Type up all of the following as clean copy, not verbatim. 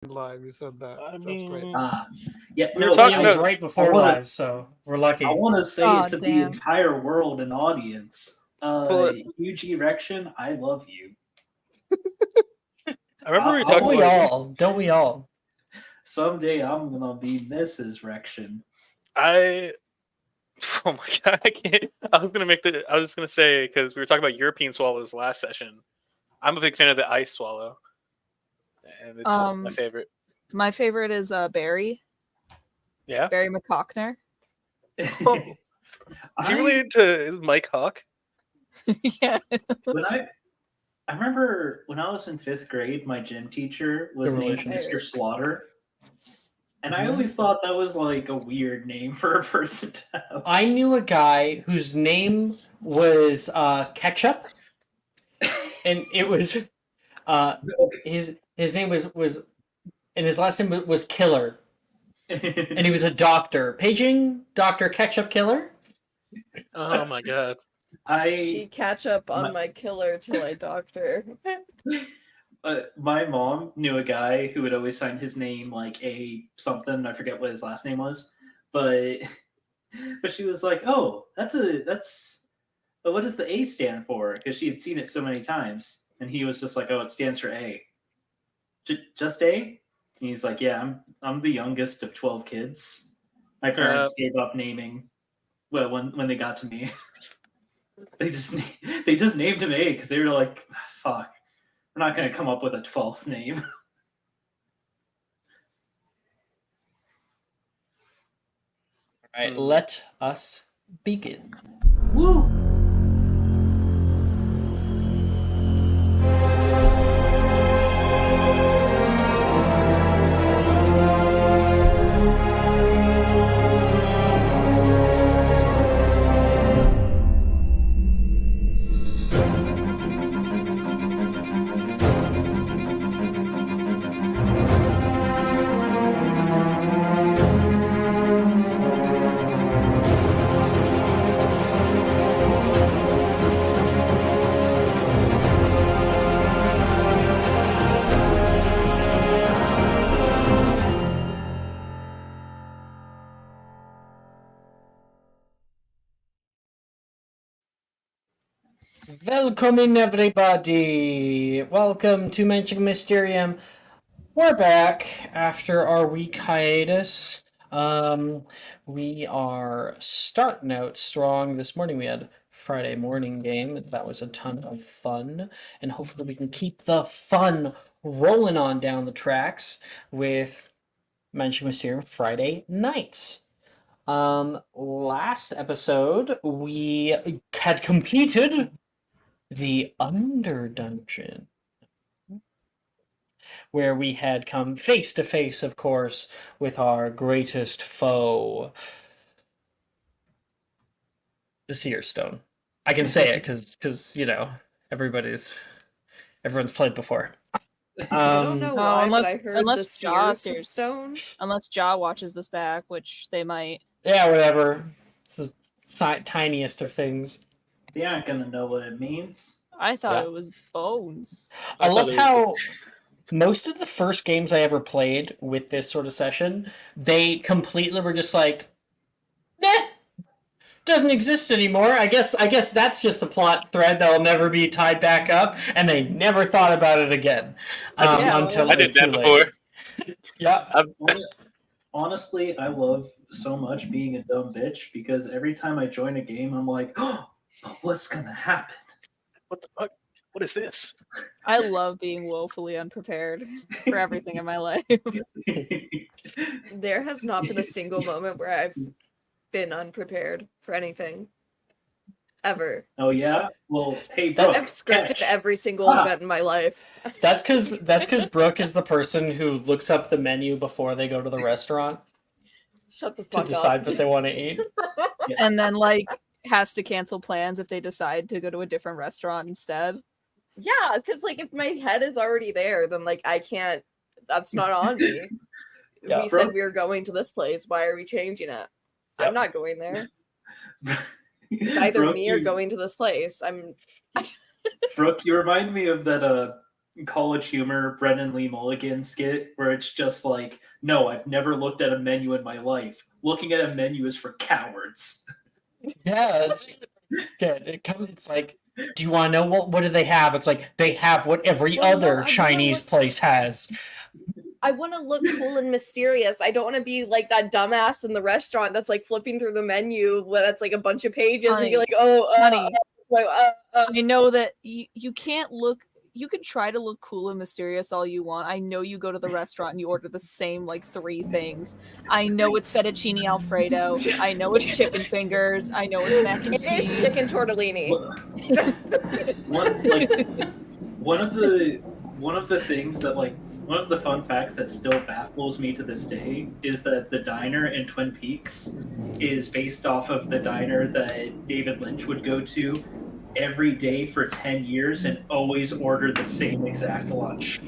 live. You said that. I That's great. mean, Yeah, we were no, talking It was about. right before wanna- live, so we're lucky. I want to say Aw, it to the damn. entire world and audience. But Huge erection, I love you. I remember we were I'll talking Don't we about. all? Don't we all? Someday I'm gonna be Mrs. Rection. I. Oh my god! I can't. I was gonna make the. I was just gonna say because we were talking about European swallows last session. I'm a big fan of the ice swallow, and it's just my favorite. My favorite is Barry. Yeah. Barry McCockner. Oh, is he related to is Mike Hawk? Yeah. When I remember when I was in 5th grade, my gym teacher was Good named relations. Mr. Slaughter. And I Mhm. always thought that was like a weird name for a person to have. I knew a guy whose name was Ketchup, and it was his name was and his last name was Killer, and he was a doctor. Paging Dr. Ketchup Killer. Oh my god! She catch up on my killer till I doctor. My mom knew a guy who would always sign his name like a something. I forget what his last name was, but she was like, "Oh, that's but what does the A stand for?" Because she had seen it so many times, and he was just like, "Oh, it stands for A." Just A? And he's like, "Yeah, I'm the youngest of 12 kids. My parents gave up naming. Well, when they got to me, they just named him A because they were like, fuck, we're not gonna come up with a 12th name." All right, let us begin. Woo! Welcome in, everybody. Welcome to Mysterium. We're back after our week hiatus. We are starting out strong. This morning we had Friday morning game. That was a ton of fun, and hopefully we can keep the fun rolling on down the tracks with Mysterium Friday nights. Last episode we had completed the Under Dungeon, where we had come face to face, of course, with our greatest foe, the Seer Stone. I can say it because everyone's played before. I don't know No, why, but I unless heard unless the Jaw Sears stone. unless Jaw watches this back, which they might. Yeah, whatever. It's the tiniest of things. They aren't gonna know what it means. I thought Yeah. it was bones. I thought love it was how most of the first games I ever played with this sort of session, they completely were just like, nah, doesn't exist anymore. I guess that's just a plot thread that will never be tied back up, and they never thought about it again until I it did was that too before. late. Yeah. Honestly, I love so much being a dumb bitch because every time I join a game, I'm like, "Oh, but what's gonna happen?" What the fuck? What is this? I love being woefully unprepared for everything in my life. There has not been a single moment where I've been unprepared for anything. Ever. Oh yeah? Well, hey, That's- Brooke, I've scripted catch. every single event in my life. That's because Brooke is the person who looks up the menu before they go to the restaurant Shut the to fuck decide up. what they want to eat. And then has to cancel plans if they decide to go to a different restaurant instead. Yeah, because if my head is already there, then I can't. That's not on me. Yeah. We said we were going to this place. Why are we changing it? Yeah. I'm not going there. It's either Brooke, me or going to this place. Brooke, you remind me of that College Humor Brennan Lee Mulligan skit where it's just like, no, I've never looked at a menu in my life. Looking at a menu is for cowards. Yeah, it's good. It's like, do you want to know what do they have? It's like they have what every Well, no, other I wanna Chinese look- place has. I want to look cool and mysterious. I don't want to be like that dumbass in the restaurant that's like flipping through the menu where that's like a bunch of pages and Honey, be like, oh, honey. like, I know that you can't look. You can try to look cool and mysterious all you want. I know you go to the restaurant and you order the same like 3 things. I know it's fettuccine alfredo. I know it's chicken fingers. I know it's mac and it is cheese. chicken tortellini. One of the things that like one of the fun facts that still baffles me to this day is that the diner in Twin Peaks is based off of the diner that David Lynch would go to every day for 10 years and always order the same exact lunch.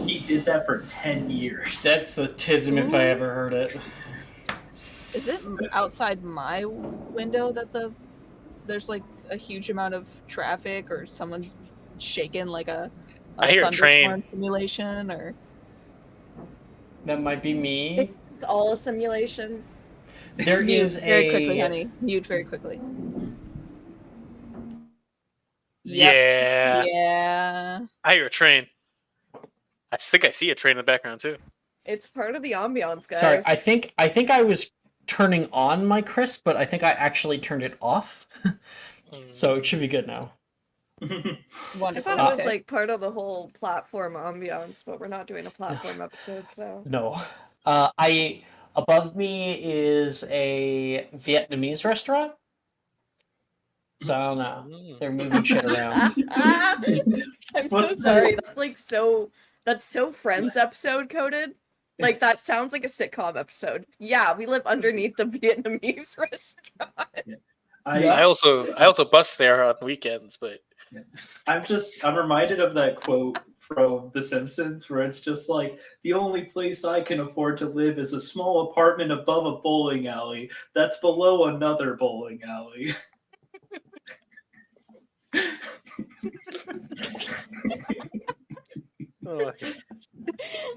He did that for 10 years. That's the tism if I ever heard it. Is it outside my window that there's like a huge amount of traffic or someone's shaking like a I hear a train. thunderstorm simulation or That might be me. It's all a simulation. There mute is very a quickly, honey. Mute very quickly. Yep. Yeah. Yeah. I hear a train. I think I see a train in the background too. It's part of the ambiance, guys. Sorry, I think I was turning on my crisp, but I think I actually turned it off. So it should be good now. I Wonderful. thought it was Okay. like part of the whole platform ambiance, but we're not doing a platform episode, so. No. Above me is a Vietnamese restaurant. So I don't know. They're moving shit around. I'm so What's sorry. That's so Friends episode coded. Like that sounds like a sitcom episode. Yeah, we live underneath the Vietnamese restaurant. I also bus there on weekends, but I'm reminded of that quote from The Simpsons where it's just like, the only place I can afford to live is a small apartment above a bowling alley that's below another bowling alley. oh,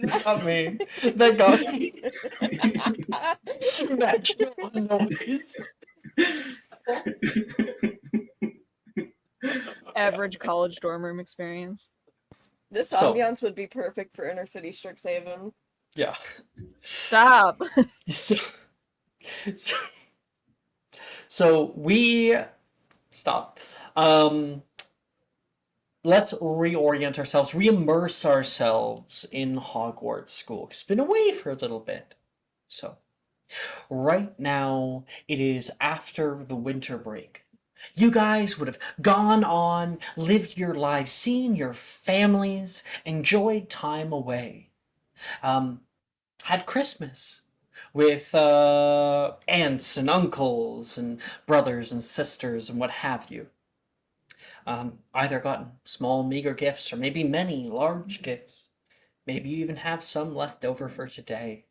That got me. That got me. Smash noise. Average college dorm room experience. This So- ambiance would be perfect for inner city Strixhaven. Yeah. Stop. So we stop. Let's reorient ourselves, re-immerse ourselves in Hogwarts school. It's been away for a little bit. So right now it is after the winter break. You guys would have gone on, lived your lives, seen your families, enjoyed time away. Had Christmas with aunts and uncles and brothers and sisters and what have you. Either gotten small, meager gifts or maybe many large gifts. Maybe you even have some left over for today.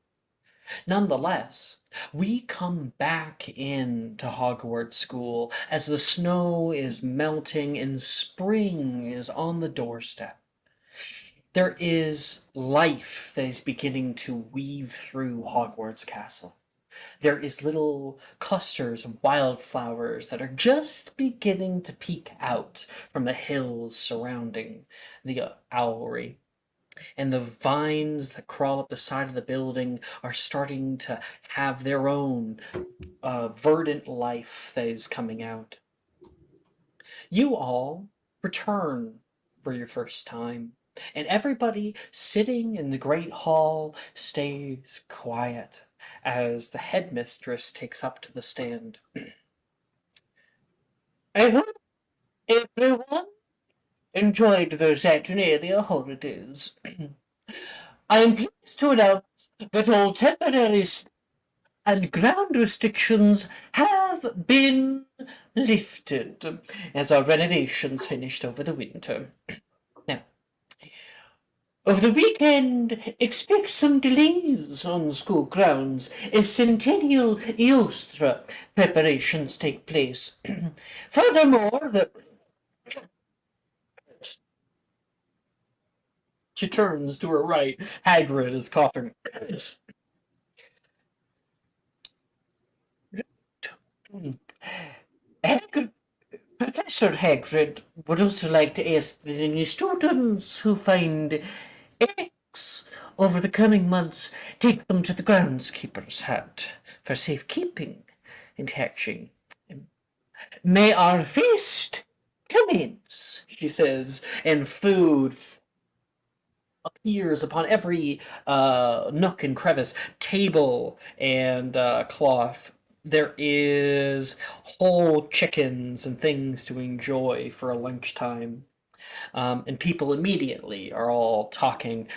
Nonetheless, we come back into Hogwarts School as the snow is melting and spring is on the doorstep. There is life that is beginning to weave through Hogwarts Castle. There is little clusters of wildflowers that are just beginning to peek out from the hills surrounding the owlry. And the vines that crawl up the side of the building are starting to have their own verdant life that is coming out. You all return for your first time, and everybody sitting in the great hall stays quiet as the headmistress takes up to the stand. I hope everyone enjoyed their Saturnalia holidays. I am pleased to announce that all temporary and ground restrictions have been lifted as our renovations finished over the winter. Now, over the weekend, expect some delays on school grounds as Centennial Eostra preparations take place. Furthermore, She turns to her right. Hagrid is coughing. Hagrid, Professor Hagrid would also like to ask that any students who find eggs over the coming months take them to the groundskeeper's hut for safekeeping and hatching. May our feast commence, she says, and food appears upon every nook and crevice, table and cloth. There is whole chickens and things to enjoy for a lunchtime. And people immediately are all talking,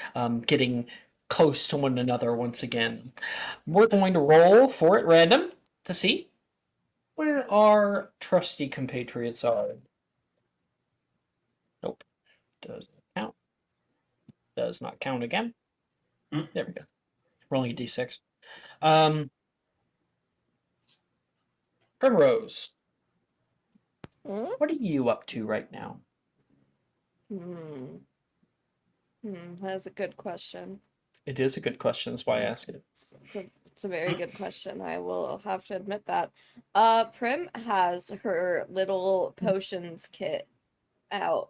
getting close to one another once again. We're going to roll for it random to see where our trusty compatriots are. Nope. Does not count. Does not count again. There we go. Rolling a d6. Primrose, what are you up to right now? That's a good question. It is a good question. That's why I ask it. It's a very good question. I will have to admit that. Prim has her little potions kit out.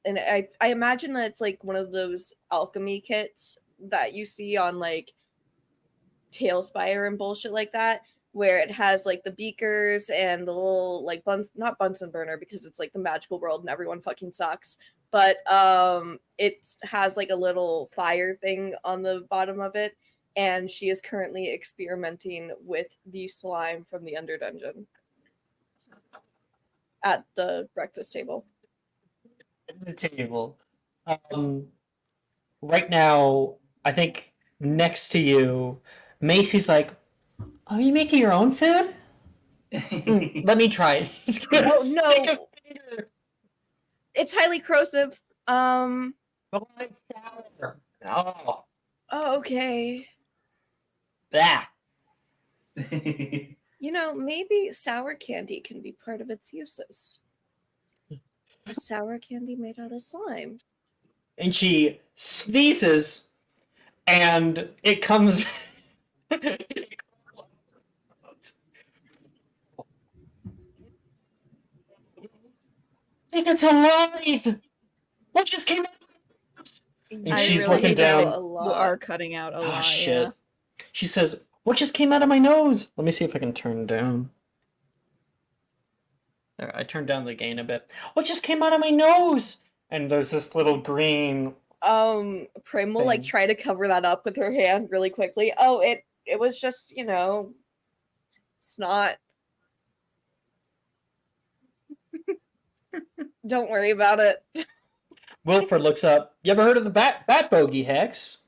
And I imagine that it's like one of those alchemy kits that you see on like Tailspire and bullshit like that, where it has like the beakers and the little like not Bunsen burner because it's like the magical world and everyone fucking sucks. But it has like a little fire thing on the bottom of it, and she is currently experimenting with the slime from the Underdungeon at the breakfast table. The table. Right now, I think next to you, Macy's like, "Are you making your own food? Let me try it." He's gonna stick a finger. It's highly corrosive. Oh, it's sour. Oh, Okay. that. You know, maybe sour candy can be part of its uses. Sour candy made out of slime. And she sneezes, and it comes. It's alive! What just came out? And I she's really looking hate to say down. you are cutting out a lot. Shit. Yeah. She says, "What just came out of my nose?" Let me see if I can turn down. There, I turned down the gain a bit. What just came out of my nose? And there's this little green. Prim will like try to cover that up with her hand really quickly. Oh, it was just, you know, snot. Don't worry about it. Wilford looks up. You ever heard of the bat bogey hex?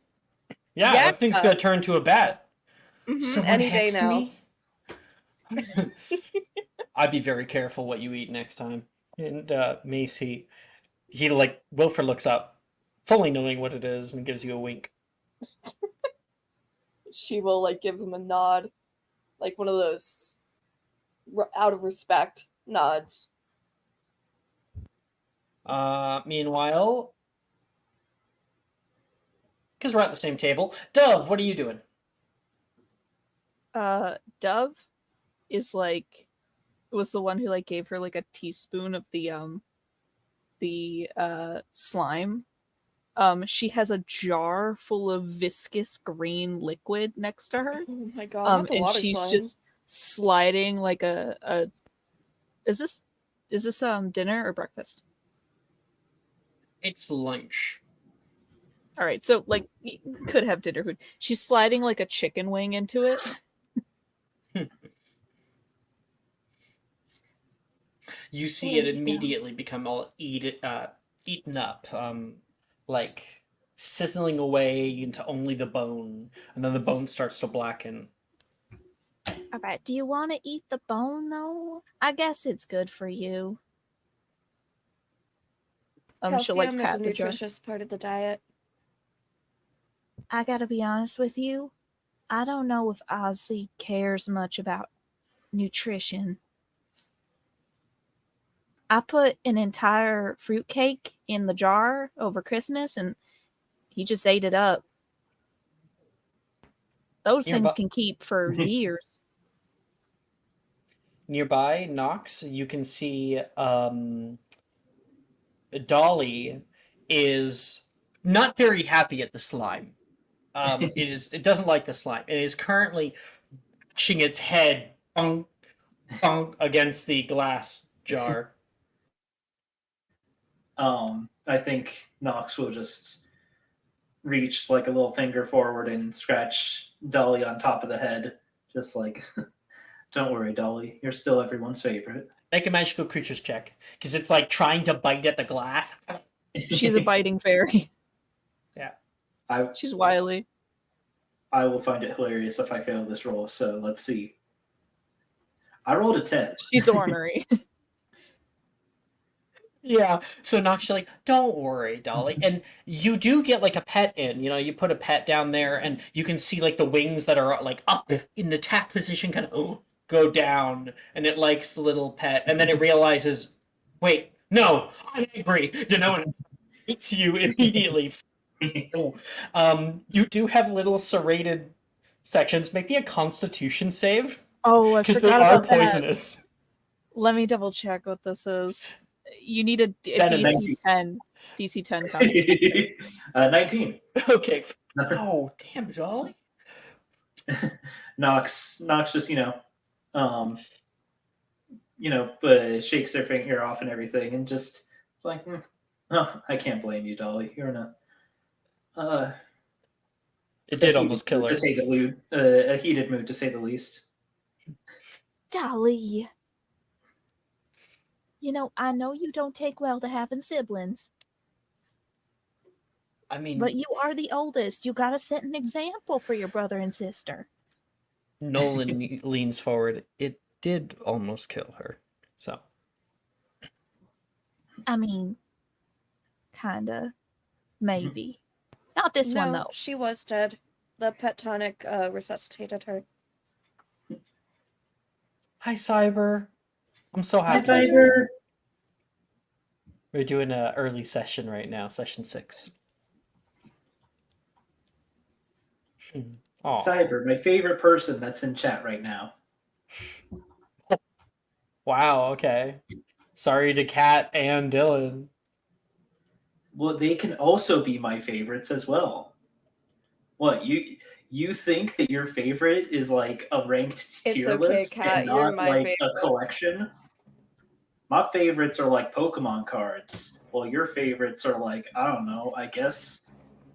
Yeah, that thing's gonna turn to a bat. Someone Any day hex now. me? I'd be very careful what you eat next time. And Macy, Wilford looks up, fully knowing what it is, and gives you a wink. She will like give him a nod, like one of those out of respect nods. Meanwhile, because we're at the same table, Dove, what are you doing? Dove is like was the one who like gave her like a teaspoon of the slime. She has a jar full of viscous green liquid next to her. Oh my god! And she's slime. just sliding like a. Is this dinner or breakfast? It's lunch. All right, so like you could have dinner food. She's sliding like a chicken wing into it. You see it immediately become all eaten up, like sizzling away into only the bone, and then the bone starts to blacken. All right, do you want to eat the bone though? I guess it's good for you. She'll like Calcium is pat a the jar. nutritious part of the diet. I gotta be honest with you. I don't know if Ozzy cares much about nutrition. I put an entire fruitcake in the jar over Christmas, and He just ate it up. Those Yeah, things but- can keep for years. Nearby, Nox, you can see Dolly is not very happy at the slime. It doesn't like the slime. It is currently bashing its head bong, bong, against the glass jar. I think Nox will just reach like a little finger forward and scratch Dolly on top of the head, just like, don't worry, Dolly, you're still everyone's favorite. Make a magical creatures check because it's like trying to bite at the glass. She's a biting fairy. I, She's wily. I will find it hilarious if I fail this roll. So let's see. I rolled a 10. She's ornery. Yeah. So Nox, you're like, don't worry, Dolly. And you do get like a pet in. You put a pet down there, and you can see like the wings that are like up in attack position, kind of go down, and it likes the little pet, and then it realizes, wait, no, I'm angry. And hits you immediately. You do have little serrated sections. Make me a Constitution save Oh, I because they forgot are about that. poisonous. Let me double check what this is. You need a Venom. DC 10. DC 10 constitution. 19. Okay. Oh, damn it, Dolly. Nox just shakes their finger off and everything, and just it's like, oh, I can't blame you, Dolly. You're in It did almost kill her. a heated mood, to say the least. Dolly. I know you don't take well to having siblings, I mean, but you are the oldest. You gotta set an example for your brother and sister. Nolan leans forward. It did almost kill her. So, I mean, kinda. Maybe. Not this one, though. She was dead. The pet tonic resuscitated her. hi, Cyber. I'm so happy. Hi, Cyber. We're doing an early session right now, session 6. Aw. Cyber, my favorite person that's in chat right now. Wow, okay. Sorry to Kat and Dylan. Well, they can also be my favorites as well. What, you think that your favorite is like a ranked It's tier okay, list Kat, and you're not my like a favorite. collection? My favorites are like Pokemon cards. Well, your favorites are like, I don't know, I guess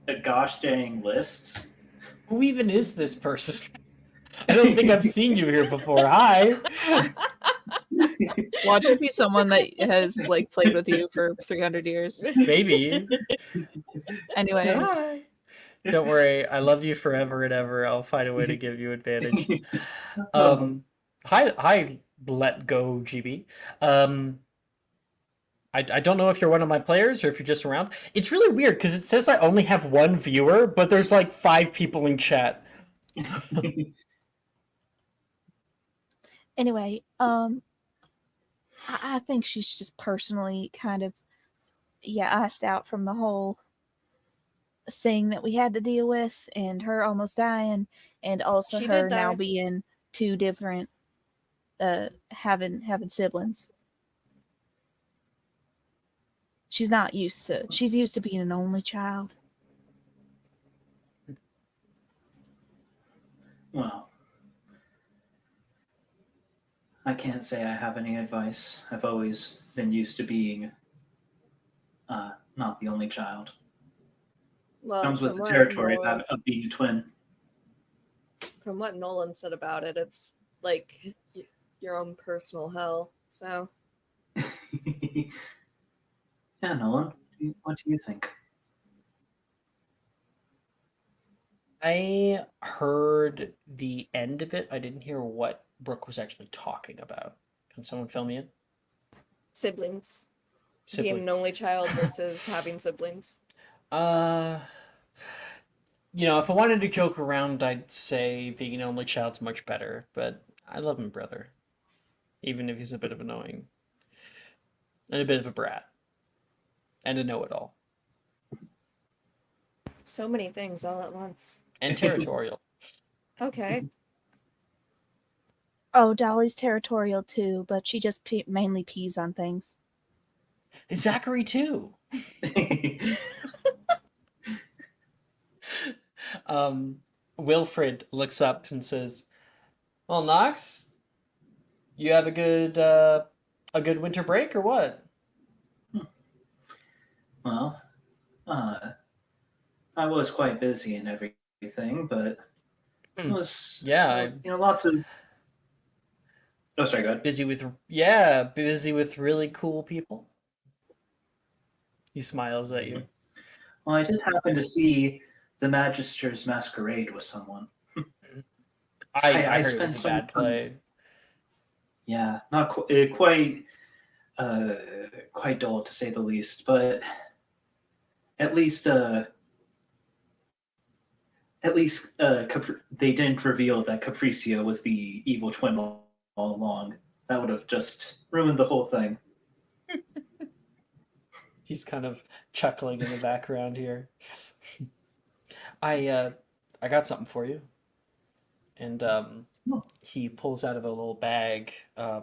a gosh dang list. Who even is this person? I don't think I've seen you here before. Hi. Watch it be someone that has like played with you for 300 years. Maybe. Anyway, Hi. Don't worry. I love you forever and ever. I'll find a way to give you advantage. Hi, Let Go GB. I don't know if you're one of my players or if you're just around. It's really weird because it says I only have one viewer, but there's like 5 people in chat. anyway, I think she's just personally kind of iced out from the whole thing that we had to deal with, and her almost dying, and also She her did now die. being 2 different having siblings. She's used to being an only child. Well, I can't say I have any advice. I've always been used to being not the only child. Well, Comes with from the what territory Nolan- of being a twin. From what Nolan said about it, it's like your own personal hell. So Yeah, Nolan, what do you think? I heard the end of it. I didn't hear what Brooke was actually talking about. Can someone fill me in? siblings. Being Siblings. an only child versus having siblings. If I wanted to joke around, I'd say being an only child's much better, but I love my brother, even if he's a bit of annoying and a bit of a brat and a know-it-all. So many things all at once. And territorial. Okay. Oh, Dolly's territorial too, but she just mainly pees on things. Zachary too. Wilfred looks up and says, "Well, Knox, you have a good winter break or what?" Well, I was quite busy and everything, but it was Yeah, lots of. Oh, sorry, go ahead. busy with really cool people. He smiles at you. Well, I did happen to see the Magister's masquerade with someone. I heard it spent was a some bad play. Yeah, not quite dull to say the least, but at least they didn't reveal that Capricio was the evil twin all along. That would have just ruined the whole thing. He's kind of chuckling in the background here. I got something for you. And he pulls out of a little bag a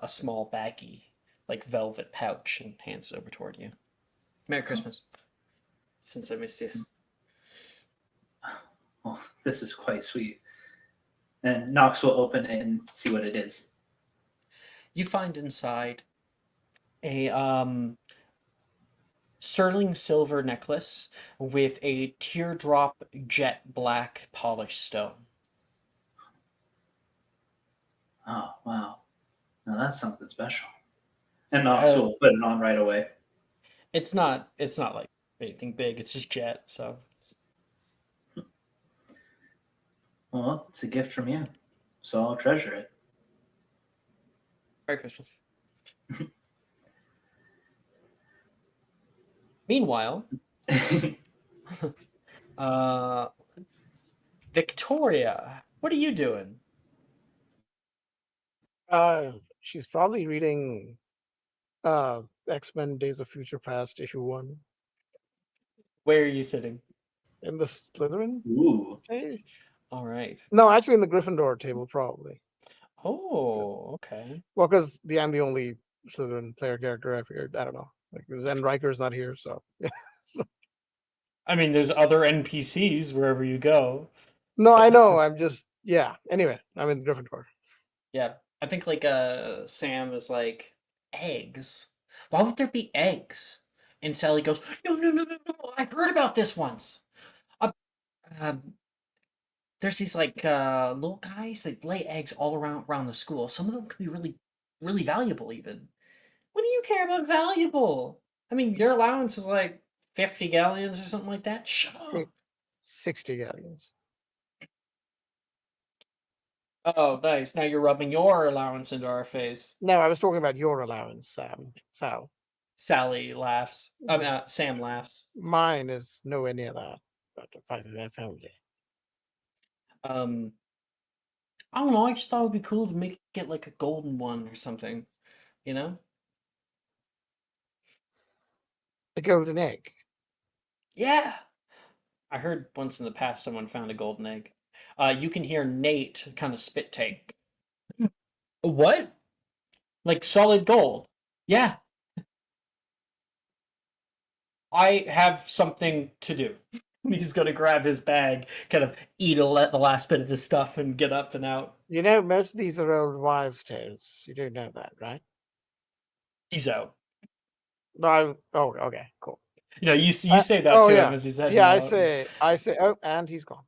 small baggie, like velvet pouch, and hands it over toward you. Merry Christmas. Since I missed you. Well, this is quite sweet. And Knox will open it and see what it is. You find inside a sterling silver necklace with a teardrop jet black polished stone. Oh, wow. Now that's something special. And Knox will put it on right away. It's not like anything big. It's just jet, so Well, it's a gift from you, so I'll treasure it. Merry Christmas. Meanwhile, Victoria, what are you doing? She's probably reading X-Men Days of Future Past issue 1 Where are you sitting? in the Slytherin Ooh. page. All right. No, actually in the Gryffindor table probably. Oh, okay. Well, because I'm the only Slytherin player character I figured. I don't know. Like, and Riker's not here, so I mean, there's other NPCs wherever you go. no, I know. I'm just Anyway, I'm in Gryffindor. Yeah, I think like Sam is like eggs. Why would there be eggs? And Sally goes, no, no, no, no, no. I heard about this once. Uh, um, there's these like little guys that lay eggs all around the school. Some of them could be really, really valuable. Even. What do you care about valuable? I mean, your allowance is like 50 galleons or something like that. Shut up. 60 galleons. Oh, nice. Now you're rubbing your allowance into our face. No, I was talking about your allowance, Sal. Sally laughs. Sam laughs. Mine is nowhere near that. But I found it. I don't know. I just thought it would be cool to get like a golden one or something. You know? A golden egg. Yeah. I heard once in the past someone found a golden egg. You can hear Nate kind of spit take. What? Like solid gold? Yeah. I have something to do. He's gonna grab his bag, kind of eat the last bit of his stuff, and get up and out. You know, most of these are old wives' tales. You do know that, right? He's out. No. Oh, okay, cool. You know, you say that to him as he's heading out. I say, oh, and he's gone.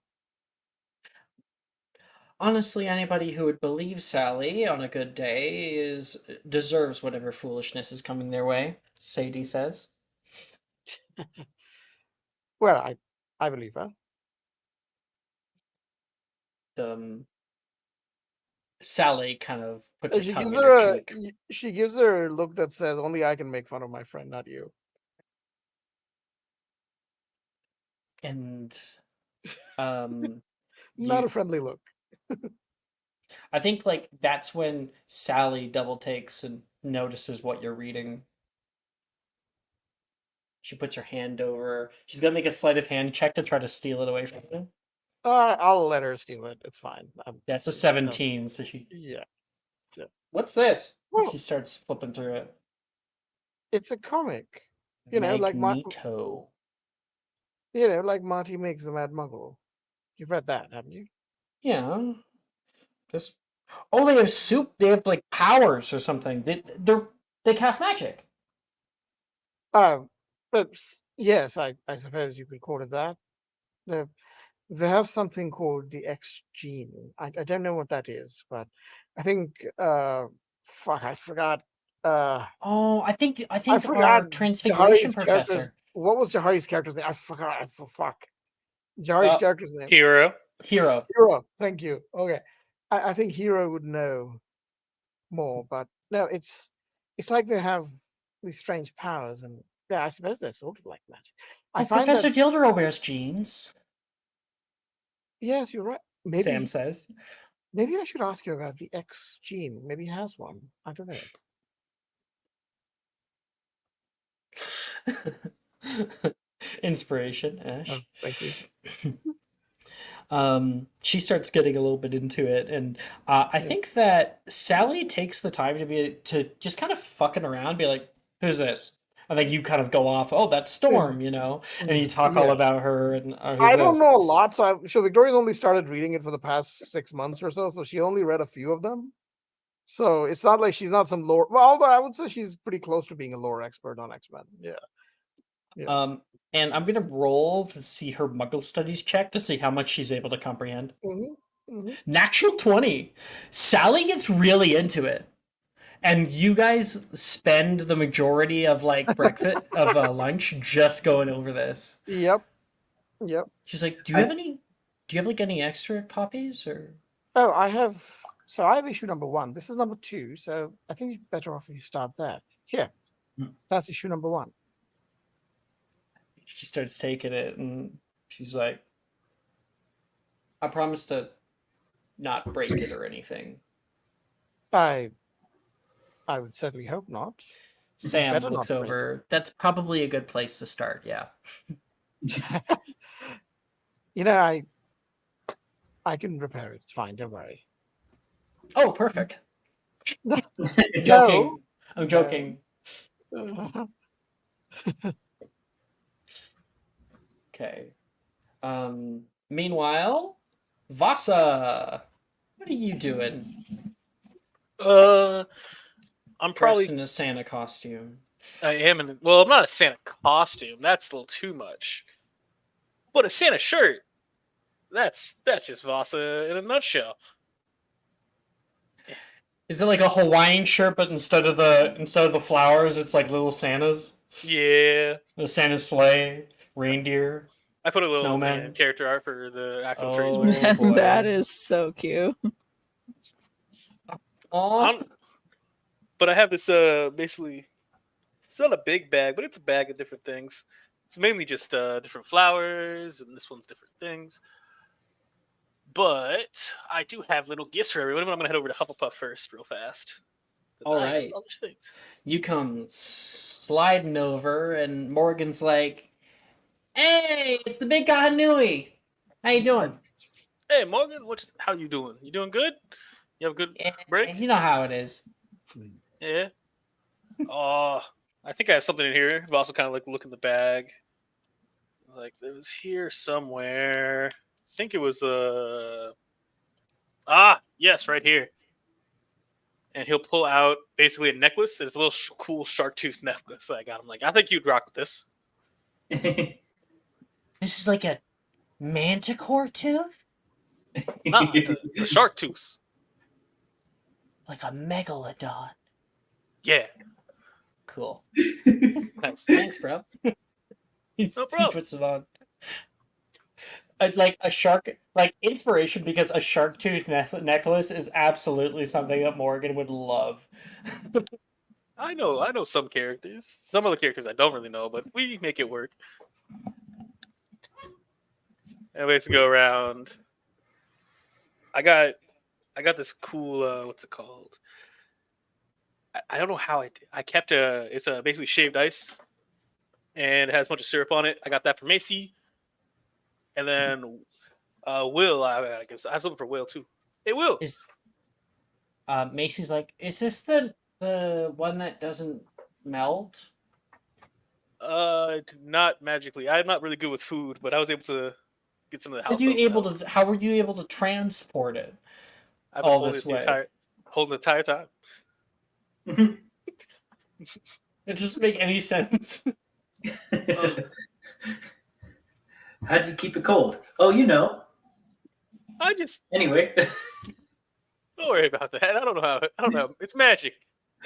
Honestly, anybody who would believe Sally on a good day deserves whatever foolishness is coming their way. Sadie says. Well, I believe her. Sally kind of puts her She tongue gives in her her a cheek. she gives her a look that says, "Only I can make fun of my friend, not you." And Not a friendly look. I think like that's when Sally double takes and notices what you're reading. She puts her hand over. She's gonna make a sleight of hand check to try to steal it away from you. I'll let her steal it. It's fine. That's a 17. So she. Yeah. What's this? Well, She starts flipping through it. it's a comic. Like Magneto. like Monty Makes the Mad Muggle. You've read that, haven't you? Yeah. This. Oh, they have soup. They have like powers or something. They cast magic. But yes, I suppose you could call it that. They have something called the X gene. I don't know what that is, but I think fuck, I forgot. Oh, I think I our forgot transfiguration Jahari's character's. professor. What was Jahari's character's name? I forgot. Fuck. Jahari's character's name. Hero. Hero. Hero. Thank you. Okay. I think Hero would know more, but no, it's like they have these strange powers, and yeah, I suppose they're sort of like magic. I Oh, find Professor that Dildro wears jeans. yes, you're right. Sam says. Maybe I should ask you about the X gene. Maybe he has one. I don't know. Inspiration, Ash. Oh, thank you. She starts getting a little bit into it, and I think that Sally takes the time to just kind of fucking around, be like, "Who's this?" And then you kind of go off, "Oh, that's Storm," and you talk all about her. And I don't know a lot, so Victoria's only started reading it for the past 6 months or so she only read a few of them. So it's not like she's not some lore. Well, although I would say she's pretty close to being a lore expert on X-Men. Yeah. And I'm gonna roll to see her Muggle Studies check to see how much she's able to comprehend. Natural 20. Sally gets really into it, and you guys spend the majority of like breakfast of lunch just going over this. Yep. She's like, "Do you have like any extra copies or?" Oh, I have issue number 1. This is number 2, so I think it's better off if you start there. Here. That's issue number 1. She starts taking it, and she's like, "I promise to not break it or anything." I would certainly hope not. Sam looks over. That's probably a good place to start, yeah. I can repair it. It's fine, don't worry. Oh, perfect. No. I'm joking. Okay. Meanwhile, Vasa, what are you doing? I'm probably dressed in a Santa costume. I am in. Well, I'm not a Santa costume. That's a little too much. But a Santa shirt. That's just Vasa in a nutshell. Is it like a Hawaiian shirt, but instead of the flowers, it's like little Santas? Yeah. The Santa's sleigh, reindeer. I put a little snowman character art for the actual shirt. Oh, boy. That is so cute. But I have this basically. It's not a big bag, but it's a bag of different things. It's mainly just different flowers, and this one's different things. But I do have little gifts for everyone. But I'm gonna head over to Hufflepuff first, real fast. All right. Things. You come sliding over, and Morgan's like, "Hey, it's the big Kahanui. How you doing?" Hey, Morgan, how you doing? You doing good? You have a good break? You know how it is. Yeah. Oh, I think I have something in here. I've also kind of like look in the bag. Like it was here somewhere. I think it was yes, right here. And he'll pull out basically a necklace. It's a little cool shark tooth necklace that I got him. Like, I think you'd rock with this. This is like a manticore tooth? Nah, it's a shark tooth. Like a megalodon. Yeah. Cool. Thanks. Thanks, bro. He puts it on. Like a shark, like inspiration, because a shark tooth necklace is absolutely something that Morgan would love. I know some characters. Some other characters I don't really know, but we make it work. And we have to go around. I got this cool what's it called? I don't know how I kept it's basically shaved ice, and it has a bunch of syrup on it. I got that for Macy, and then Will. I guess I have something for Will too. Hey, Will. Is Macy's like, is this the one that doesn't melt? Not magically. I'm not really good with food, but I was able to get some of the How house. how were you able to transport it I've been all holding this it way? holding the entire time. It doesn't make any sense. How did you keep it cold? Oh, you know. I just Anyway. don't worry about that. I don't know how. I don't know. It's magic.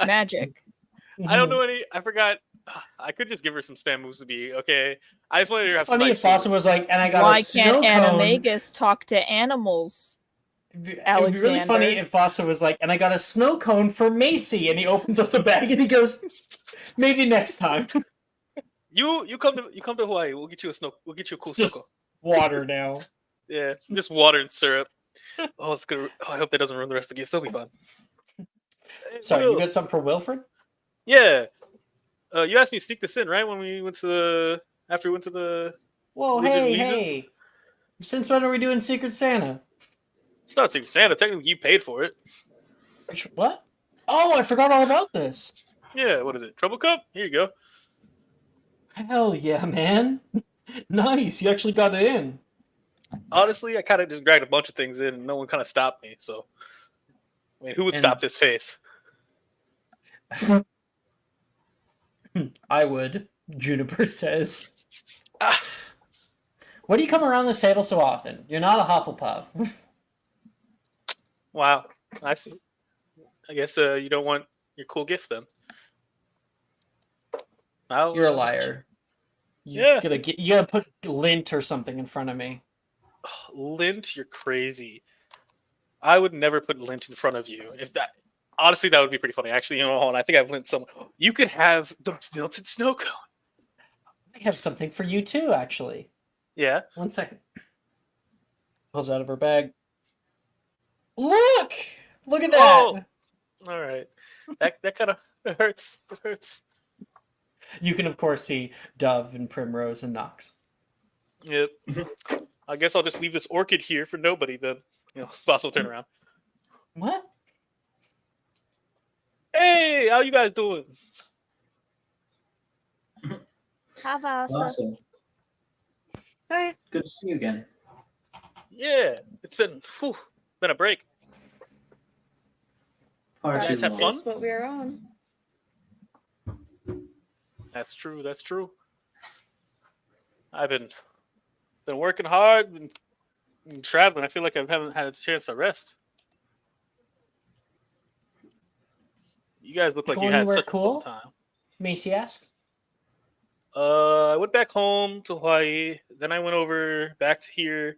Magic. I don't know any. I forgot. I could just give her some spam moves to be okay. I just wanted her to have some Funny nice if Fossa food. was like, and I got Why a snow can't cone. Animagus talk to animals? It would be really Alexander? funny if Fossa was like, and I got a snow cone for Macy, and he opens up the bag and he goes, maybe next time. You come to Hawaii. We'll get you a cool It's just snow cone. water now. Yeah, just water and syrup. Oh, it's gonna. Oh, I hope that doesn't ruin the rest of the gifts. That'll be fun. Hey, Sorry, Will. you got something for Wilfred? Yeah. You asked me to sneak this in, right? When we went to after we went to the. Whoa, Wizard hey, Weezes? hey. Since when are we doing Secret Santa? It's not Secret Santa. Technically, you paid for it. What? Oh, I forgot all about this. Yeah. What is it? Trouble Cup? Here you go. Hell yeah, man. Nice, you actually got it in. Honestly, I kind of just dragged a bunch of things in, and no one kind of stopped me. So, I mean, who would And- stop this face? I would, Juniper says. Ah, Why do you come around this table so often? You're not a Hufflepuff. wow. I see. I guess you don't want your cool gift then. You're a liar. Yeah. You gotta put lint or something in front of me. Lint, you're crazy. I would never put lint in front of you. If that, honestly, that would be pretty funny. Actually, you know, hold on, I think I've lint somewhere. You could have the melted snow cone. I have something for you too, actually. Yeah. 1 second. Pulls out of her bag. Look! Look at that! Oh! All right. That kind of hurts. It hurts. You can, of course, see Dove and Primrose and Nox. Yep. I guess I'll just leave this orchid here for nobody then. You know, Boss will turn around. What? Hey, how you guys doing? Have us. Awesome. Hi. Good to see you again. Yeah, it's been a break. Far You too guys have long. fun? That's what we're on. That's true. That's true. I've been working hard and traveling. I feel like I haven't had a chance to rest. You guys look like you Going had anywhere such a cool? fun time. Macy asks. I went back home to Hawaii. Then I went over back to here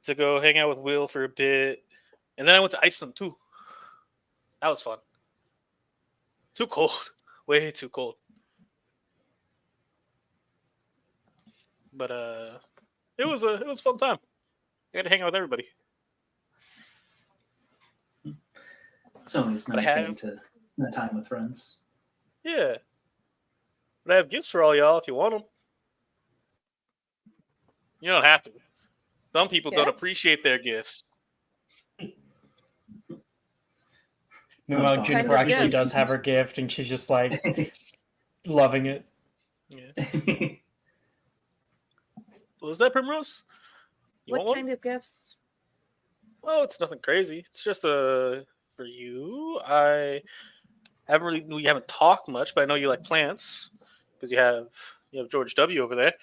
to go hang out with Will for a bit. And then I went to Iceland too. That was fun. Too cold. Way too cold. But it was a fun time. I got to hang out with everybody. It's always But I nice have- getting to spend time with friends. Yeah. But I have gifts for all y'all if you want them. You don't have to. Some people don't Gifts? appreciate their gifts. Meanwhile, What Juniper kind of actually gift? does have her gift, and she's just like loving it. Yeah. What was that, Primrose? You What want one? kind of gifts? Well, it's nothing crazy. It's just for you. We haven't talked much, but I know you like plants because you have George W over there.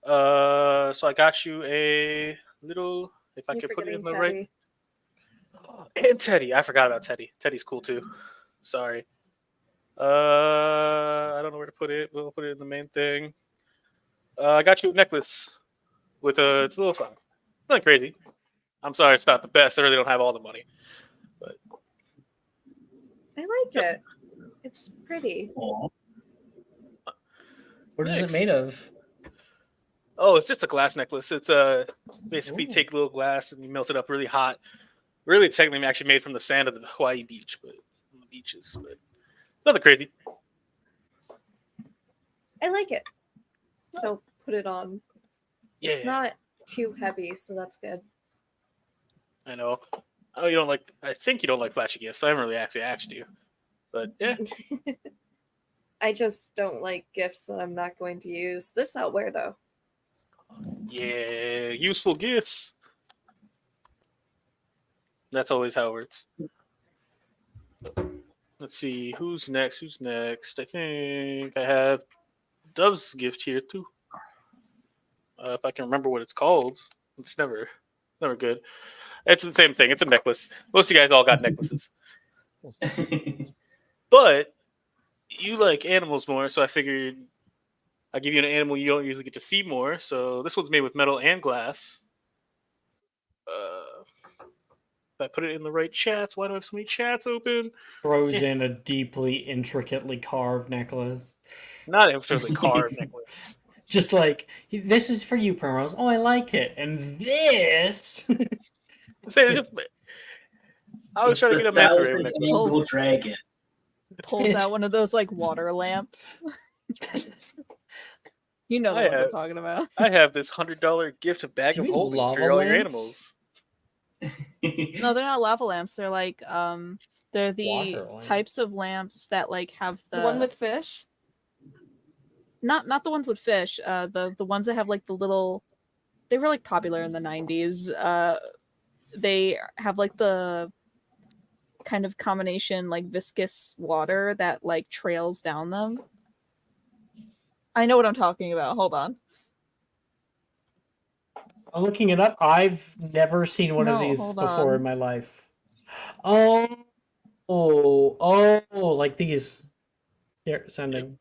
So I got you a little. If I You're could put it in forgetting the right. Teddy. And Teddy, I forgot about Teddy. Teddy's cool too. Sorry. I don't know where to put it. We'll put it in the main thing. I got you a necklace with it's a little fun. Nothing crazy. I'm sorry, it's not the best. I really don't have all the money. I like Just- it. It's pretty. Aw. What is Thanks. it made of? Oh, it's just a glass necklace. It's basically Ooh. take a little glass and you melt it up really hot. Really, it's technically actually made from the sand of the Hawaii beach, but on the beaches. But nothing crazy. I I like it. So put it on. Yeah, It's not too heavy, so that's good. I know. I know you don't like. I think you don't like flashy gifts. I haven't really actually asked you, but yeah. I just don't like gifts that I'm not going to use. This I'll wear though. Yeah, useful gifts. That's always how it works. Let's see, who's next? Who's next? I think I have Dove's gift here too. If I can remember what it's called, it's never good. It's the same thing. It's a necklace. Most of you guys all got necklaces, but you like animals more, so I figured I'll give you an animal you don't usually get to see more. So this one's made with metal and glass. If I put it in the right chats, why do I have so many chats open? Throws in a deeply, intricately carved necklace. Not a particularly carved necklace. Just like, this is for you, Primrose. Oh, I like it. And this. I was trying to get a manta ray 1,000 necklace. angle dragon. Pulls out one of those like water lamps. You know the ones I'm talking about. I have this $100 gift bag Do of you mean holding lava for all your lamps? animals. No, they're not lava lamps. They're like they're the Water lamp. types of lamps that like have The one with fish? not the ones with fish. The ones that have like the little. They were like popular in the 90s. They have like the kind of combination like viscous water that like trails down them. I know what I'm talking about. Hold on. I'm looking it up. I've never seen one of No, these hold before on. in my life. Like these. Here, sending.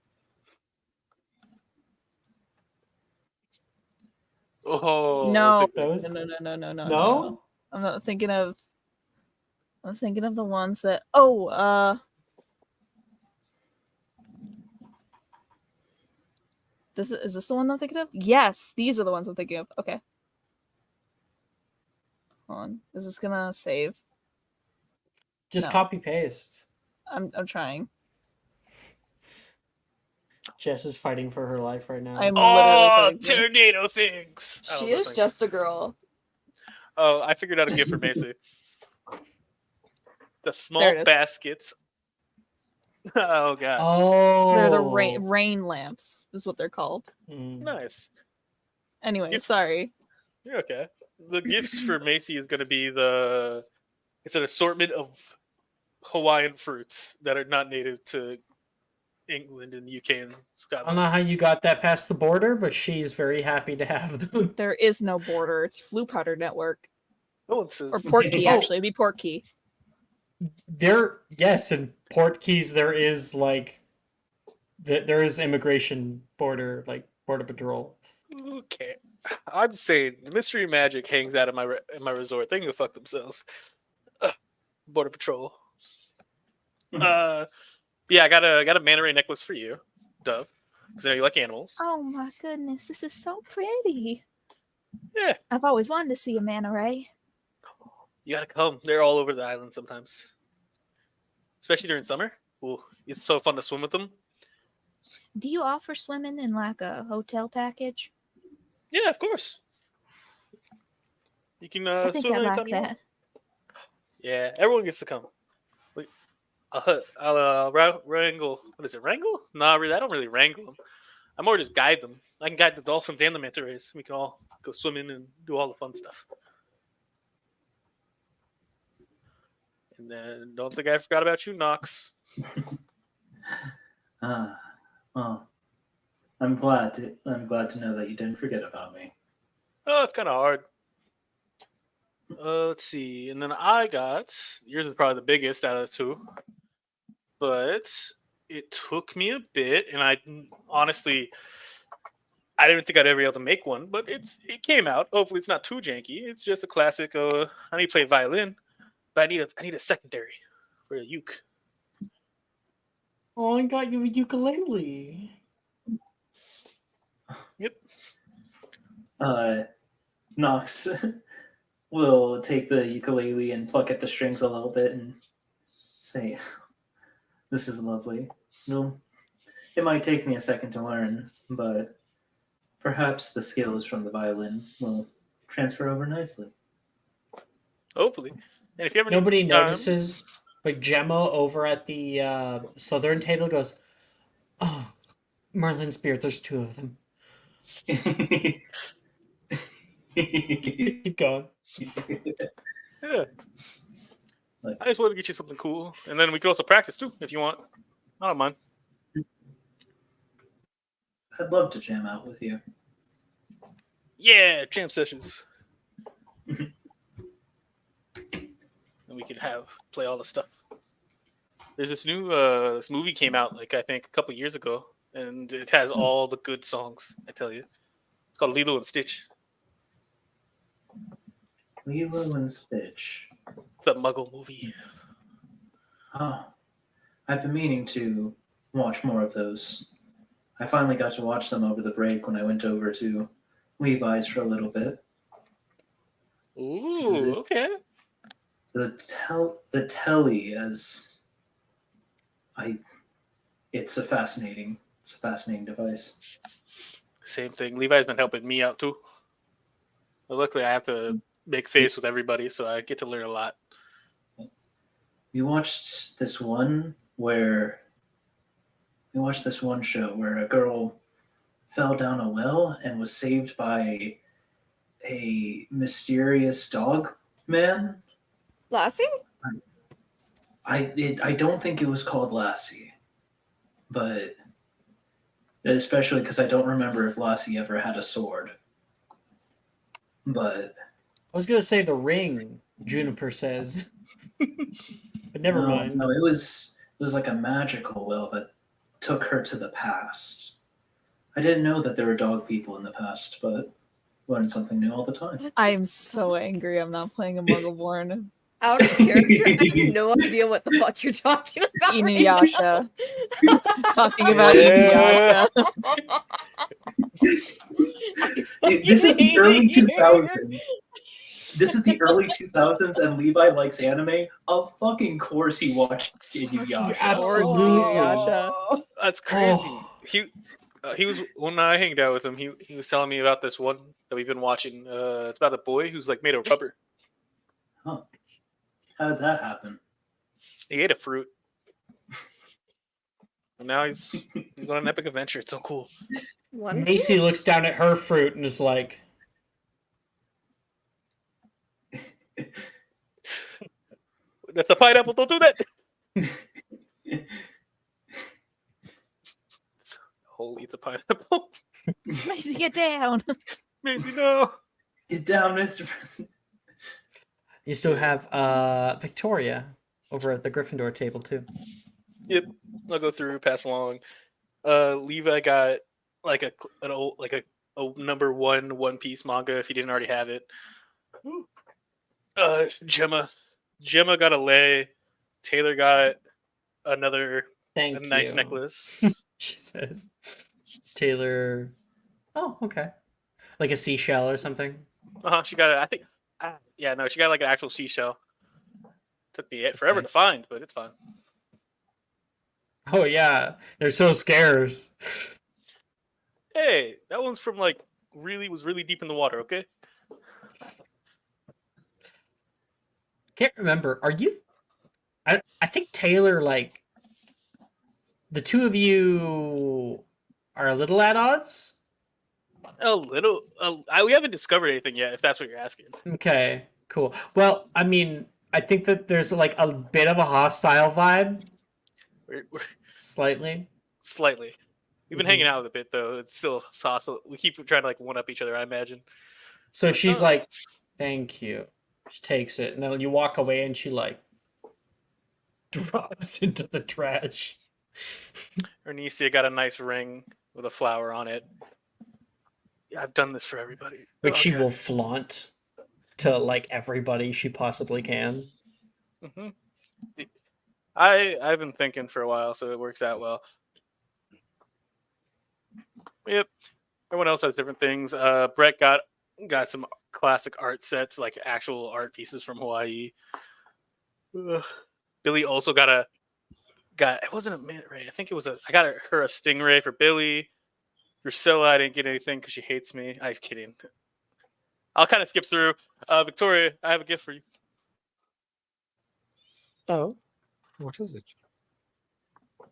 Oh, No. Those? No. I'm not thinking of. I'm thinking of the ones that. Is this the one I'm thinking of? Yes, these are the ones I'm thinking of. Okay. Hold on. Is this gonna save? Just No. copy paste. I'm trying. Jess is fighting for her life right now. I'm literally fighting for it. tornado things. I She love those is things. just a girl. Oh, I figured out a gift for Macy. The There small it is. baskets. Oh god, Oh. They're the rain lamps. Is what they're called. nice. Anyway, Yep. sorry. You're okay. The gifts for Macy is going to be it's an assortment of Hawaiian fruits that are not native to England and the UK and I don't Scotland. know how you got that past the border, but she's very happy to have them. There is no border. It's Flu Powder Network. No one says Or Portkey, Oh. actually. It'd be Portkey. Yes, in Port Keys there is there is immigration border patrol. okay. I'm saying the mystery magic hangs out in my resort. They can go fuck themselves. Border Patrol. Yeah, I got a manta ray necklace for you, Dove, because I know you like animals. Oh my goodness, this is so pretty. Yeah, I've always wanted to see a manta ray. you gotta come. They're all over the island sometimes, especially during summer. Ooh, it's so fun to swim with them. Do you offer swimming in like a hotel package? Yeah, of course. You can I think swim I'd anytime like you want. that. Yeah, everyone gets to come. Wait, I'll wrangle. What is it? Wrangle? No, really, I don't really wrangle them. I more just guide them. I can guide the dolphins and the manta rays. We can all go swimming and do all the fun stuff. And then don't think I forgot about you, Knox. Well, I'm glad to know that you didn't forget about me. Oh, it's kind of hard. Let's see. And then I got yours is probably the biggest out of the two, but it took me a bit, and I honestly I didn't think I'd ever be able to make one, but it came out. Hopefully, it's not too janky. It's just a classic. I need to play violin, but I need a secondary for a uke. Oh, I got you a ukulele. Yep. Nox will take the ukulele and pluck at the strings a little bit and say, "This is lovely. No, It might take me a second to learn, but perhaps the skills from the violin will transfer over nicely. Hopefully. And if you ever need Nobody time, notices, but Gemma over at the southern table goes, "Oh, Merlin's beard. There's two of them." Keep going. yeah. Like- I just wanted to get you something cool, and then we could also practice too if you want. I don't mind. I'd love to jam out with you. Yeah, jam sessions. And we could play all the stuff. There's this new this movie came out like I think a couple years ago, and it has all the good songs. I tell you, it's called Lilo and Stitch. Lilo and Stitch. It's a Muggle movie. Oh, I've been meaning to watch more of those. I finally got to watch them over the break when I went over to Levi's for a little bit. Ooh, okay. The telly as it's a fascinating device. Same thing. Levi's been helping me out too. But luckily, I have to make face with everybody, so I get to learn a lot. We watched this one show where a girl fell down a well and was saved by a mysterious dog man. Lassie? I don't think it was called Lassie, but especially because I don't remember if Lassie ever had a sword. But I was gonna say the ring. Juniper says, but never mind. No, it was like a magical well that took her to the past. I didn't know that there were dog people in the past, but learn something new all the time. I'm so angry I'm not playing a Muggleborn. Out of character, I have no idea what the fuck you're talking about. Inuyasha. Right Talking about Yeah. Inuyasha. This is the early 2000s. This is the early 2000s, and Levi likes anime. Of fucking course, he watched Inuyasha. Absolutely. Inuyasha. That's crazy. Oh. He was when I hanged out with him. He was telling me about this one that we've been watching. It's about a boy who's like made of rubber. Huh. How did that happen? He ate a fruit, and now he's on an epic adventure. It's so cool. One Macy Piece? looks down at her fruit and is like, That's the pineapple. Don't do that. Whole eats a pineapple. Macy, get down. Macy, no. Get down, Mr. President. you still have Victoria over at the Gryffindor table too. Yep. I'll go through, pass along. Levi got like a number One Piece manga if he didn't already have it. Gemma got a lei. Taylor got a Thank you. nice necklace. She says, Taylor. Oh, okay. Like a seashell or something. She got I think. She got like an actual seashell. Took me forever nice. to find, but it's fine. Oh yeah, they're so scarce. Hey, that one's from like was really deep in the water. Okay. Can't remember. Are you? I think Taylor, like, the two of you are a little at odds. A little. We haven't discovered anything yet. If that's what you're asking. Okay, cool. Well, I mean, I think that there's like a bit of a hostile vibe. We're Slightly. We've been hanging out a bit though. It's still hostile. We keep trying to like one up each other. I imagine. So she's like, "Thank you." She takes it, and then you walk away, and she like drops into the trash. Ernesia got a nice ring with a flower on it. Yeah, I've done this for everybody. Which she Okay. will flaunt to like everybody she possibly can. Mm-hmm. I've been thinking for a while, so it works out well. Yep. Everyone else has different things. Brett got some classic art sets, like actual art pieces from Hawaii. Billy also got it wasn't a mint ray. I think it was I got her a stingray for Billy. Drusilla, I didn't get anything because she hates me. I'm kidding. I'll kind of skip through. Victoria, I have a gift for you. Oh, what is it?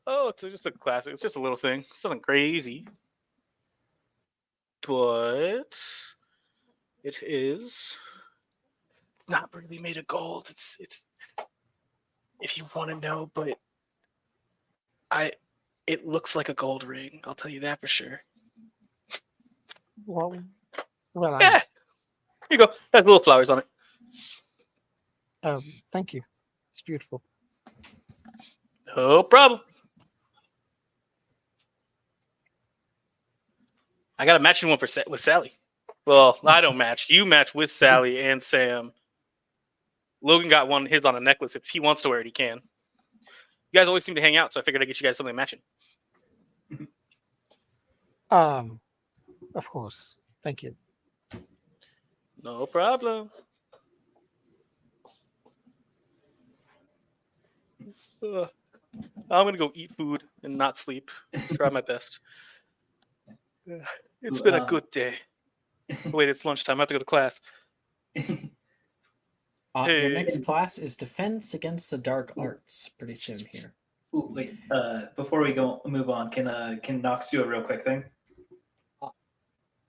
Oh, it's just a classic. It's just a little thing. It's nothing crazy. But it is. It's not really made of gold. It's if you want to know, but it looks like a gold ring. I'll tell you that for sure. Well, well, Yeah. Here you go. Has little flowers on it. thank you. It's beautiful. No problem. I got a matching one with Sally. Well, I don't match. You match with Sally and Sam. Logan got one his on a necklace. If he wants to wear it, he can. You guys always seem to hang out, so I figured I'd get you guys something matching. Of course. Thank you. No problem. I'm gonna go eat food and not sleep. Try my best. It's been a good day. Wait, it's lunchtime. I have to go to class. Your Hey. next class is Defense Against the Dark Arts pretty soon here. Ooh, wait. Before we move on, can Nox do a real quick thing?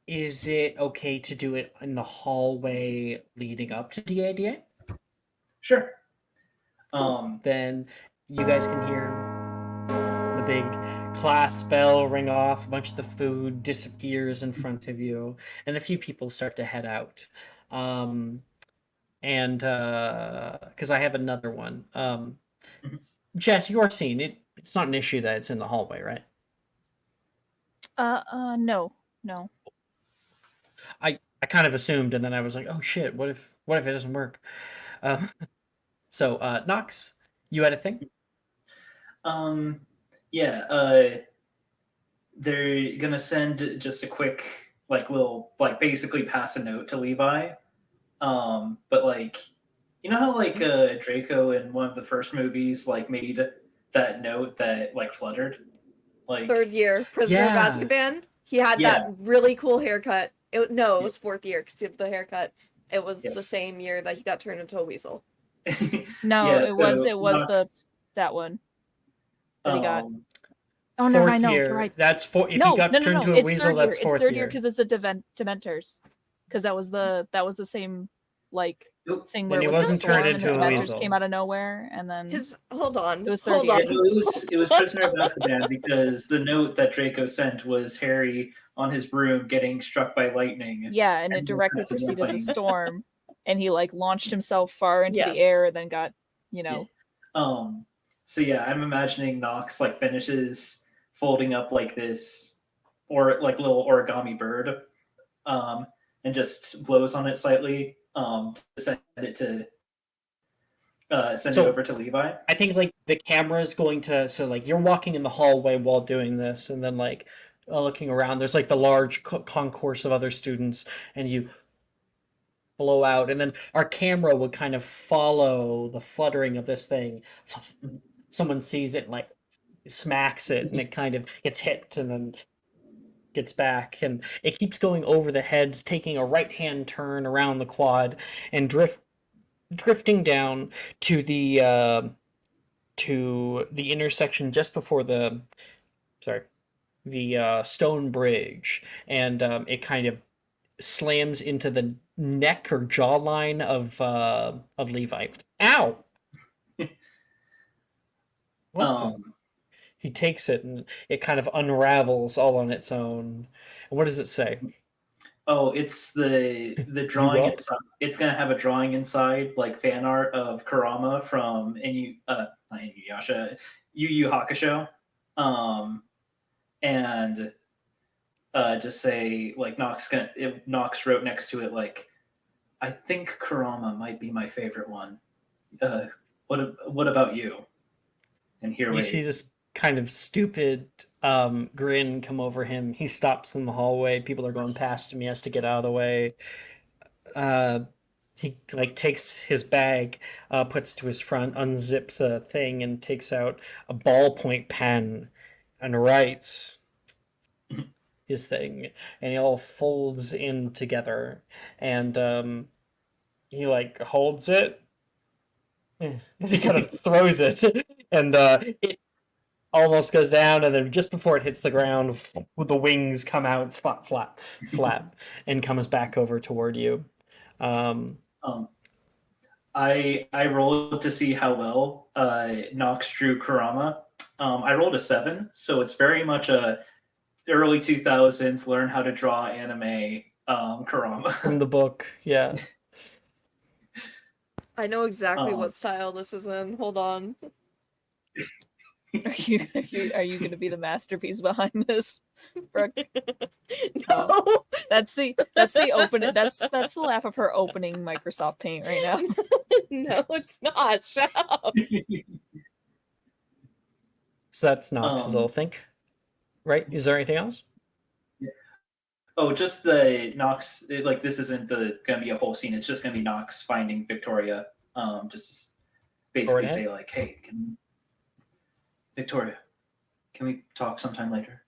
Is it okay to do it in the hallway leading up to DADA? Sure. Then you guys can hear the big class bell ring off, a bunch of the food disappears in front of you, and a few people start to head out. And because I have another one. Jess, you are seeing it. It's not an issue that it's in the hallway, right? No. I kind of assumed, and then I was like, oh shit, what if it doesn't work? So Nox, you had a thing? Yeah. They're gonna send just a quick, basically pass a note to Levi. But you know how Draco in one of the first movies made that note that fluttered? Third year, Prisoner Yeah. of Azkaban. He had that really cool haircut. It was fourth year because of the haircut. It was the same year that he got turned into a weasel. No, Yeah, it was Nox, that one that he got. Oh, never Fourth mind. No, year. you're right. That's four. If No, you got no, turned no. to a It's weasel, third year. that's It's fourth third year. year because it's the Dementors. Because that was the same thing where Then he it was wasn't the turned storm and the into a Dementors weasel. came out of nowhere, and then Hold on. It was third Hold year. on. Yeah, no, it was Prisoner of Azkaban because the note that Draco sent was Harry on his broom getting struck by lightning. yeah, and it And directly that's a preceded the plane. storm, and he launched himself far into the Yes. air, and then got So yeah, I'm imagining Nox finishes folding up this or little origami bird, and just blows on it slightly, to send it over to Levi. I think the camera is going to you're walking in the hallway while doing this, and then looking around, there's the large concourse of other students, and you blow out, and then our camera would kind of follow the fluttering of this thing. Someone sees it and smacks it, and it kind of gets hit and then gets back, and it keeps going over the heads, taking a right-hand turn around the quad and drifting down to the intersection just before the stone bridge, and it kind of slams into the neck or jawline of Levi. Ow! What he takes it and it kind of unravels all on its own. And what does it say? Oh, it's the drawing inside. It's gonna have a drawing inside, fan art of Kurama from not Inuyasha, Yu Yu Hakusho, and just say Nox wrote next to it I think Kurama might be my favorite one. What about you? And here You see this kind of stupid grin come over him. He stops in the hallway. People are going past him. He has to get out of the way. he like takes his bag, puts it to his front, unzips a thing, and takes out a ballpoint pen and writes his thing, and it all folds in together, and he like holds it, and he kind of throws it, and it almost goes down, and then just before it hits the ground, the wings come out, flap, and comes back over toward you. Um, I rolled to see how well Nox drew Kurama. I rolled a 7, so it's very much a early 2000s learn how to draw anime Kurama. From the book, yeah. I know exactly Um, what style this is in. Hold on. Are you going to be the masterpiece behind this, Brooke? No. That's the open. That's the laugh of her opening Microsoft Paint right now. No, it's not. Shut up. So that's Nox's little thing, right? Is there anything else? Oh, just the Nox. Like this isn't gonna be a whole scene. It's just gonna be Nox finding Victoria. Just to basically say like, hey, Victoria, can we talk sometime later?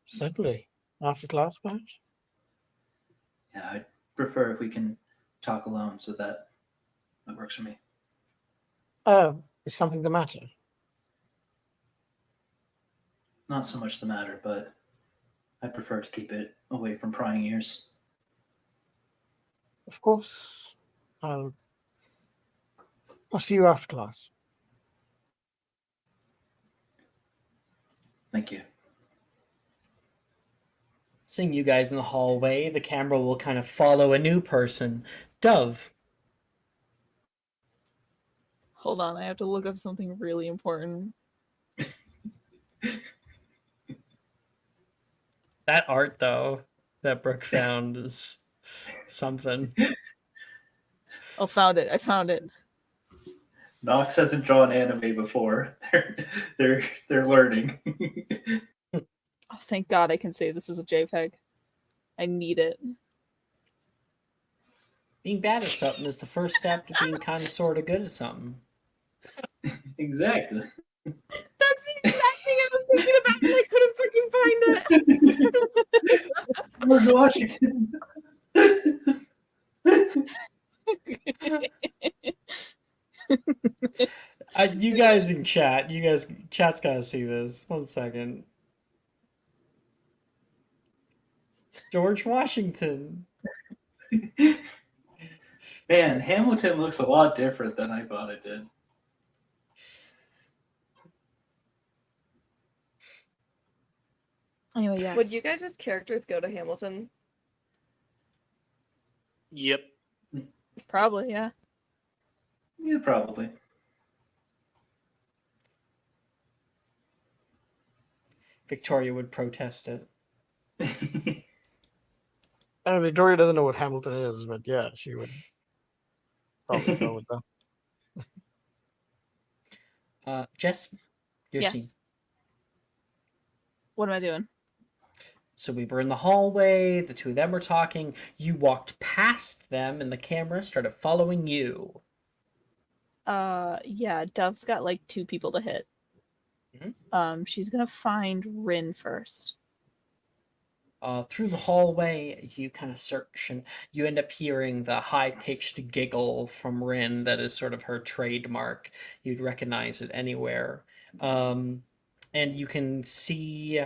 Certainly. After class, perhaps? Yeah, I'd prefer if we can talk alone, so that works for me. Is something the matter? Not so much the matter, but I prefer to keep it away from prying ears. Of course. I'll see you after class. Thank you. Seeing you guys in the hallway, the camera will kind of follow a new person, Dove. Hold on, I have to look up something really important. That art, though, that Brooke found is something. Oh, found it. I found it. Nox hasn't drawn anime before. They're learning. Oh, thank God I can say this is a JPEG. I need it. Being bad at something is the first step to being kind of sort of good at something. Exactly. That's the exact thing I was thinking about, and I couldn't freaking find it. George Washington. You guys in chat, chat's gotta see this. 1 second. George Washington. Man, Hamilton looks a lot different than I thought it did. Anyway, yes. Would you guys' characters go to Hamilton? Yep. Probably, yeah. Yeah, probably. Victoria would protest it. Victoria doesn't know what Hamilton is, but yeah, she would probably go with that. Jess, your Yes. scene. What am I doing? So we were in the hallway, the two of them were talking, you walked past them, and the camera started following you. Yeah, Dove's got like 2 people to hit. Mhm. She's gonna find Rin first. Through the hallway, you kind of search, and you end up hearing the high-pitched giggle from Rin that is sort of her trademark. You'd recognize it anywhere. And you can see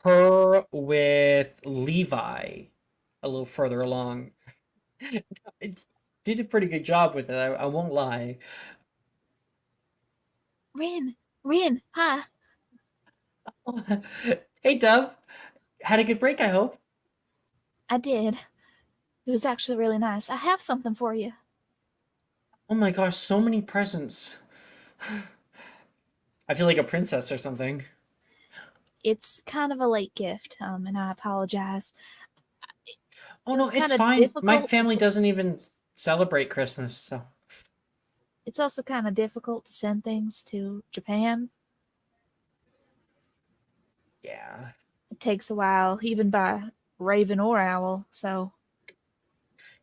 her with Levi a little further along. It did a pretty good job with it, I won't lie. Rin, hi. Hey, Dove. Had a good break, I hope. I did. It was actually really nice. I have something for you. Oh my gosh, so many presents. I feel like a princess or something. It's kind of a late gift, and I apologize. Oh It no, was it's kinda fine. My difficult to family s- doesn't even celebrate Christmas, so It's also kind of difficult to send things to Japan. yeah. It takes a while, even by raven or owl, so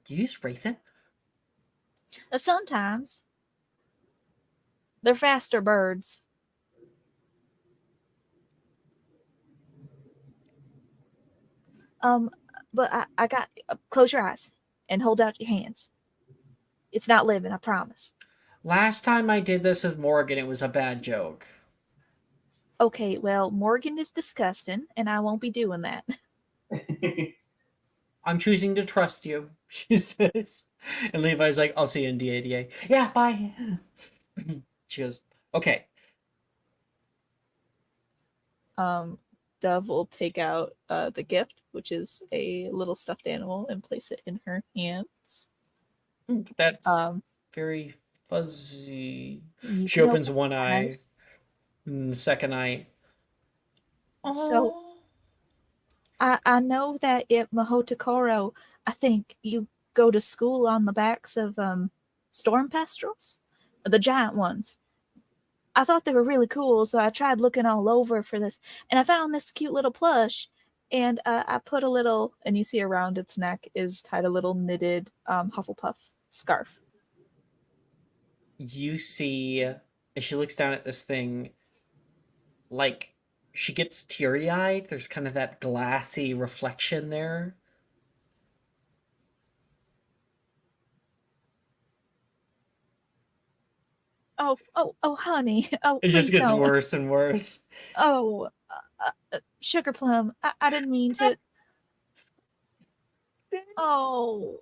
Do you use Wraithen? sometimes they're faster birds. Um, but I got close your eyes and hold out your hands. It's not living, I promise. Last time I did this with Morgan, it was a bad joke. Okay, well, Morgan is disgusting, and I won't be doing that. I'm choosing to trust you, she says. And Levi's like, I'll see you in DADA. Yeah, bye. She goes, okay. Dove will take out the gift, which is a little stuffed animal, and place it in her hands. That's Um, very fuzzy. you She can opens open one your eye, eyes. and the second eye. So I know that at Mahotokoro, I think you go to school on the backs of storm pestrels, the giant ones. I thought they were really cool, so I tried looking all over for this, and I found this cute little plush. And I put a little, and you see around its neck is tied a little knitted Hufflepuff scarf. You see, as she looks down at this thing, like, she gets teary-eyed. There's kind of that glassy reflection there. Oh, honey. Oh, It just please gets don't. worse and worse. Oh, Sugar Plum. I didn't mean to. Oh.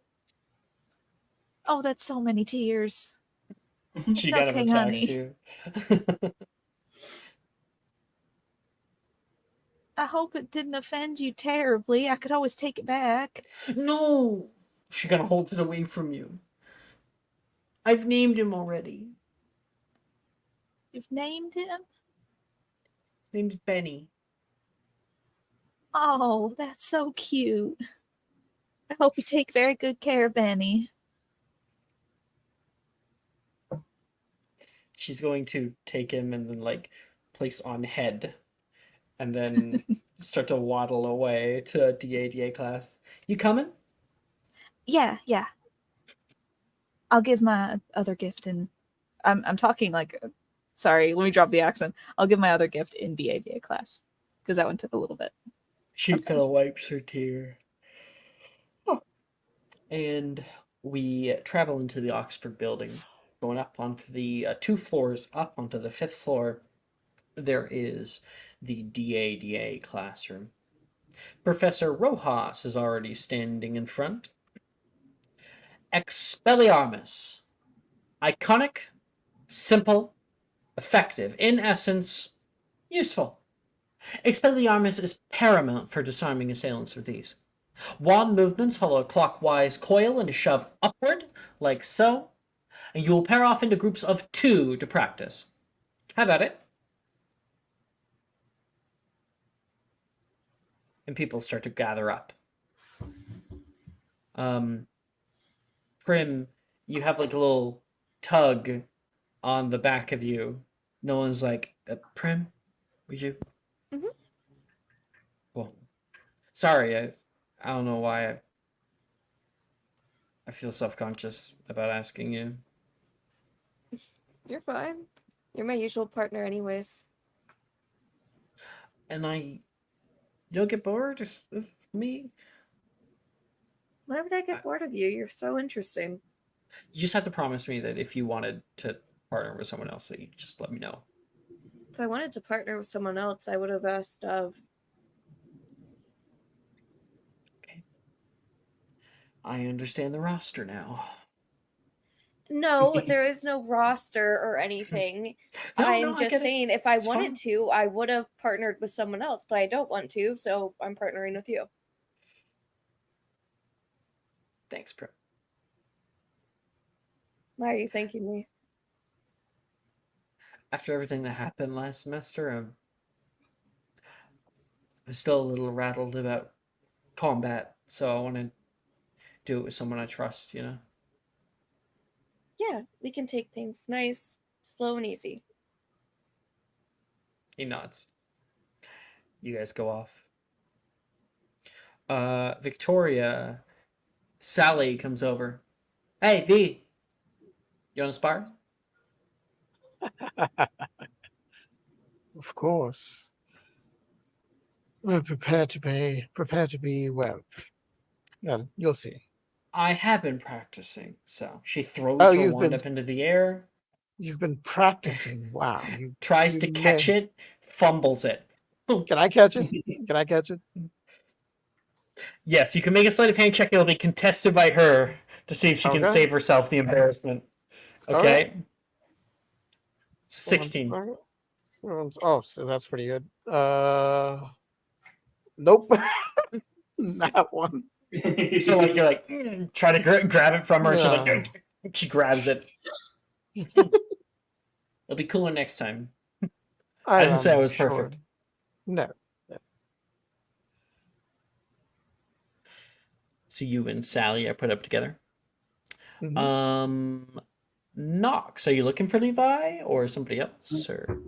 Oh, that's so many tears. She It's kind of okay, attacks honey. you. I hope it didn't offend you terribly. I could always take it back. No! She kind of holds it away from you. I've named him already. You've named him? His name's Benny. Oh, that's so cute. I hope you take very good care of Benny. She's going to take him and then, like, place on head. And then start to waddle away to DADA class. You coming? Yeah. I'll give my other gift in. I'm talking like. Sorry, let me drop the accent. I'll give my other gift in DADA class because that one took a little bit. She Okay. kind of wipes her tear. And we travel into the Oxford building, going up onto the 2 floors, up onto the 5th floor. There is the DADA classroom. Professor Rojas is already standing in front. Expelliarmus. Iconic, simple, effective, in essence, useful. Expelliarmus is paramount for disarming assailants with ease. Wand movements follow a clockwise coil and a shove upward, like so, and you will pair off into groups of 2 to practice. How about it? And people start to gather up. Prim, you have like a little tug on the back of you. No one's like, Prim, would you? Mhm. Well, sorry, I don't know why I feel self-conscious about asking you. You're fine. You're my usual partner, anyways. And you don't get bored of me? Why would I get bored of you? You're so interesting. You just have to promise me that if you wanted to partner with someone else, that you just let me know. If I wanted to partner with someone else, I would have asked Dove. Okay. I understand the roster now. No, there is no roster or anything. No, I'm I just get it. saying, if I It's wanted fine. to, I would have partnered with someone else, but I don't want to, so I'm partnering with you. Thanks, Prim. Why are you thanking me? After everything that happened last semester, I'm still a little rattled about combat, so I want to do it with someone I trust, you know? Yeah, we can take things nice, slow, and easy. He nods. You guys go off. Victoria, Sally comes over. Hey, V, you want to spar? Of course. We're prepared to be, well, you'll see. I have been practicing. So she throws Oh, her wand up into the air, you've been practicing. Wow. tries You to catch it, fumbles it. Can I catch it? Can I catch it? Yes, you can make a sleight of hand check. It'll be contested by her to see if she can Okay. save herself the embarrassment. All Okay. right. 16. Oh, so that's pretty good. Nope. Not one. So like you're like try to grab it from her, and she's No. like she grabs it. It'll be cooler next time. I didn't say I am was sure. perfect. No. So you and Sally are put up together. Mhm. Knox, are you looking for Levi or somebody else? Or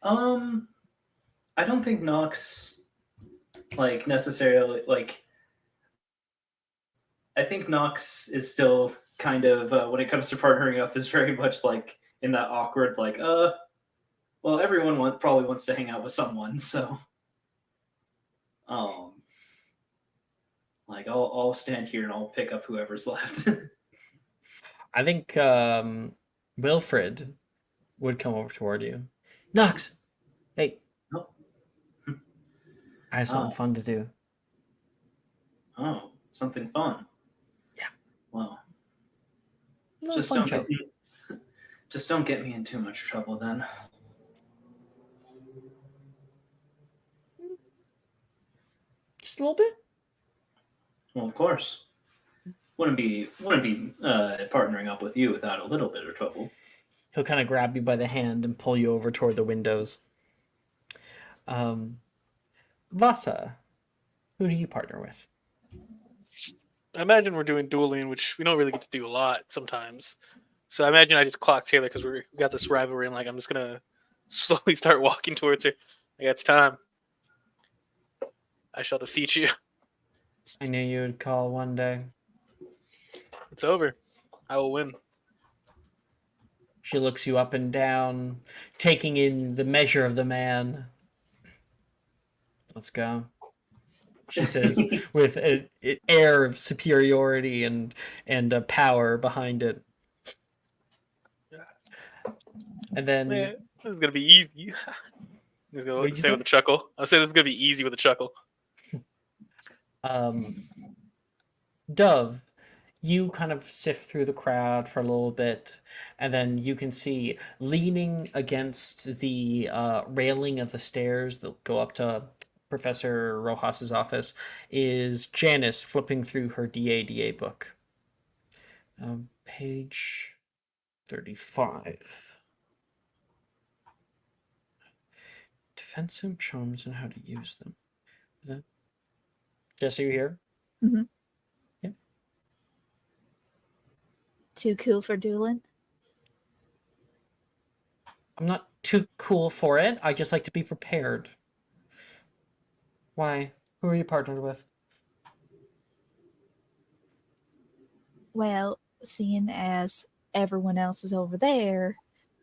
I don't think Nox like necessarily like. I think Nox is still kind of when it comes to partnering up is very much like in that awkward like well everyone probably wants to hang out with someone, so um like I'll stand here and I'll pick up whoever's left. I think Wilfred would come over toward you. Knox, hey, Oh. I have something Oh. fun to do. Oh, something fun. Yeah. Well, A little fun joke. Just don't get me in too much trouble then. Just a little bit. Well, of course. Wouldn't be partnering up with you without a little bit of trouble. He'll kind of grab you by the hand and pull you over toward the windows. Vasa, who do you partner with? I imagine we're doing dueling, which we don't really get to do a lot sometimes. So I imagine I just clock Taylor because we got this rivalry, and like I'm just gonna slowly start walking towards her. Like it's time. I shall defeat you. I knew you would call one day. It's over. I will win. She looks you up and down, taking in the measure of the man. Let's go, she says with an air of superiority and a power behind it. And then Man, this is gonna be easy. I'm What gonna did you say say? with a chuckle. I'll say this is gonna be easy with a chuckle. Dove, you kind of sift through the crowd for a little bit, and then you can see leaning against the railing of the stairs that go up to Professor Rojas's office is Janice flipping through her DADA book. Page 35. Defensive charms and how to use them. Is that Jesse, you here? Mm-hmm. Yeah. Too cool for dueling? I'm not too cool for it. I just like to be prepared. Why? Who are you partnered with? Well, seeing as everyone else is over there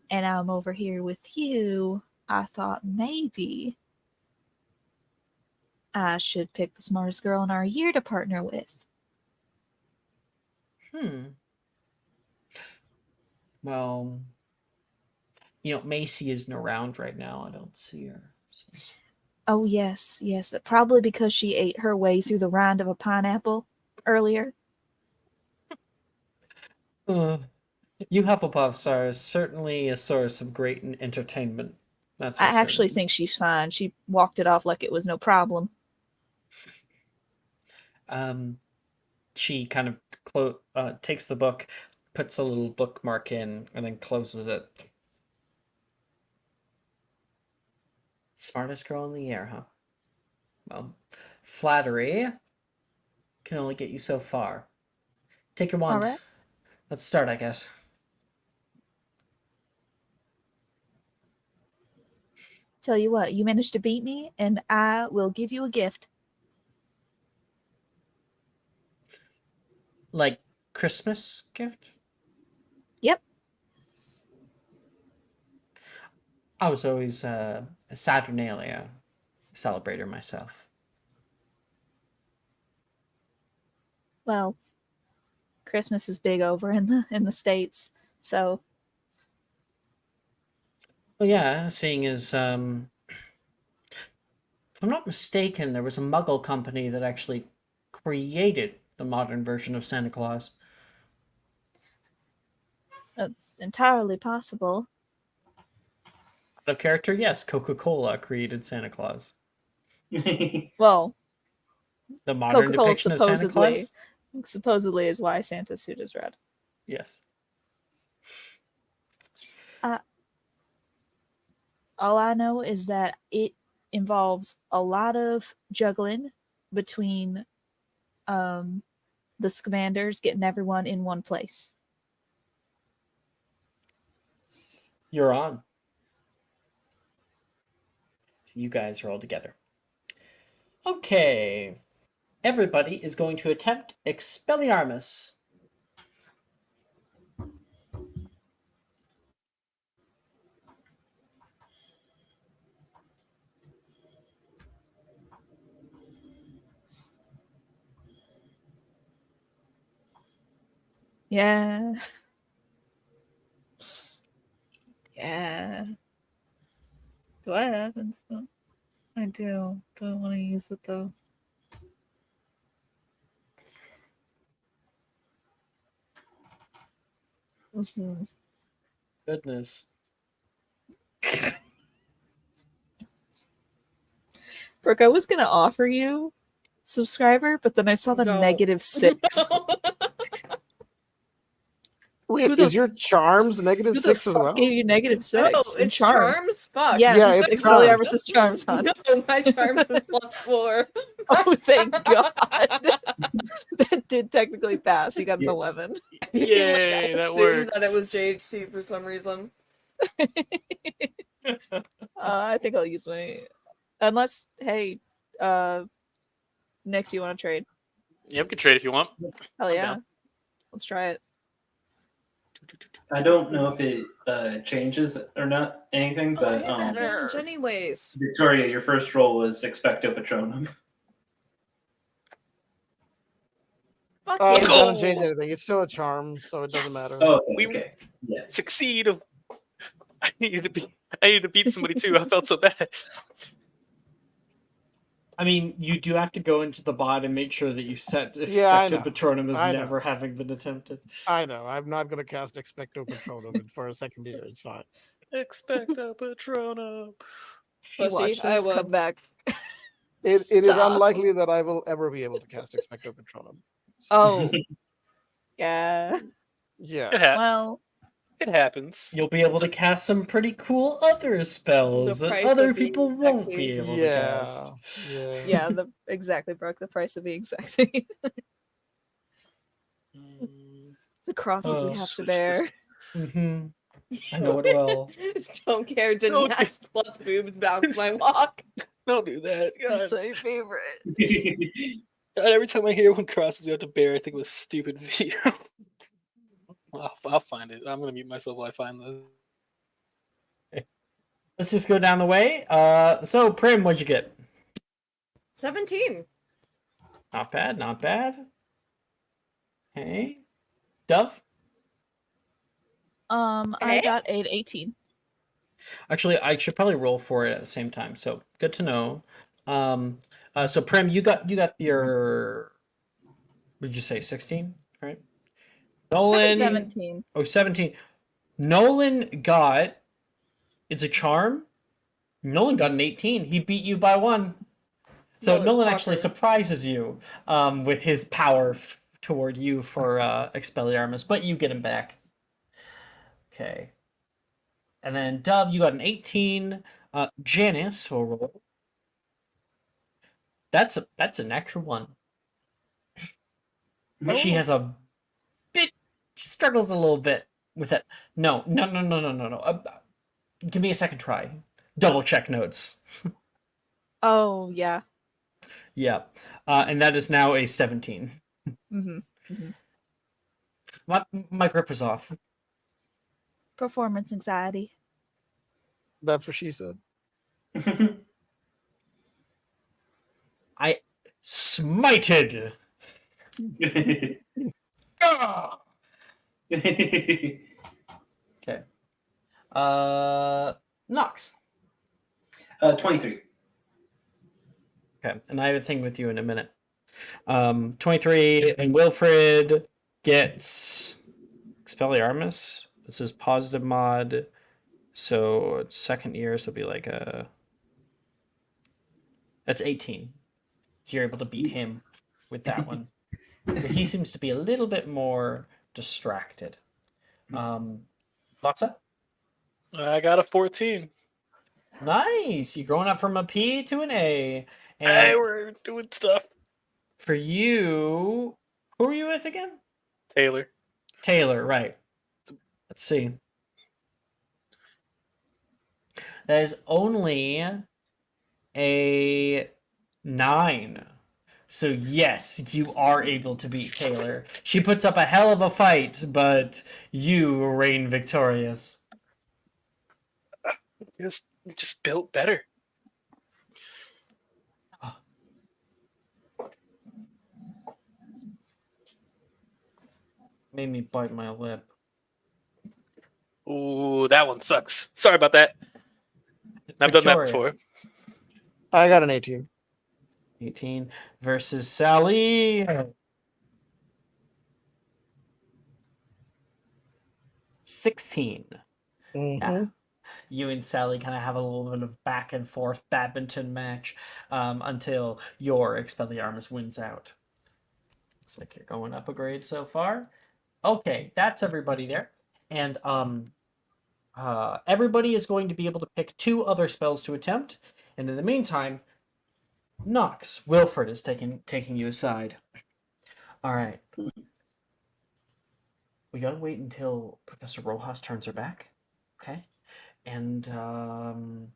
and I'm over here with you, I thought maybe I should pick the smartest girl in our year to partner with. Well, Macy isn't around right now. I don't see her. So. Oh, yes, probably because she ate her way through the rind of a pineapple earlier. You Hufflepuffs are certainly a source of great entertainment. That's for I actually certain. think she's fine. She walked it off like it was no problem. She kind of takes the book, puts a little bookmark in, and then closes it. Smartest girl in the air, huh? Well, flattery can only get you so far. Take your wand. All right. Let's start, I guess. Tell you what, you managed to beat me, and I will give you a gift. like Christmas gift? Yep. I was always a Saturnalia celebrator myself. Well, Christmas is big over in the States, so Well, yeah, seeing as if I'm not mistaken, there was a Muggle company that actually created the modern version of Santa Claus. it's entirely possible. Out of character, yes, Coca-Cola created Santa Claus. Well, The modern Coca-Cola depiction of Santa Claus? supposedly is why Santa's suit is red. Yes. All I know is that it involves a lot of juggling between the Scamanders getting everyone in one place. You're on. You guys are all together. Okay. Everybody is going to attempt Expelliarmus. Yeah. Yeah. Do I have inspo? I do. Do I want to use it though? Mm-hmm. Goodness. Brooke, I was gonna offer you subscriber, but then I saw the Don't. -6. Wait, Who the is your charms negative Who the 6 as fuck well? gave you -6 Oh, in it's charms? charms? Fuck. Yes, Yeah, it's Expelliarmus is charms, hon. No, my charms is +4. Oh, thank God. That did technically pass. You got an Yeah. 11. Yay, I that assumed worked. that it was JHC for some reason. I think I'll use my... Unless, hey, Nick, do you want to trade? Yeah, we can trade if you want. Hell I'm yeah. down. Let's try it. I don't know if it changes or not anything, but I have advantage anyways. Victoria, your first roll was Expecto Patronum. Fuck It yeah. doesn't change anything. It's still a charm, so it doesn't Yes. matter. Oh, We- okay. Yeah. Succeed. I needed to beat somebody too. I felt so bad. I mean, you do have to go into the bot and make sure that you set Yeah, I Expected know. Patronum as I know. never having been attempted. I know. I'm not going to cast Expecto Patronum for a second year. It's fine. Expecto Patronum. You Pussy, watch I this, would. come back. It is Stop. unlikely that I will ever be able to cast Expecto Patronum. So, Oh. Yeah. yeah. Well, It happens. You'll be able to cast some pretty cool other spells The that price other of being people won't sexy. be able to Yeah. cast. Yeah. yeah, exactly, Brooke. The price of being sexy. The crosses we Oh, have to switch bear. this- Mm-hmm. I know it well. Don't care. Didn't Don't- ask plus boobs bounce my walk. Don't do that. God. That's my favorite. God, every time I hear one crosses you have to bear, I think of a stupid video. I'll find it. I'm gonna mute myself while I find this. Let's just go down the way. So Prim, what'd you get? 17. Not bad, not bad. Hey, Dove. I Eh? got an 18. Actually, I should probably roll for it at the same time. So good to know. So Prim, you got your. What did you say? 16, right? Nolan. 17. Oh, 17. Nolan got. It's a charm. Nolan got an 18. He beat you by 1. So Nolan actually surprises you with his power toward you for Expelliarmus, but you get him back. Okay. And then Dove, you got an 18. Janice will roll. That's an extra 1. She has a bit. She struggles a little bit with it. No. Give me a second try. Double check notes. Oh, yeah. Yeah. And that is now a 17. Mm-hmm. My grip is off. Performance anxiety. That's what she said. I smited. Ah! Okay. Nox. 23. Okay, and I have a thing with you in a minute. 23, and Wilfred gets Expelliarmus. This is positive mod, so it's second year, so it'll be like a. That's 18. So you're able to beat him with that one. But he seems to be a little bit more distracted. Lotsa? I got a 14. Nice! You're going up from a P to an A. Hey, And we're doing stuff. for you, who are you with again? Taylor. Taylor, right. Let's see. That is only a 9. So yes, you are able to beat Taylor. She puts up a hell of a fight, but you reign victorious. Just built better. Made me bite my lip. Ooh, that one sucks. Sorry about that. I've done that Victoria. before. I got an 18. 18 versus Sally. 16. Mm-hmm. You and Sally kind of have a little bit of back and forth badminton match until your Expelliarmus wins out. Looks like you're going up a grade so far. Okay, that's everybody there. And everybody is going to be able to pick 2 other spells to attempt. And in the meantime, Nox, Wilfred is taking you aside. All right. We gotta wait until Professor Rojas turns her back. Okay? And I'm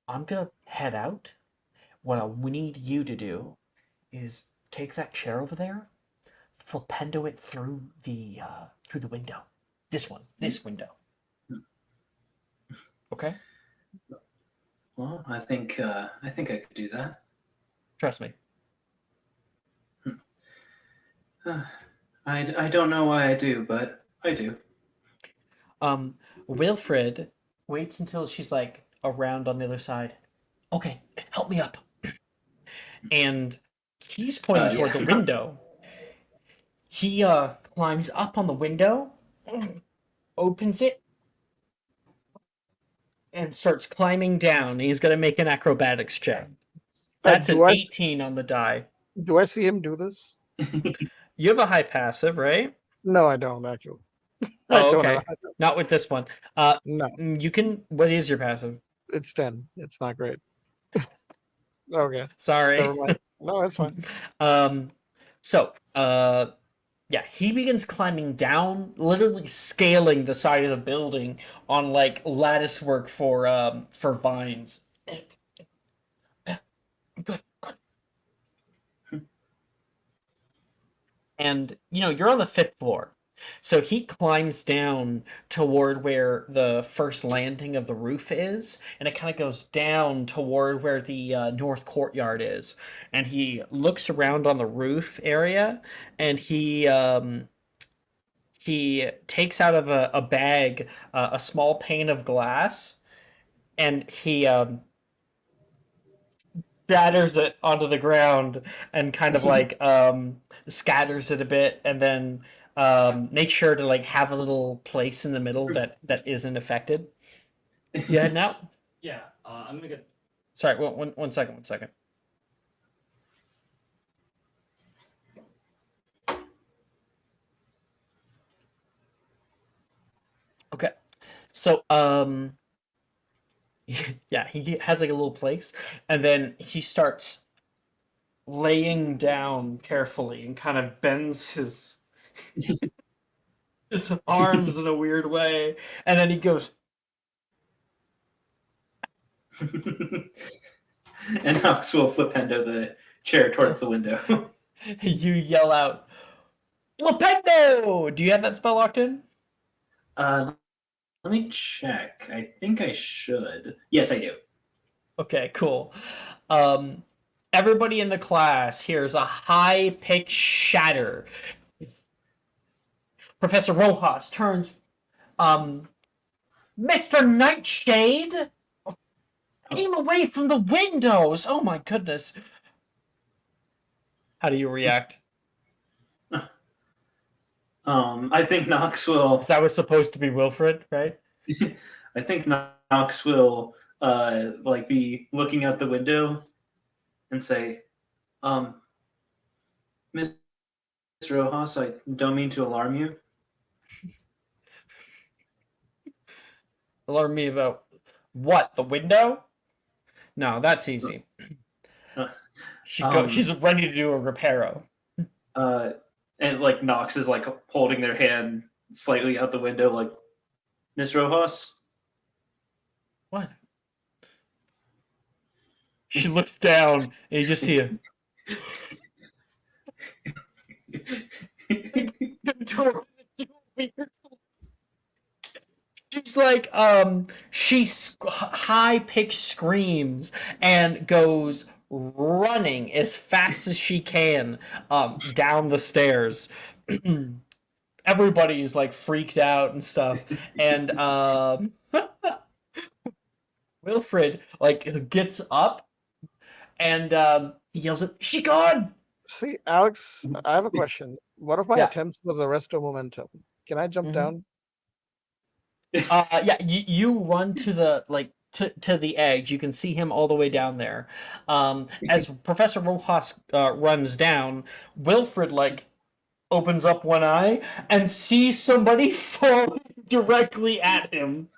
gonna head out. What we need you to do is take that chair over there, flipendo it through the window. This window. Okay? Well, I think I could do that. Trust me. I don't know why I do, but I do. Wilfred waits until she's like around on the other side. Okay, help me up. And he's pointing toward the window. He climbs up on the window, opens it, and starts climbing down. He's gonna make an acrobatics check. That's an 18 on the die. Do I see him do this? You have a high passive, right? No, I don't actually. Oh, okay. Not with this one. No, You can. What is your passive? it's 10. It's not great. Okay. Sorry. Never mind. No, it's fine. Yeah, he begins climbing down, literally scaling the side of the building on like lattice work for vines. Good. And you're on the 5th floor. So he climbs down toward where the first landing of the roof is, and it kind of goes down toward where the north courtyard is. And he looks around on the roof area, and he takes out of a bag a small pane of glass, and he shatters it onto the ground and kind of like scatters it a bit, and then make sure to like have a little place in the middle that isn't affected. You heading out? Yeah, I'm gonna get. Sorry, one second. Okay, so yeah, he has like a little place, and then he starts laying down carefully and kind of bends his arms in a weird way, and then he goes. And Nox will flipendo the chair towards the window. You yell out, Flipendo! Do you have that spell locked in? Let me check. I think I should. Yes, I do. Okay, cool. Everybody in the class hears a high-pitched shatter. Professor Rojas turns, Mr. Nightshade, aim away from the windows. Oh my goodness. How do you react? I think Knox will. Because that was supposed to be Wilfred, right? I think Knox will like be looking out the window and say, Miss Rojas, I don't mean to alarm you. Alarm me about what? The window? No, that's easy. She's ready to do a reparo. And like Knox is like holding their hand slightly out the window, like, Miss Rojas. What? She looks down and you just see a she's like she high-pitched screams and goes running as fast as she can down the stairs. Everybody's like freaked out and stuff, and Wilfred like gets up and he yells at, "She gone!" See, Alex, I have a question. What if my Yeah. attempt was arresto momentum? Can I jump Mhm. down? Yeah, you run to the to the edge. You can see him all the way down there. As Professor Rojas runs down, Wilfred like opens up one eye and sees somebody fall directly at him.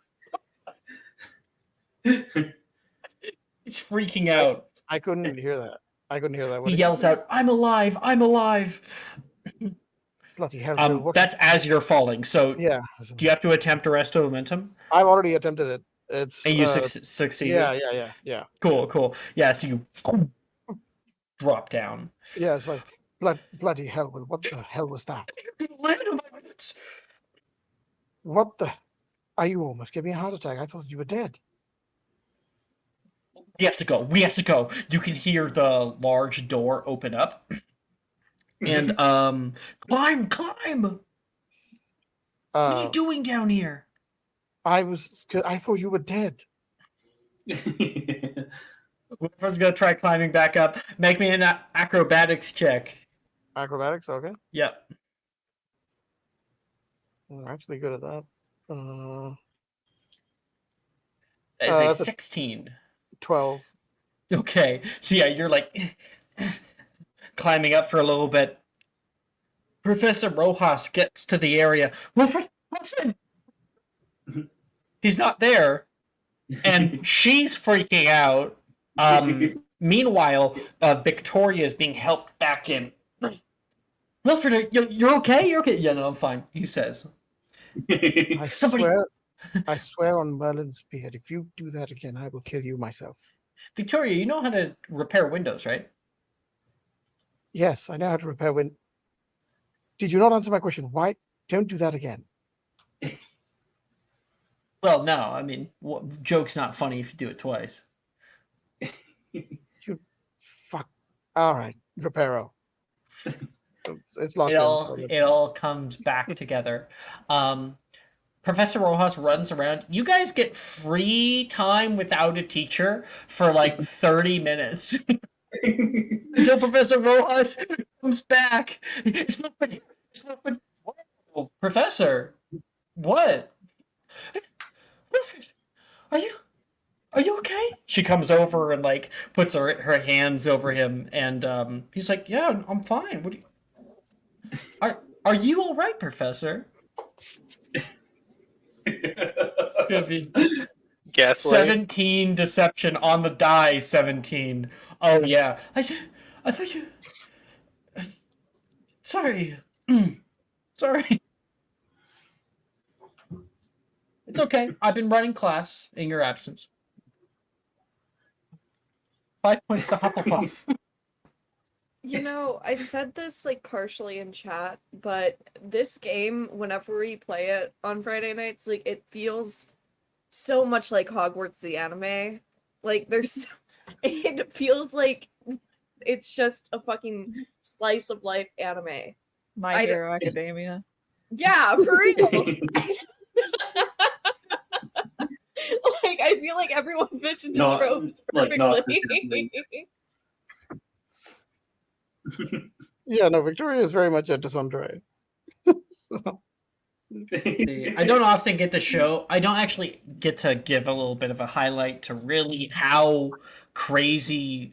He's freaking out. I couldn't hear that. I couldn't hear that. What He did yells you say? out, "I'm alive! I'm alive!" Bloody hell, Phil, what? That's as you're falling. So, Yeah, do you have to attempt arresto momentum? I've already attempted it. It's And you succeeded. yeah. Cool. Yeah, so you drop down. Yeah, it's like bloody hell, Will. What the hell was that? Land on my wits. What the? Are you almost giving me a heart attack? I thought you were dead. We have to go. We have to go. You can hear the large door open up. And climb. What are you doing down here? I thought you were dead. Wilfred's gonna try climbing back up. Make me an acrobatics check. Acrobatics, okay. Yep. I'm actually good at that. That is a that's a 16. 12. Okay. So yeah, you're like climbing up for a little bit. Professor Rojas gets to the area. Wilfred! He's not there. And she's freaking out. Meanwhile, Victoria is being helped back in. Wilfred, you're okay? You're okay? Yeah, no, I'm fine, he says. I Somebody- swear on Merlin's beard, if you do that again, I will kill you myself. Victoria, you know how to repair windows, right? Yes, I know how to repair Did you not answer my question? Why? Don't do that again. Well, no, I mean, joke's not funny if you do it twice. You fuck. All right, reparo. It's locked in. It all comes back together. Professor Rojas runs around. You guys get free time without a teacher for like 30 minutes. Until Professor Rojas comes back. It's Wilfred. Oh, Professor, what? Wilfred, are you okay? She comes over and like puts her hands over him, and he's like, "Yeah, I'm fine. What do you? Are you all right, Professor?" It's gonna be Gaslight. 17 deception on the die. 17. Oh yeah. I thought you. Sorry. Sorry. It's okay. I've been running class in your absence. 5 points to Hufflepuff. You know, I said this like partially in chat, but this game, whenever we play it on Friday nights, like it feels so much like Hogwarts the anime. Like it feels like it's just a fucking slice of life anime. My Hero Academia. Yeah, for real. Like I feel like everyone fits into tropes perfectly. Like Nox is definitely. Yeah, no, Victoria is very much a Desundre. So, I don't often get to show. I don't actually get to give a little bit of a highlight to really how crazy.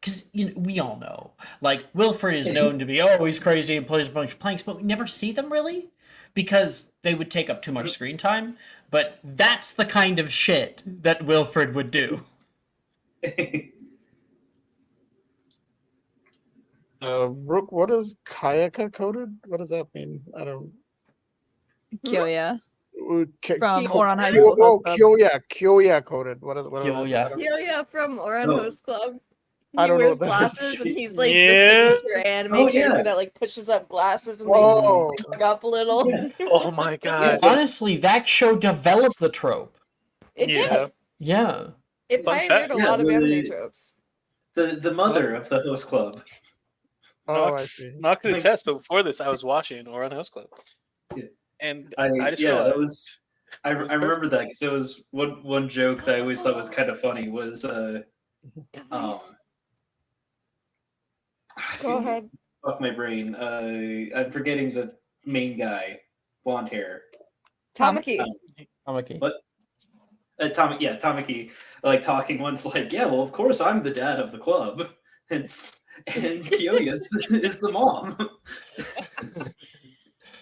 Because we all know, like Wilfred is known to be always crazy and plays a bunch of planks, but we never see them really because they would take up too much screen time. But that's the kind of shit that Wilfred would do. Brooke, what is Kayaka coded? What does that mean? I don't. Kyoya. From From Oran High School Host Club. Kyoya coded. What is Kyoya. Yeah, from Oran Host Club. I He don't know wears what that is. glasses and he's like Yeah. the signature anime character that like pushes up glasses and Oh. they cock up a little. Oh my god. Honestly, that show developed the trope. It Yeah. did. Yeah. It Fun pioneered fact. a Yeah, lot of anime tropes. The mother of the host club. Oh, I see. Not gonna test, but before this, I was watching Oran Host Club, Yeah. and I just that realized was. I remember that because it was one joke that I always thought was kind of funny was Go ahead. Fuck my brain. I'm forgetting the main guy, blonde hair. Tamaki. Tamaki. What? Tamaki, like talking once, like, yeah, well, of course I'm the dad of the club, and Kyoya is the mom.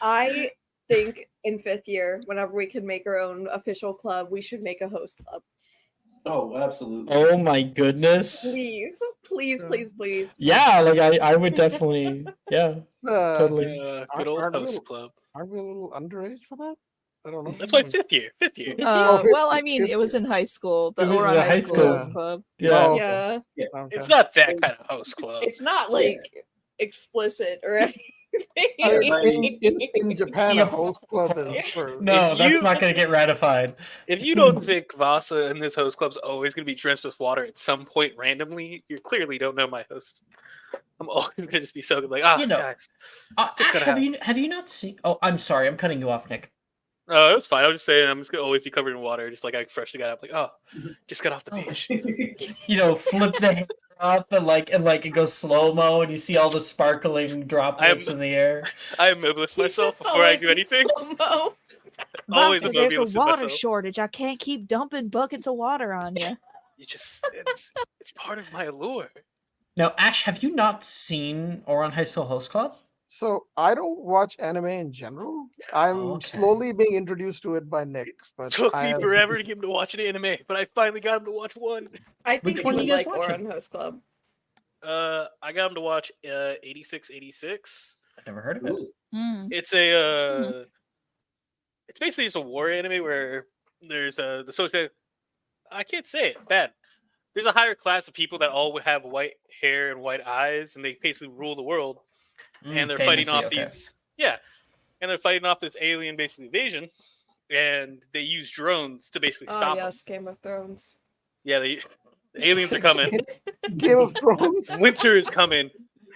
I think in 5th year, whenever we can make our own official club, we should make a host club. Oh, absolutely. Oh my goodness. Please, please, please, please. Yeah, like I would definitely. Yeah, totally. good old Aren't we- host club. Aren't we a little underage for that? I don't know. That's why fifth year. Well, I mean, it was in high school. The It was Oran a High high School school. Host Club. Yeah. Oh, Yeah. Okay. It's not that kind of host club. It's not like explicit or anything. I mean, in Japan, a host club is for. No, If that's you- not going to get ratified. If you don't think Vasa and his host club's always going to be drenched with water at some point randomly, you clearly don't know my host. I'm always going to just be so good, like, guys. Just Ash, gotta have you not seen? Oh, I'm sorry, I'm cutting you off, Nick. Oh, it was fine. I was just saying I'm just going to always be covered in water, just like I freshly got up, like, just got off the beach. Flip the hair up and it goes slow mo, and you see all the sparkling droplets in the air. I immobilise myself before I do anything. Always Vasa, there's a immobilise water myself. shortage. I can't keep dumping buckets of water on you. It's part of my allure. Now, Ash, have you not seen Oran High School Host Club? So I don't watch anime in general. I'm slowly being introduced to it by Nick. But Took me forever to get him to watch an anime, but I finally got him to watch one. I think Which one you do you guys like watch? Oran Host Club. I got him to watch 8686. I've never heard of it. It's a it's basically just a war anime where there's the social. I can't say it bad. There's a higher class of people that all would have white hair and white eyes, and they basically rule the world. And they're fighting off and they're fighting off this alien basically invasion, and they use drones to basically stop them. Yes, Game of Thrones. Yeah, the aliens are coming. Game of Thrones. Winter is coming,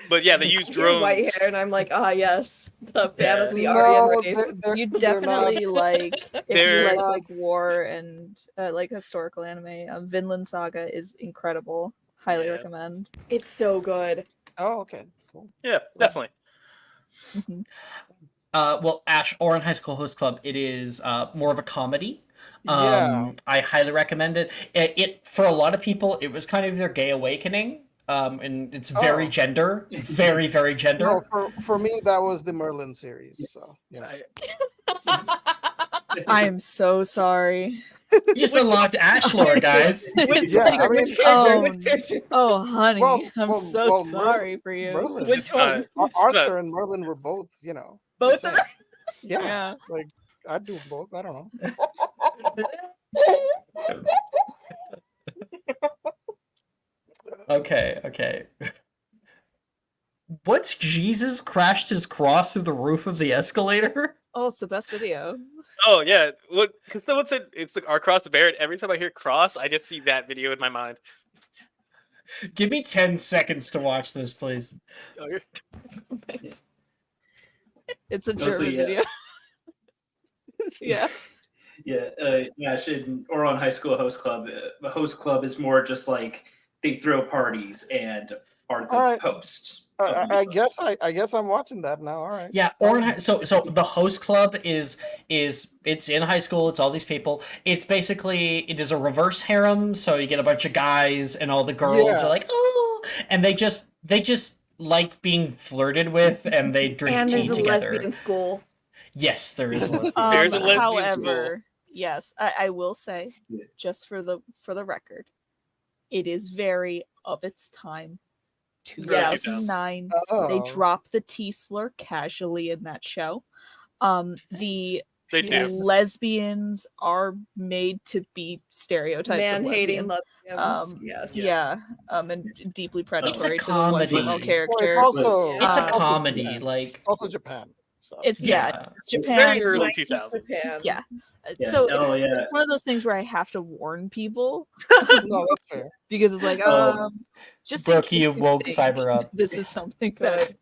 but yeah, they use drones. White hair, and I'm like, yes, the fantasy No, Aryan race. You they're definitely not. like if They're- you like war and like historical anime. Vinland Saga is incredible. Highly recommend. It's so good. Oh, okay, cool. Yeah, definitely. Well, Ash, Oran High School Host Club, it is more of a comedy. Yeah. I highly recommend it. It for a lot of people, it was kind of their gay awakening. And it's very gender, very, very gender. No, for me that was the Merlin series. So I am so sorry. You just unlocked Ash lore, guys. Which character? Oh, honey, I'm so well, sorry for you. Merlin. Which one? Arthur and Merlin were both, Both of them? Yeah, like I'd do both. I don't know. Okay. What's Jesus crashed his cross through the roof of the escalator? Oh, it's the best video. Oh yeah, what? Because someone said it's the our cross to bear it. Every time I hear cross, I just see that video in my mind. Give me 10 seconds to watch this, please. Oh, you're- It's a Also, German yeah. video. Yeah. Yeah, or on High School Host Club. The host club is more just like they throw parties and are the All right. hosts. I guess I'm watching that now. All right. Yeah, so the host club is it's in high school. It's all these people. It's basically it is a reverse harem. So you get a bunch of guys and all the girls Yeah. are like, oh, and they just like being flirted with, and they drink And tea there's a together. lesbian school. Yes, there is a lesbian. There's a school. lesbian However, yes, I will say, Yeah. just for the record, it is very of its time. Yes. 2009. Oh. They drop the T slur casually in that show. The They Yes. do. lesbians are made to be stereotypes of Man-hating lesbians. lesbians. Yes. Yeah, and deeply predatory to the one comedy. female Well, character. it's also It's a Uh, comedy, Japan. like It's also Japan. So. It's yeah. it's Very Japan. early Like 2000s. Japan. Yeah. Yeah. So Oh yeah. it's one of those things where I have to warn people No, that's fair. because it's like, just in Brooke, case you woke think cyber up. this is something that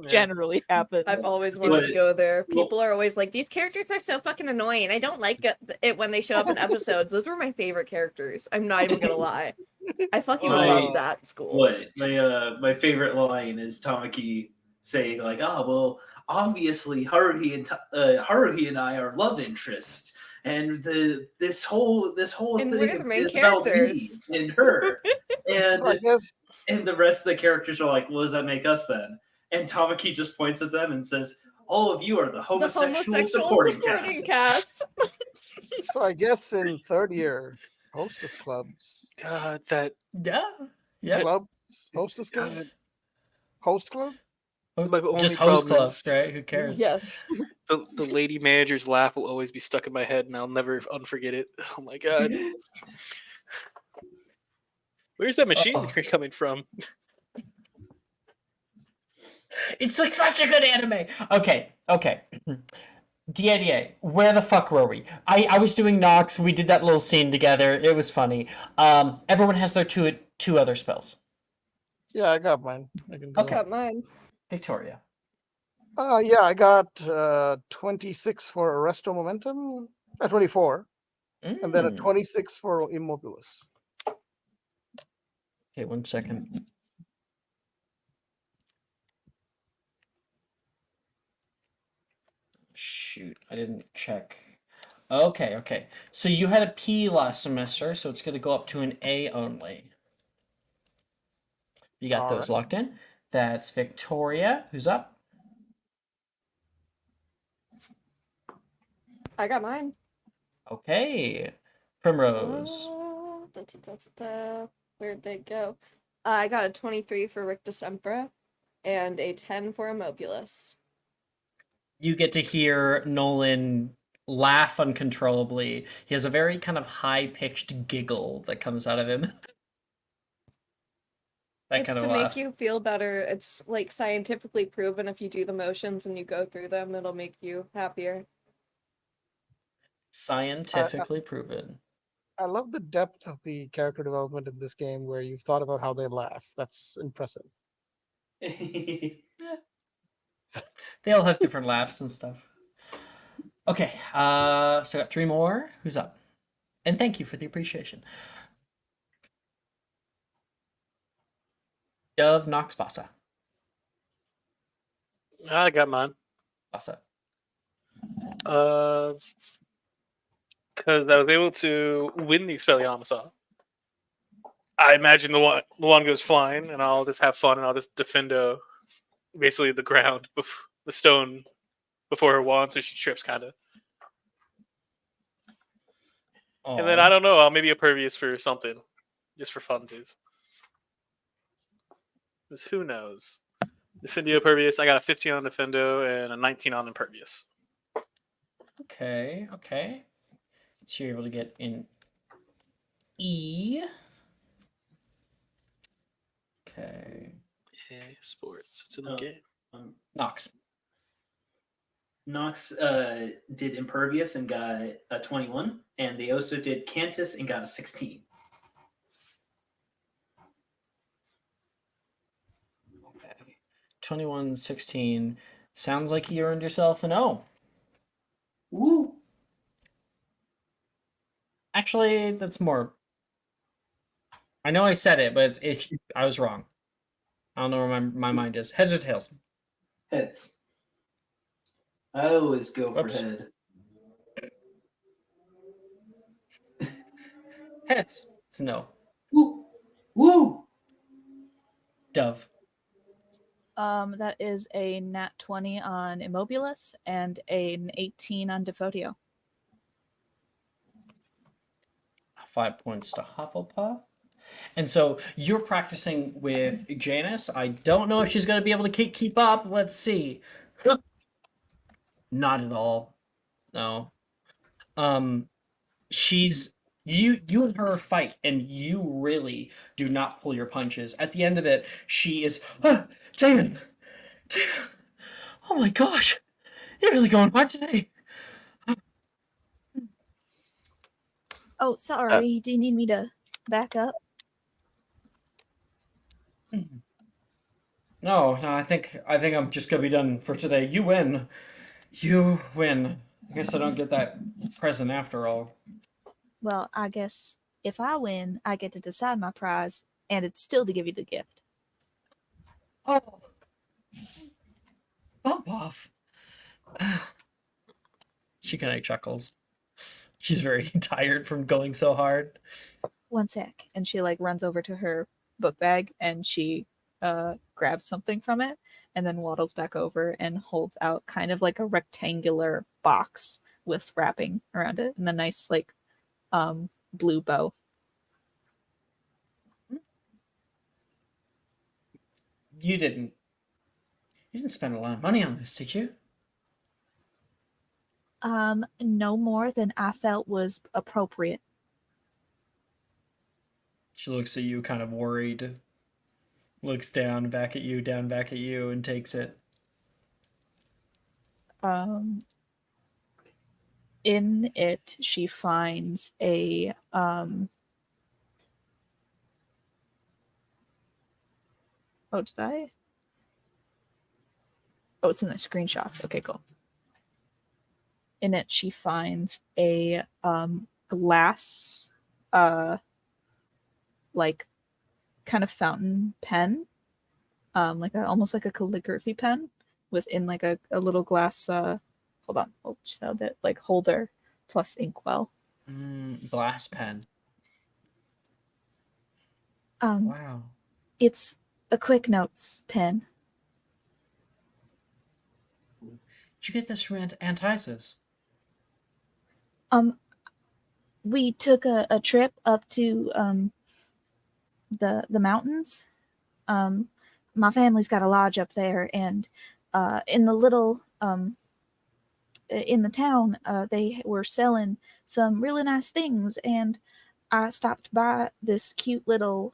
generally happens. I've always wanted to What- go there. well- People are always like, these characters are so fucking annoying. I don't like it when they show up in episodes. Those were my favorite characters. I'm not even gonna lie. I fucking My- love that school. What my favorite line is Tamaki saying like, "Oh well, obviously Haruhi and I are love interests, and this whole And we're thing the main is about me characters." and her." And I guess and the rest of the characters are like, "What does that make us then?" And Tamaki just points at them and says, "All of you are the The homosexual, homosexual supporting cast. so. I guess in third year, hostess clubs, God, that Yeah. hostess club, God, host club. my only Just host problem club, is right? Who cares? Yes. the lady manager's laugh will always be stuck in my head, and I'll never unforget it. Oh my god, where's that machinery coming from? It's like such a good anime. Okay. DADA, where the fuck were we? I was doing Nox. We did that little scene together. It was funny. Everyone has their two other spells. Yeah, I got mine. I can do Okay. Got mine. Victoria. Yeah, I got 26 for Arresto Momentum, 24, and then a Mm. 26 for Immobilis. Okay, 1 second. Shoot, I didn't check. Okay. So you had a P last semester, so it's going to go up to an A only. You got All those right. locked in. That's Victoria. Who's up? I got mine. Okay. Primrose. Where'd they go? I got a 23 for Rick Decembra and a 10 for Immobulus. You get to hear Nolan laugh uncontrollably. He has a very kind of high-pitched giggle that comes out of him. That It's kind of to laugh. make you feel better. It's like scientifically proven if you do the motions and you go through them, it'll make you happier. Scientifically proven. I love the depth of the character development in this game where you've thought about how they laugh. That's impressive. They all have different laughs and stuff. Okay, so I got 3 more. Who's up? And thank you for the appreciation. Dove Nox Vasa. I got mine. Vasa. Because I was able to win the Expelliarmus. I imagine the one goes flying, and I'll just have fun, and I'll just defendo basically the ground, the stone before her wand, so she trips, kind of. And then I don't know, I'll maybe impervious for something, just for funsies. Because who knows? Defendio impervious. I got a 15 on defendo and a 19 on impervious. Okay. So you're able to get in E. Okay. Okay, sports. It's in the Oh. game. Knox. Knox did Impervious and got a 21, and they also did Cantus and got a 16. Okay. 21, 16. Sounds like you earned yourself an O. Woo! Actually, that's more. I know I said it, but I was wrong. I don't know where my mind is. Heads or tails? Heads. I always go for Whoops. head. Heads. It's no. Woo! Woo! Dove. That is a nat 20 on Immobilis and an 18 on Defotio. 5 points to Hufflepuff. And so you're practicing with Janice. I don't know if she's going to be able to keep up. Let's see. Not at all. No. She's you and her fight, and you really do not pull your punches. At the end of it, she is David. Oh my gosh, you're really going hard today. Oh, sorry. Do you need me to back up? No, I think I'm just gonna be done for today. You win. You win. I guess I don't get that present after all. Well, I guess if I win, I get to decide my prize, and it's still to give you the gift. Oh, bump off. She kind of chuckles. She's very tired from going so hard. One sec. And she like runs over to her book bag and she grabs something from it and then waddles back over and holds out kind of like a rectangular box with wrapping around it and a nice like blue bow. You didn't spend a lot of money on this, did you? No more than I felt was appropriate. She looks at you kind of worried. Looks down, back at you, and takes it. In it, she finds a oh, did I? Oh, it's in the screenshots. Okay, cool. In it, she finds a glass, like kind of fountain pen, almost like a calligraphy pen, within like a little glass. Hold on, I'll show it. Like holder plus inkwell. Glass pen. Wow. It's a quick notes pen. Did you get this from Aunt Isis? We took a trip up to the mountains. My family's got a lodge up there, and in the little in the town, they were selling some really nice things, and I stopped by this cute little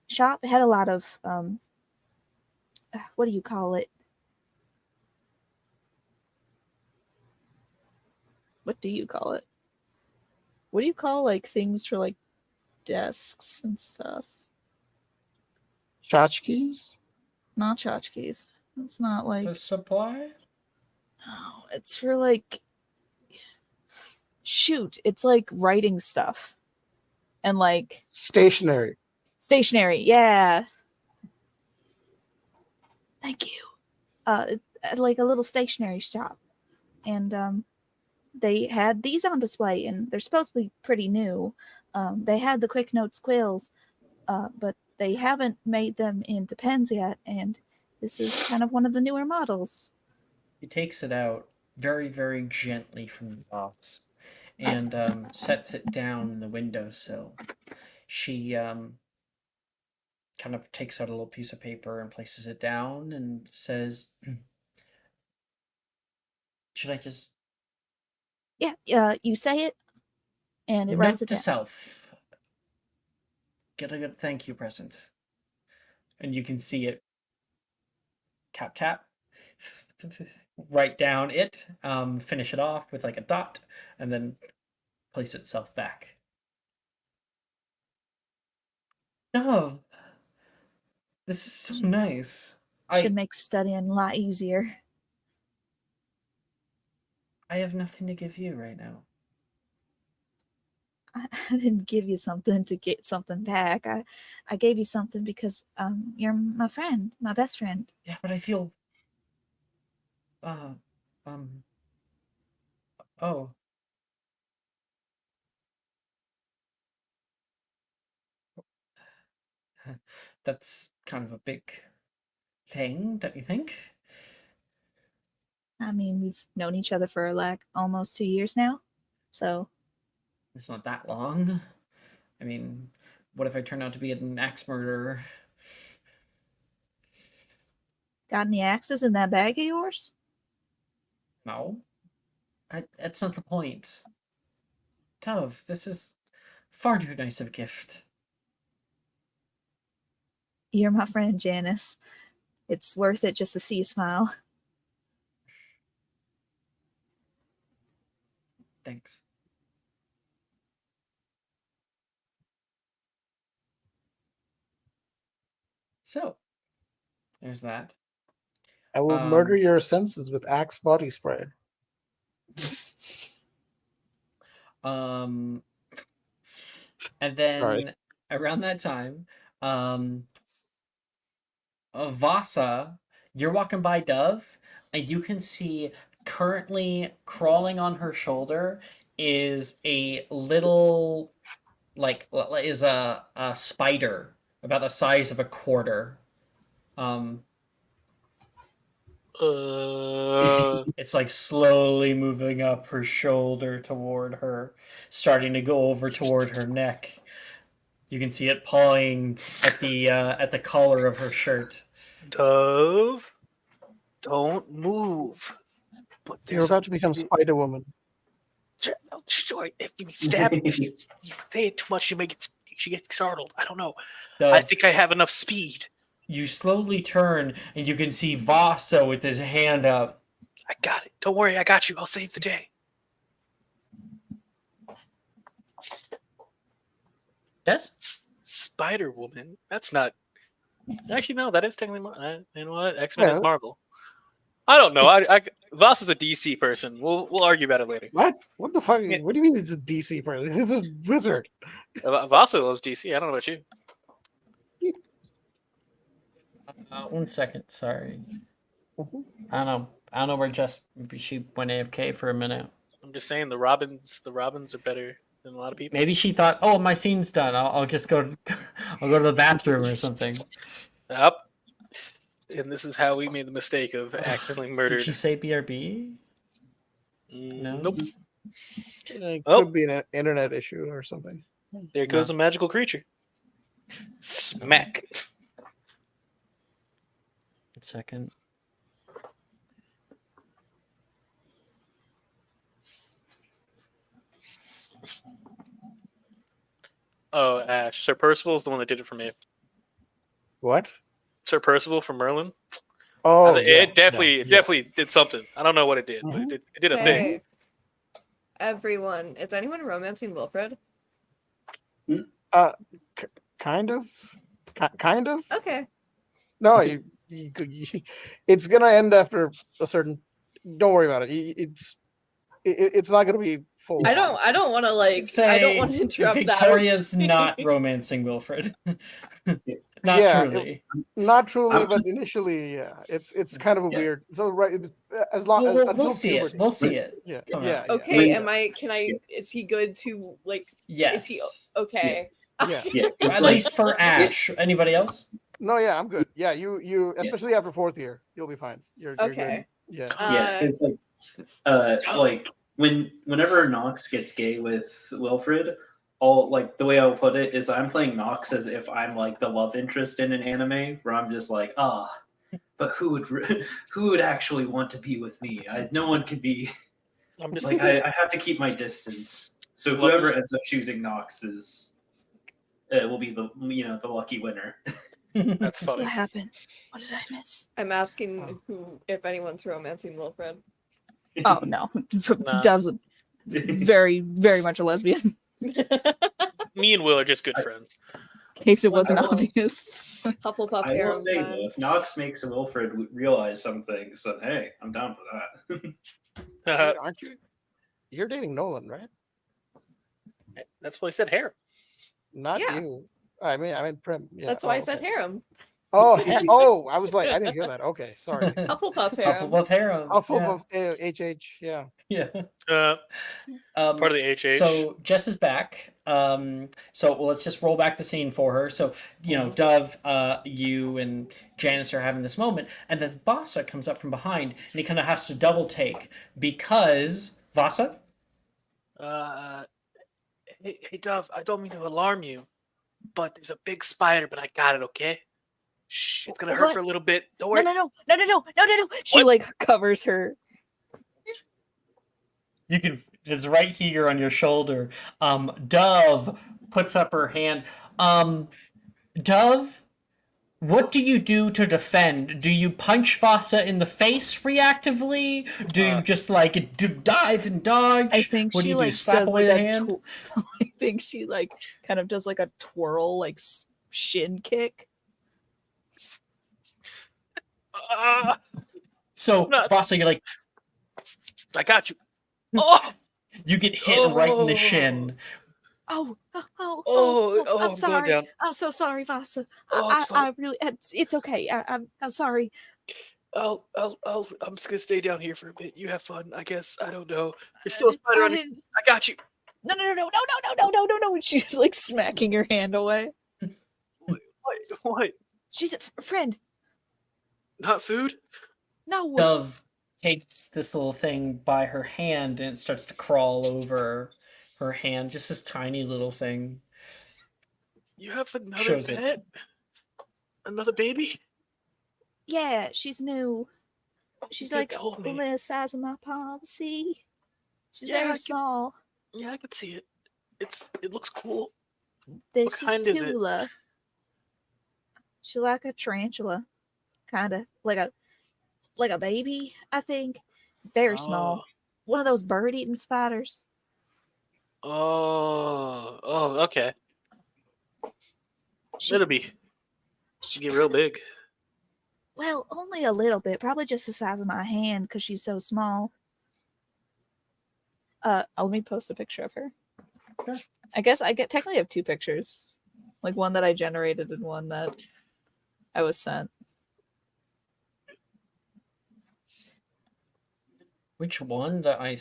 shop. It had a lot of what do you call it? What do you call it? What do you call like things for like desks and stuff? Tchotchkes? Not tchotchkes. It's not like The supply? no, it's for like shoot, it's like writing stuff. And like Stationary. stationery, yeah. Thank you. Like a little stationery shop. And they had these on display and they're supposed to be pretty new. They had the Quick Notes quills, but they haven't made them into pens yet, and this is kind of one of the newer models. He takes it out very, very gently from the box and sets it down in the windowsill. She kind of takes out a little piece of paper and places it down and says, should I just... Yeah, you say it, and it writes Note it to down. self. Get a good thank you present. and you can see it tap tap write down it, finish it off with like a dot, and then place itself back. Oh, this is so nice. Should make studying a lot easier. I have nothing to give you right now. I didn't give you something to get something back. I gave you something because you're my friend, my best friend. Yeah, but I feel oh. That's kind of a big thing, don't you think? I mean, we've known each other for like almost 2 years now, so It's not that long. I mean, what if I turn out to be an axe murderer? got any axes in that bag of yours? No. That's not the point. Tov, this is far too nice of a gift. You're my friend, Janice. It's worth it just to see you smile. Thanks. So, there's that. I will murder your senses with Axe body spray. And then Sorry. around that time, Vasa, you're walking by Dove, and you can see currently crawling on her shoulder is a little, is a spider about the size of a quarter. It's like slowly moving up her shoulder toward her, starting to go over toward her neck. You can see it pawing at the collar of her shirt. Dove, don't move. But You're about to become Spider Woman. Sure, if you stab, if you say it too much, she gets startled. I don't know. Dove, I think I have enough speed. you slowly turn, and you can see Vasa with his hand up. I got it. Don't worry, I got you. I'll save the day. Yes? Spider Woman? That's not... Actually, no, that is technically... you know what? X-Men is Marvel. I don't know. Voss is a DC person. We'll argue about it later. What? What the fuck? What do you mean it's a DC person? He's a wizard. Voss loves DC. I don't know about you. 1 second, sorry. I don't know where she went AFK for a minute. I'm just saying the Robins are better than a lot of people. Maybe she thought, oh, my scene's done. I'll just go I'll go to the bathroom or something. Yep. And this is how we made the mistake of accidentally murdered. Did she say BRB? No. Nope. It could be an internet issue or something. There goes a magical creature. Smack. 1 second. Oh, Ash. Sir Percival is the one that did it for me. What? Sir Percival from Merlin. Oh, it definitely did something. I don't know what it did, but it did a thing. Everyone, is anyone romancing Wilfred? Kind of. Okay. No, it's gonna end after a certain. Don't worry about it. It's not gonna be full. I don't want to I don't want to interrupt Victoria's that. not romancing Wilfred. Not truly. Not truly, but initially, yeah. It's kind of a weird. So right, as long as we'll see it. We'll see it. Yeah. Okay. Is he good to Yes. Is he okay? Yeah. At least for Ash. Anybody else? No, yeah, I'm good. Yeah, you especially after 4th year, you'll be fine. You're okay. Good. Yeah. Yeah, because whenever Nox gets gay with Wilfred, the way I'll put it is I'm playing Nox as if I'm like the love interest in an anime, where I'm just like, but who would actually want to be with me? No one can be. I'm just I have to keep my distance. So whoever ends up choosing Nox will be the lucky winner. That's funny. What happened? What did I miss? I'm asking who, if anyone's romancing Wilfred. Oh no, Nah. Dove's very, very much a lesbian. Me and Will are just good friends. In case it wasn't I will- obvious. Hufflepuff I will harem say time. though, if Knox makes Wilfred realize some things, then hey, I'm down for that. Wait, aren't you? You're dating Nolan, right? That's why I said hair. Not Yeah. you. I mean Prim. Yeah. That's why I okay. said harem. Oh, oh, I was like, I didn't hear that. Okay, sorry. Hufflepuff harem. Hufflepuff harem. Hufflepuff, HH, yeah. Yeah. Part of the HH. So Jess is back. So let's just roll back the scene for her. So Dove, you and Janice are having this moment, and then Vasa comes up from behind, and he kind of has to double take because Vasa. Hey, Dove, I don't mean to alarm you, but there's a big spider, but I got it, okay? Shh, it's gonna hurt What? for a little bit. Don't No, worry. no. She What? like covers her. You can. It's right here on your shoulder. Dove puts up her hand. Dove, what do you do to defend? Do you punch Vasa in the face reactively? Do you just dive and dodge? I think what do she you like do? Slap does away like the a. hand? I think she like kind of does like a twirl, like shin kick. So No. Vasa, you're like I got you. Oh, you get hit right in the shin. Oh, I'm I'm going sorry. down. I'm so sorry, Vasa. Oh, it's fine. I really, it's okay. I'm sorry. I'm just gonna stay down here for a bit. You have fun, I guess. I don't know. There's still a spider on me. I got you. No. She's like smacking her hand away. What? She's a friend. Not food? No. Dove takes this little thing by her hand and it starts to crawl over her hand. Just this tiny little thing. You have another Shows it. pet? Another baby? Yeah, she's new. She's like told me. only the size of my palm. See, she's Yeah, I very can- small. Yeah, I can see it. It looks cool. This kind is is it? Tula. She's like a tarantula, kind of like a baby. I think very small. One of those bird-eating spiders. Oh, okay. She, It'll be. She get real big. well, only a little bit. Probably just the size of my hand because she's so small. Let me post a picture of her. Sure. I guess I technically have two pictures, like one that I generated and one that I was sent. Which one that I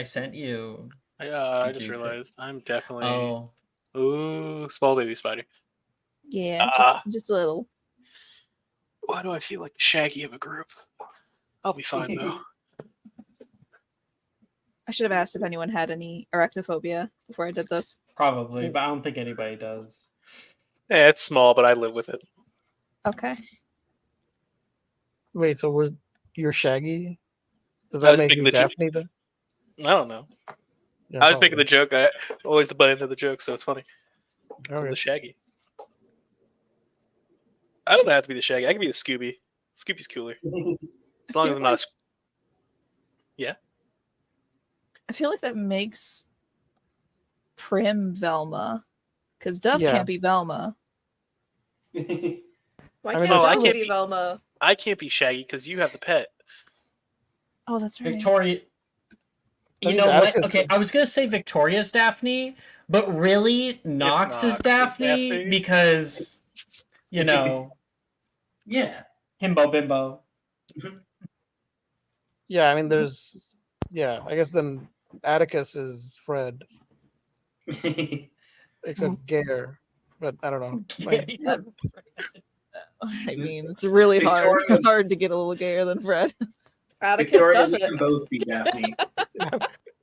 sent you? I Did just you- realized I'm definitely. Oh, Ooh, small baby spider. Yeah, just a little. Why do I feel like the Shaggy of a group? I'll be fine though. I should have asked if anyone had any arachnophobia before I did this. probably, but I don't think anybody does. Yeah, it's small, but I live with it. Okay. Wait, so you're Shaggy? Does I that was make making me the joke. Daphne then? I don't know. Yeah, I was making the probably. joke. I always butt into the joke, so it's funny. So Okay. the Shaggy. I don't have to be the Shaggy. I can be the Scooby. Scooby's cooler. As long as I'm not. I feel like that makes Prim Velma, because Dove Yeah. can't be Velma. Why I mean, can't there's- I I can't be be- Velma? I can't be Shaggy because you have the pet. Oh, that's right. Victoria. You means know what? Atticus Okay, is- I was gonna say Victoria's Daphne, but really Knox is Knox is Daphne, Daphne. because Yeah. himbo bimbo. Yeah, I mean, I guess then Atticus is Fred, except gayer. But I don't know. Like, I mean, it's really Victoria- hard to get a little gayer than Fred. Atticus Victoria, does we it. can both be Daphne.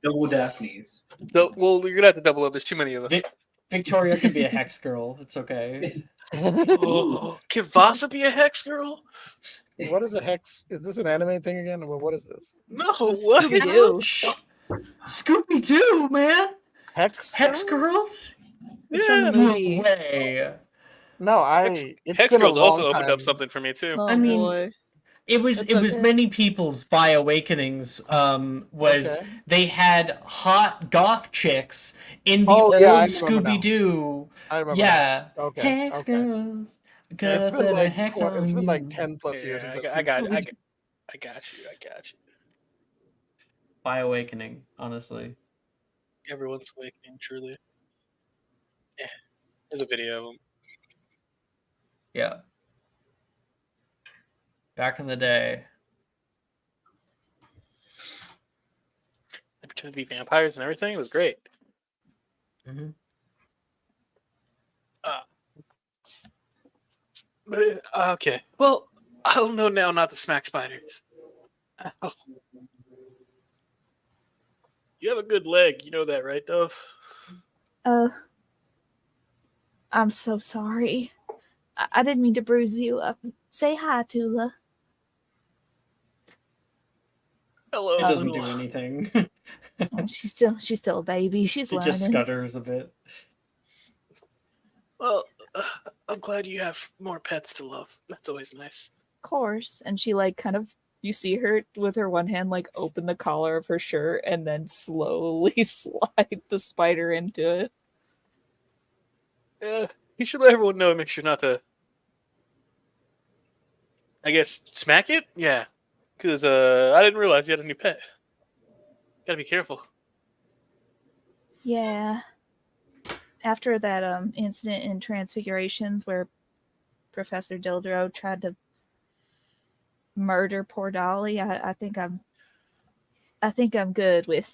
Double Daphnes. Well, you're gonna have to double up. There's too many of us. Victoria can be a hex girl. It's okay. Oh, can Vasa be a hex girl? what is a hex? Is this an anime thing again? Well, what is this? No, what? Scooby-Doo. Scooby Doo, man. Hex? Hex girls? It's from the No movie. way. No, it's been a Hexgirls long also opened up time. something for me too. Oh I mean, boy. It was It's okay. many people's bi awakenings. Was Okay. they had hot goth chicks in the Oh yeah, I old remember Scooby now. Doo. I remember now. Yeah, Okay, hex okay. girls, Yeah, It's gonna been put a like hex it's on been like you. 10+ years yeah, since I've I seen got, Scooby. I got you. I got you. Bi awakening, honestly. Everyone's awakening, truly. Yeah, there's a video of them. Yeah, back in the day. They pretend to be vampires and everything. It was great. Hmm. Uh, okay. Well, I'll know now not to smack spiders. Oh, you have a good leg. You know that, right, Dove? I'm so sorry. I didn't mean to bruise you up. Say hi, Tula. Hello, It doesn't little. do anything. Oh, she's still a baby. She's It just learning. scutters a bit. Well, I'm glad you have more pets to love. That's always nice. Of course. And she like kind of you see her with her one hand like open the collar of her shirt and then slowly slide the spider into it. You should let everyone know and make sure not to, I guess, smack it? Yeah. Because I didn't realize you had a new pet. Gotta be careful. Yeah. After that incident in Transfigurations where Professor Dildro tried to murder poor Dolly, I think I'm good with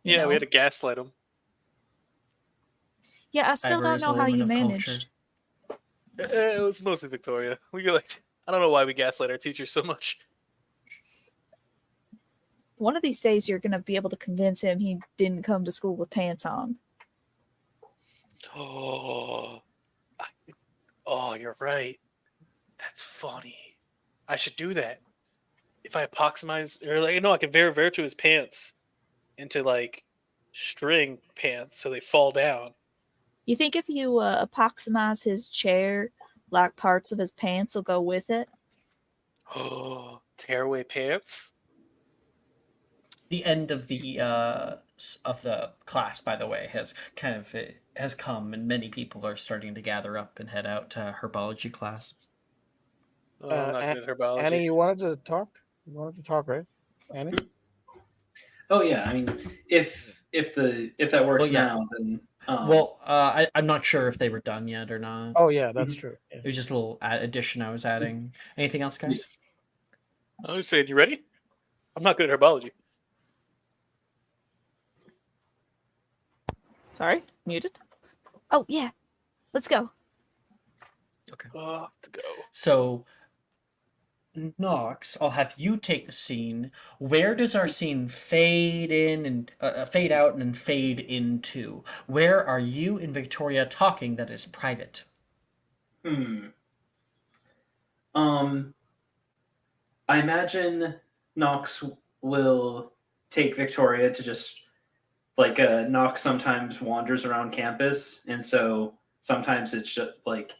Yeah, we know. had to gaslight him. Yeah, I still Ivor don't is a know how woman you of managed. culture. It was mostly Victoria. We get like, I don't know why we gaslight our teachers so much. One of these days you're gonna be able to convince him he didn't come to school with pants on. Oh, oh, you're right. That's funny. I should do that. If I epoximize, or like, no, I can virtue his pants into like string pants so they fall down. You think if you epoximize his chair, like parts of his pants will go with it? Oh, tearaway pants. The end of the class, by the way, has come, and many people are starting to gather up and head out to herbology class. Oh, I'm not good at herbology. Annie, you wanted to talk? You wanted to talk, right? Annie? Oh yeah, I mean, if that works Well, yeah. now, then I'm not sure if they were done yet or not. Oh yeah, that's true. Yeah. It was just a little addition I was adding. Anything else, guys? I was saying, you ready? I'm not good at herbology. Sorry, muted. Oh yeah, let's go. Okay. To go. So, Nox, I'll have you take the scene. Where does our scene fade in and fade out and then fade into? Where are you and Victoria talking that is private? I imagine Nox will take Victoria to just like Nox sometimes wanders around campus, and so sometimes it's just like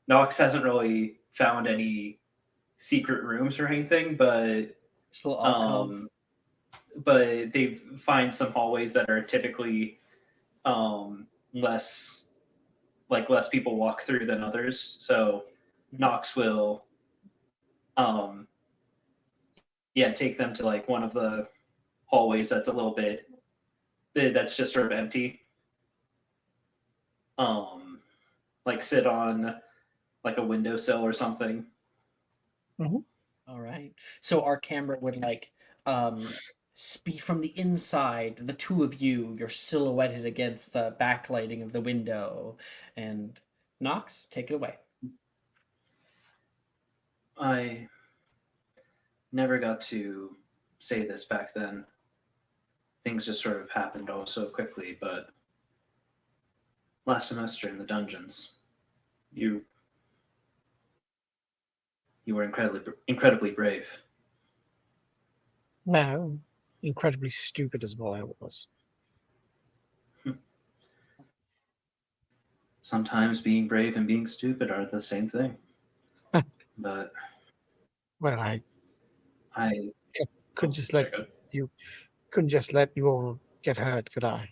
Nox hasn't really found any secret rooms or anything, but Just a little alcove. but they find some hallways that are typically less people walk through than others. So Nox will take them to like one of the hallways that's a little bit that's just sort of empty. Like sit on like a windowsill or something. All right. So our camera would like be from the inside, the two of you, you're silhouetted against the backlighting of the window. And Nox, take it away. I never got to say this back then. Things just sort of happened all so quickly, but last semester in the dungeons, you were incredibly brave. No, incredibly stupid as well I was. sometimes being brave and being stupid are the same thing. But Well, I I couldn't just sorry, let you couldn't just let you all get hurt, could I?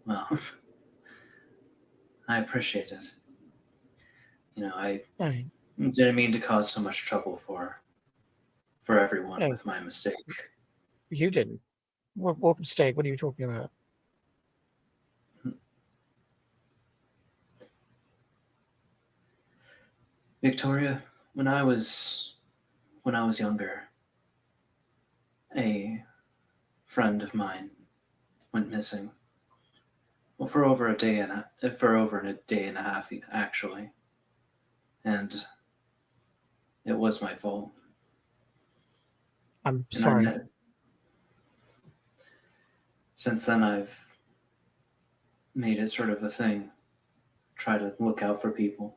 well, I appreciate it. I I mean, didn't mean to cause so much trouble for everyone no, with my mistake. you didn't. What mistake? What are you talking about? Victoria, when I was younger, a friend of mine went missing. Well, for over a day and a half, actually, and it was my fault. I'm And I sorry. since then I've made it sort of a thing, try to look out for people.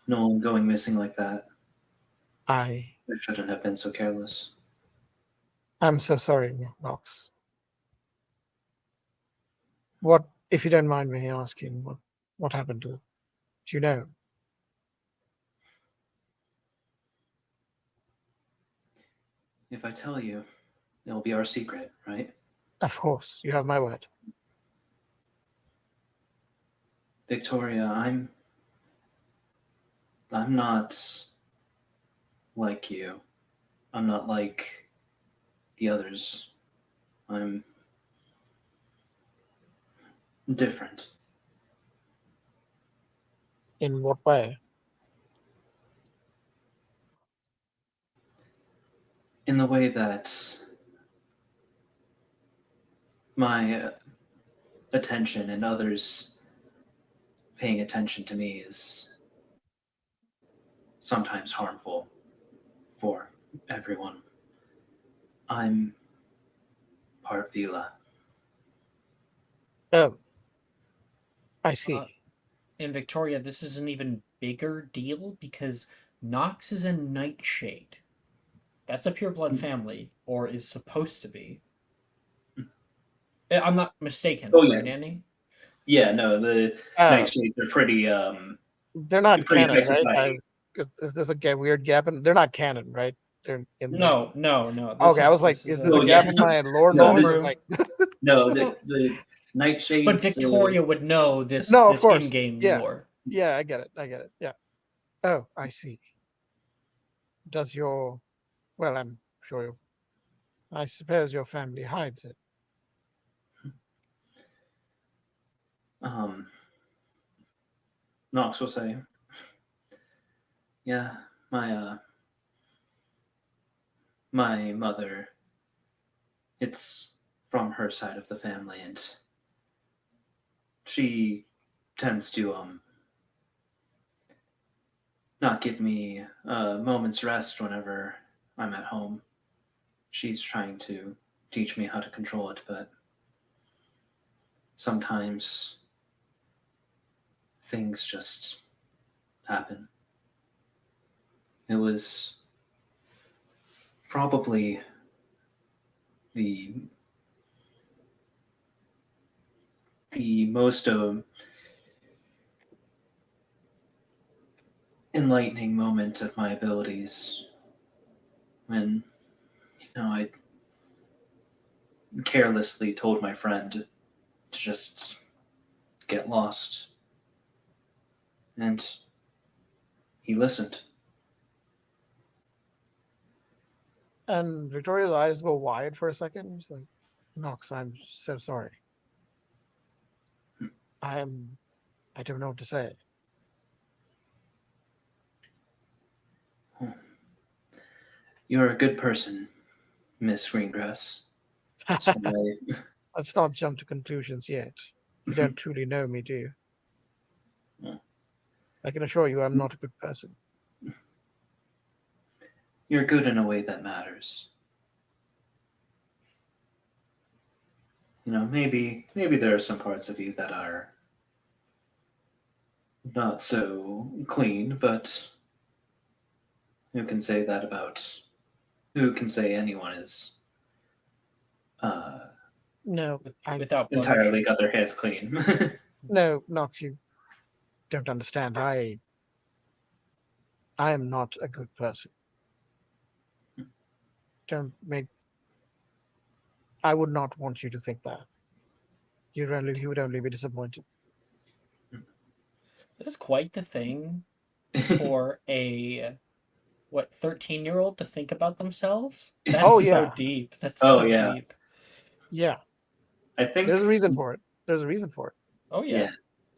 No one going missing like that. I I shouldn't have been so careless. I'm so sorry, Nox. What, if you don't mind me asking, what happened to them? Do you know? If I tell you, it'll be our secret, right? Of course, you have my word. Victoria, I'm not like you. I'm not like the others. I'm different. In what way? In the way that my attention and others paying attention to me is sometimes harmful for everyone. I'm part Vila. Oh, I see. In Victoria, this is an even bigger deal because Nox is a nightshade. That's a pureblood family, or is supposed to be. I'm not mistaken, Oh yeah, right, Andy? yeah. No, the Oh, nightshades are pretty they're not pretty high canon, right? society. Is this a weird gap? They're not canon, right? They're in the. No. Okay, I was like, is this a Oh yeah, gap in my lore no, knowledge? the, Or Homeroom. like, no, No, the but nightshades. Victoria would know this no, of this course. in-game Yeah, lore. yeah, I get it. Yeah. Oh, I see. Does your, well, I'm sure, I suppose your family hides it. um, Nox will say, yeah, my mother. It's from her side of the family, and she tends to not give me a moment's rest whenever I'm at home. She's trying to teach me how to control it, but sometimes things just happen. It was probably the most enlightening moment of my abilities when I carelessly told my friend to just get lost, and he listened. And Victoria's eyes go wide for a second. She's like, Nox, I'm so sorry. I'm, I don't know what to say. You're a good person, Miss Greengrass. So Let's not jump to conclusions yet. You don't truly know me, do you? Yeah. I can assure you I'm not a good person. you're good in a way that matters. Maybe there are some parts of you that are not so clean, but who can say that about who can say anyone is No, without blemish. Entirely got their hands clean. no, Nox, you don't understand. I am not a good person. Don't make. I would not want you to think that. You would only be disappointed. That's quite the thing for a 13-year-old to think about themselves. That's Oh, so yeah. deep. That's Oh, so yeah. deep. Yeah, I think there's a reason for it. There's a reason for it. Oh yeah.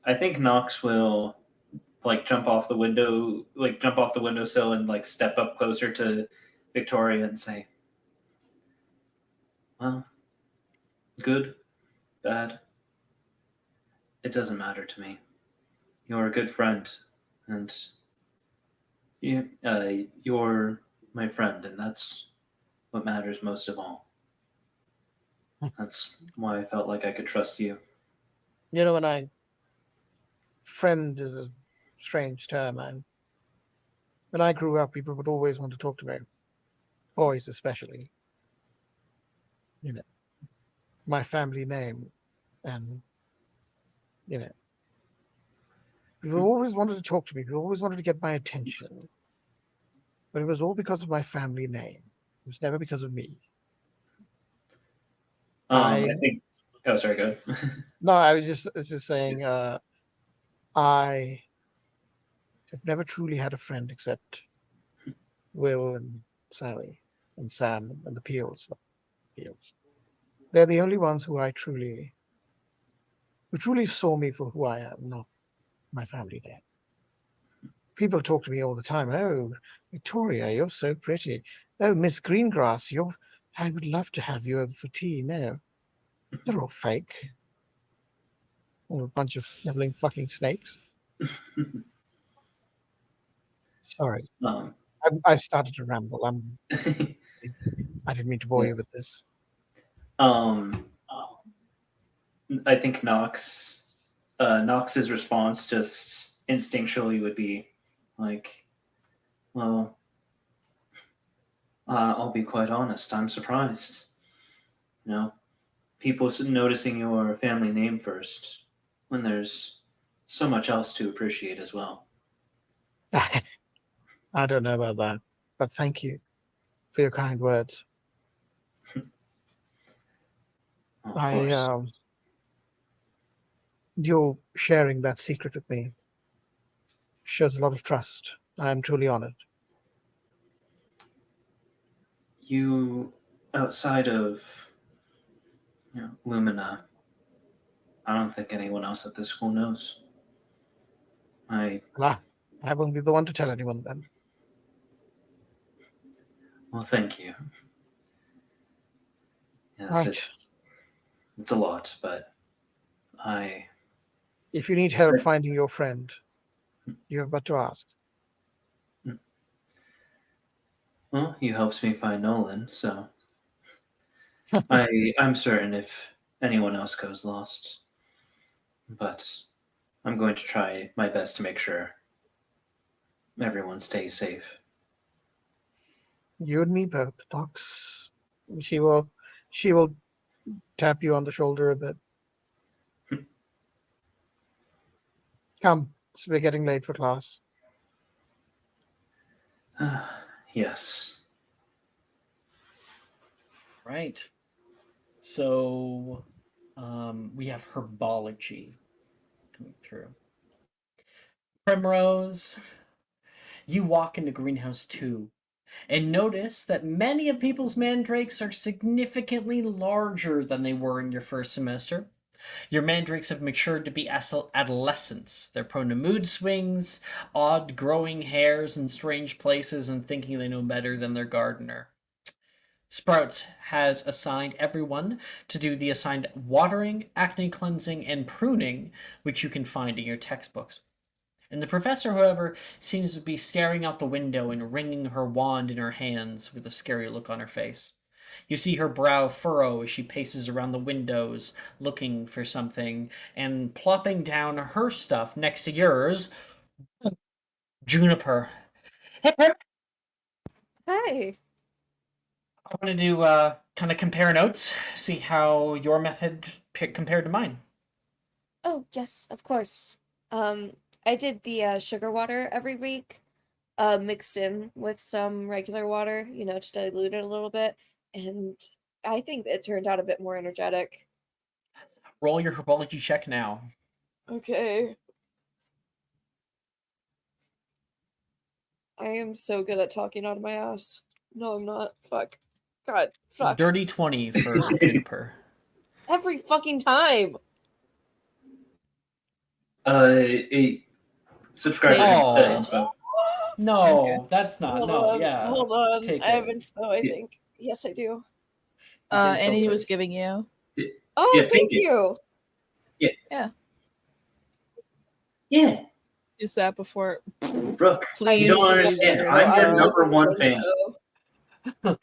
I think Knox will jump off the windowsill and step up closer to Victoria and say, "Well, good, bad, it doesn't matter to me. You're a good friend, and you're my friend, and that's what matters most of all. That's why I felt like I could trust you." You know, friend is a strange term, and when I grew up, people would always want to talk to me, boys especially. You know, my family name, and you know, people always wanted to talk to me. People always wanted to get my attention, but it was all because of my family name. It was never because of me. I think. Oh, sorry. Go ahead. No, I was just saying. I have never truly had a friend except Will and Sally and Sam and the Peels. They're the only ones who truly saw me for who I am, not my family name. People talk to me all the time. Oh, Victoria, you're so pretty. Oh, Miss Greengrass, I would love to have you over for tea. No, they're all fake. All a bunch of sniveling fucking snakes. Sorry, Um, I've started to ramble. I didn't mean to bore you with this. um, I think Knox's response just instinctually would be like, "Well, I'll be quite honest. I'm surprised. You know, people noticing your family name first when there's so much else to appreciate as well." I don't know about that, but thank you for your kind words. Of course. You sharing that secret with me shows a lot of trust. I am truly honored. You, outside of Lumina, I don't think anyone else at this school knows. Well, I won't be the one to tell anyone then. Well, thank you. Yes, Right. it's a lot, but I If you need help finding your friend, you have but to ask. well, you helped me find Nolan, so I'm certain if anyone else goes lost, but I'm going to try my best to make sure everyone stays safe. You and me both, Docs. She will tap you on the shoulder a bit. Come, we're getting late for class. Yes. Right. So we have herbology coming through. Primrose, you walk into greenhouse 2 and notice that many of people's mandrakes are significantly larger than they were in your first semester. Your mandrakes have matured to be adolescents. They're prone to mood swings, odd growing hairs in strange places, and thinking they know better than their gardener. Sprouts has assigned everyone to do the assigned watering, acne cleansing, and pruning, which you can find in your textbooks. And the professor, however, seems to be staring out the window and wringing her wand in her hands with a scary look on her face. You see her brow furrow as she paces around the windows, looking for something, and plopping down her stuff next to yours, Juniper. Hey, Hi. I wanted to kind of compare notes, see how your method compared to mine. Oh, yes, of course. I did the sugar water every week, mixed in with some regular water, to dilute it a little bit, and I think it turned out a bit more energetic. Roll your herbology check now. Okay. I am so good at talking out of my ass. No, I'm not. Fuck. God. Fuck. Dirty 20 for Juniper. Every fucking time. Subscribe Take to it. Inspo. No, Okay. that's not. Hold No, on. yeah. Hold on. Take I have it. inspo, I Yeah. think. Yes, I do. He's inspo Annie was first. giving you. Oh, Yeah, thank thank you. you. Yeah, Use that before. Brooke, Please. you don't use understand. it. I'm your I number use one inspo. fan.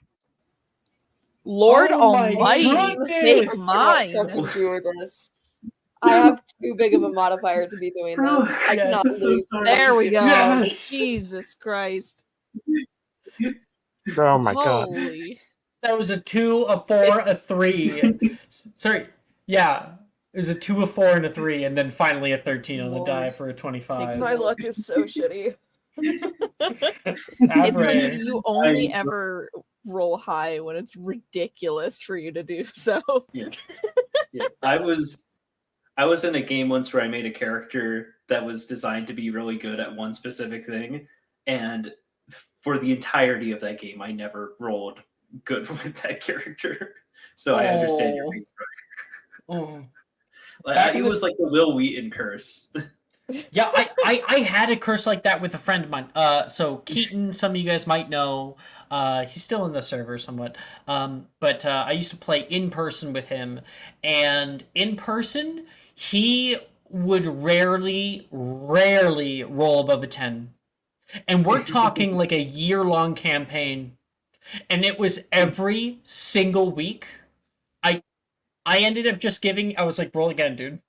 Lord Oh my Almighty, take goodness! I cannot mine. fucking do this. I have too big of a modifier to be doing Bro, this. I cannot yes. so lose. sorry. There we go. Yes. Jesus Christ. Oh my god. Holy. That was a 2, a 4, a 3. Sorry. Yeah. It was a 2, a 4, and a 3, and then finally a 13 on the Lord. die for a 25. My luck is so shitty. It's It's like average. you only ever roll high when it's ridiculous for you to do so. Yeah. I was in a game once where I made a character that was designed to be really good at one specific thing, and for the entirety of that game, I never rolled good with that character. So I understand your pain. Oh. Back in It the- was like the Will Wheaton curse. Yeah, I had a curse like that with a friend of mine. So Keaton, some of you guys might know. He's still in the server somewhat. But I used to play in person with him, and in person he would rarely roll above a 10. And we're talking like a year-long campaign, and it was every single week. I ended up just giving. I was like, roll again, dude.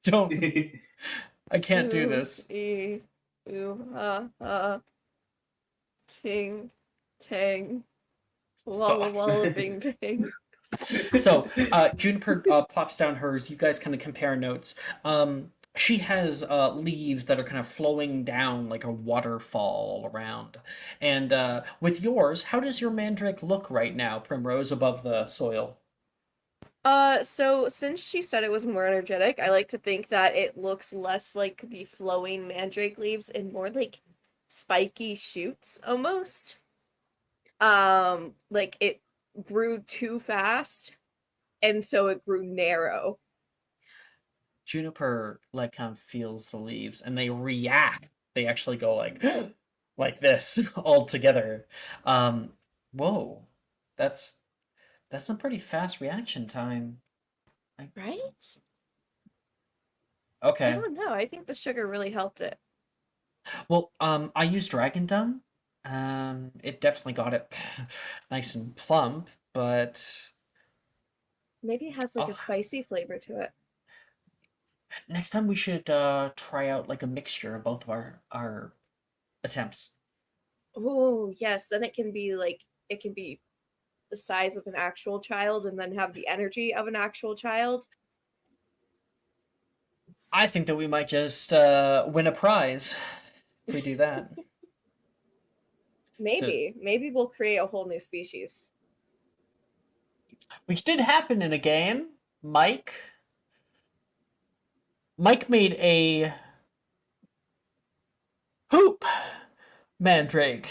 Don't. I can't do this. Ting, tang, Stop. walla walla bing bing. So, Juniper plops down hers. You guys kind of compare notes. She has leaves that are kind of flowing down like a waterfall all around. And with yours, how does your mandrake look right now, Primrose, above the soil? So since she said it was more energetic, I like to think that it looks less like the flowing mandrake leaves and more like spiky shoots almost. Like it grew too fast, and so it grew narrow. Juniper like kind of feels the leaves and they react. They actually go like like this all together. Whoa. That's a pretty fast reaction time. Right? I Okay. don't know. I think the sugar really helped it. Well, I used dragon dung. It definitely got it nice and plump, but Maybe it has like a spicy flavor to it. next time we should try out like a mixture of both of our attempts. Oh, yes. Then it can be the size of an actual child and then have the energy of an actual child. I think that we might just win a prize if we do that. Maybe we'll create a whole new species. Which did happen in a game. Mike made a poop mandrake.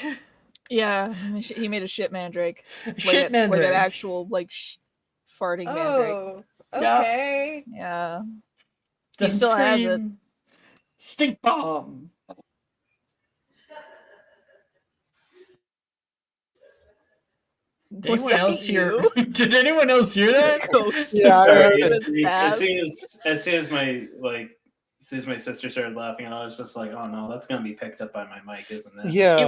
Yeah, he made a shit mandrake. Shit Like mandrake. an actual farting mandrake. Oh, okay. Yeah. He still has it. Stink bomb. Did Was anyone that else hear? you? Did anyone else hear that? Ghost. Yeah, I Sorry, heard Ghost as soon as my sister started laughing, I was just like, "Oh no, that's gonna be picked up by my mic, isn't it?" Yeah.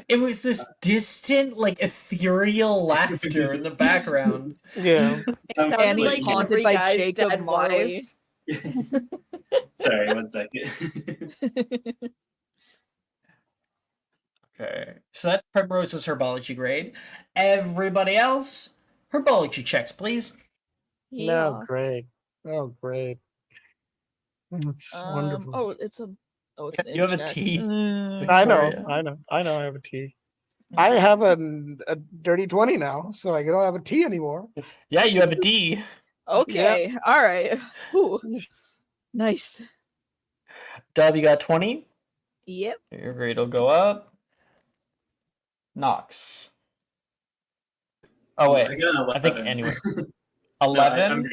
It was this distant, like ethereal laughter in the background. Yeah. It sounded Annie like haunted every by guy's Jacob dead Marley. wife. Sorry, 1 second. Okay, so that's Primrose's herbology grade. Everybody else, Herbology checks, please. No, Yeah. great. Oh, great. That's wonderful. Oh, it's an You have a check. T. I know, Victoria. I know, I know. I have a T. I have a dirty 20 now, so I don't have a T anymore. Yeah, you have a D. Okay, all right. Ooh, nice. Dub, you got 20. Yep. Your grade will go up. Nox. Oh, wait. I got an 11. I think anyway. No, 11? I'm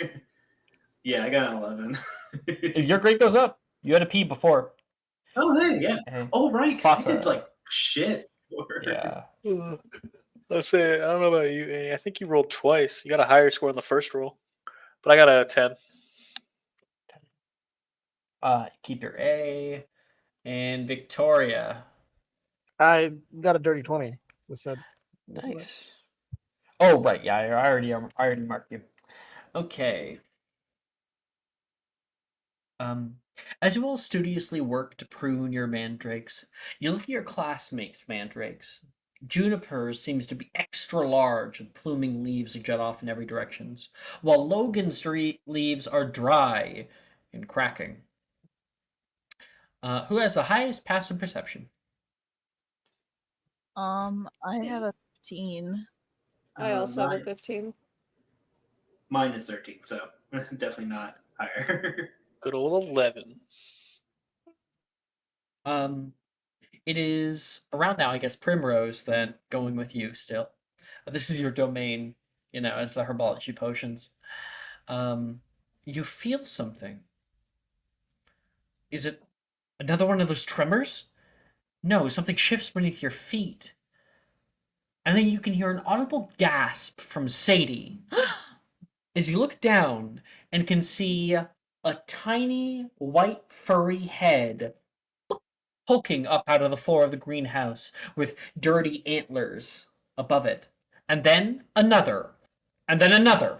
here. Yeah, I got an 11. Your grade goes up. You had a P before. Oh, hey, yeah. Hey. Oh, right, 'cause I did, Pasa. like, shit. Yeah. Let's say, I don't know about you, Annie. I think you rolled twice. You got a higher score in the first roll, but I got a 10. Keep your A. And Victoria. I got a dirty 20. Was that Nice. Oh, right. Yeah, I already marked you. Okay. As you all studiously work to prune your mandrakes, you look at your classmates' mandrakes. Juniper's seems to be extra large with pluming leaves that jut off in every direction, while Logan's leaves are dry and cracking. Who has the highest passive perception? I have a 15. I also have a Mine- 15. Mine is 13, so definitely not higher. Good old 11. It is around now, I guess, Primrose, then, going with you still. This is your domain, as the herbology potions. You feel something. Is it another one of those tremors? No, something shifts beneath your feet. And then you can hear an audible gasp from Sadie as you look down and can see a tiny white furry head poking up out of the floor of the greenhouse with dirty antlers above it. And then another. And then another.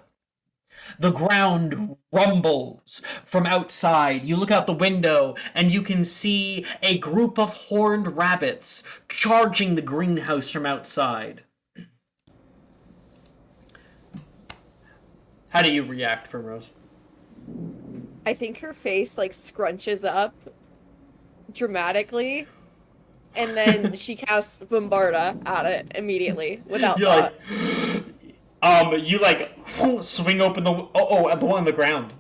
The ground rumbles from outside. You look out the window and you can see a group of horned rabbits charging the greenhouse from outside. How do you react, Primrose? I think her face like scrunches up dramatically, and then she casts Bombarda at it immediately without You're thought. you swing open the the one on the ground.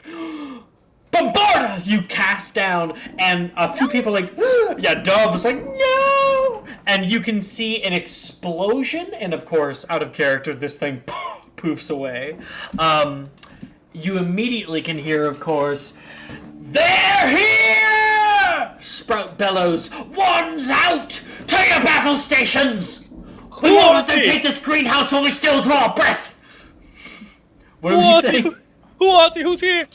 Bombarda! You cast down, and a few people Dove was like, no! And you can see an explosion, and of course, out of character, this thing poofs away. You immediately can hear, of course, they're here! Sprout bellows, one's out! To your battle stations! We won't let them take this greenhouse while we still draw a breath! What are you saying? Who are you? Who's here?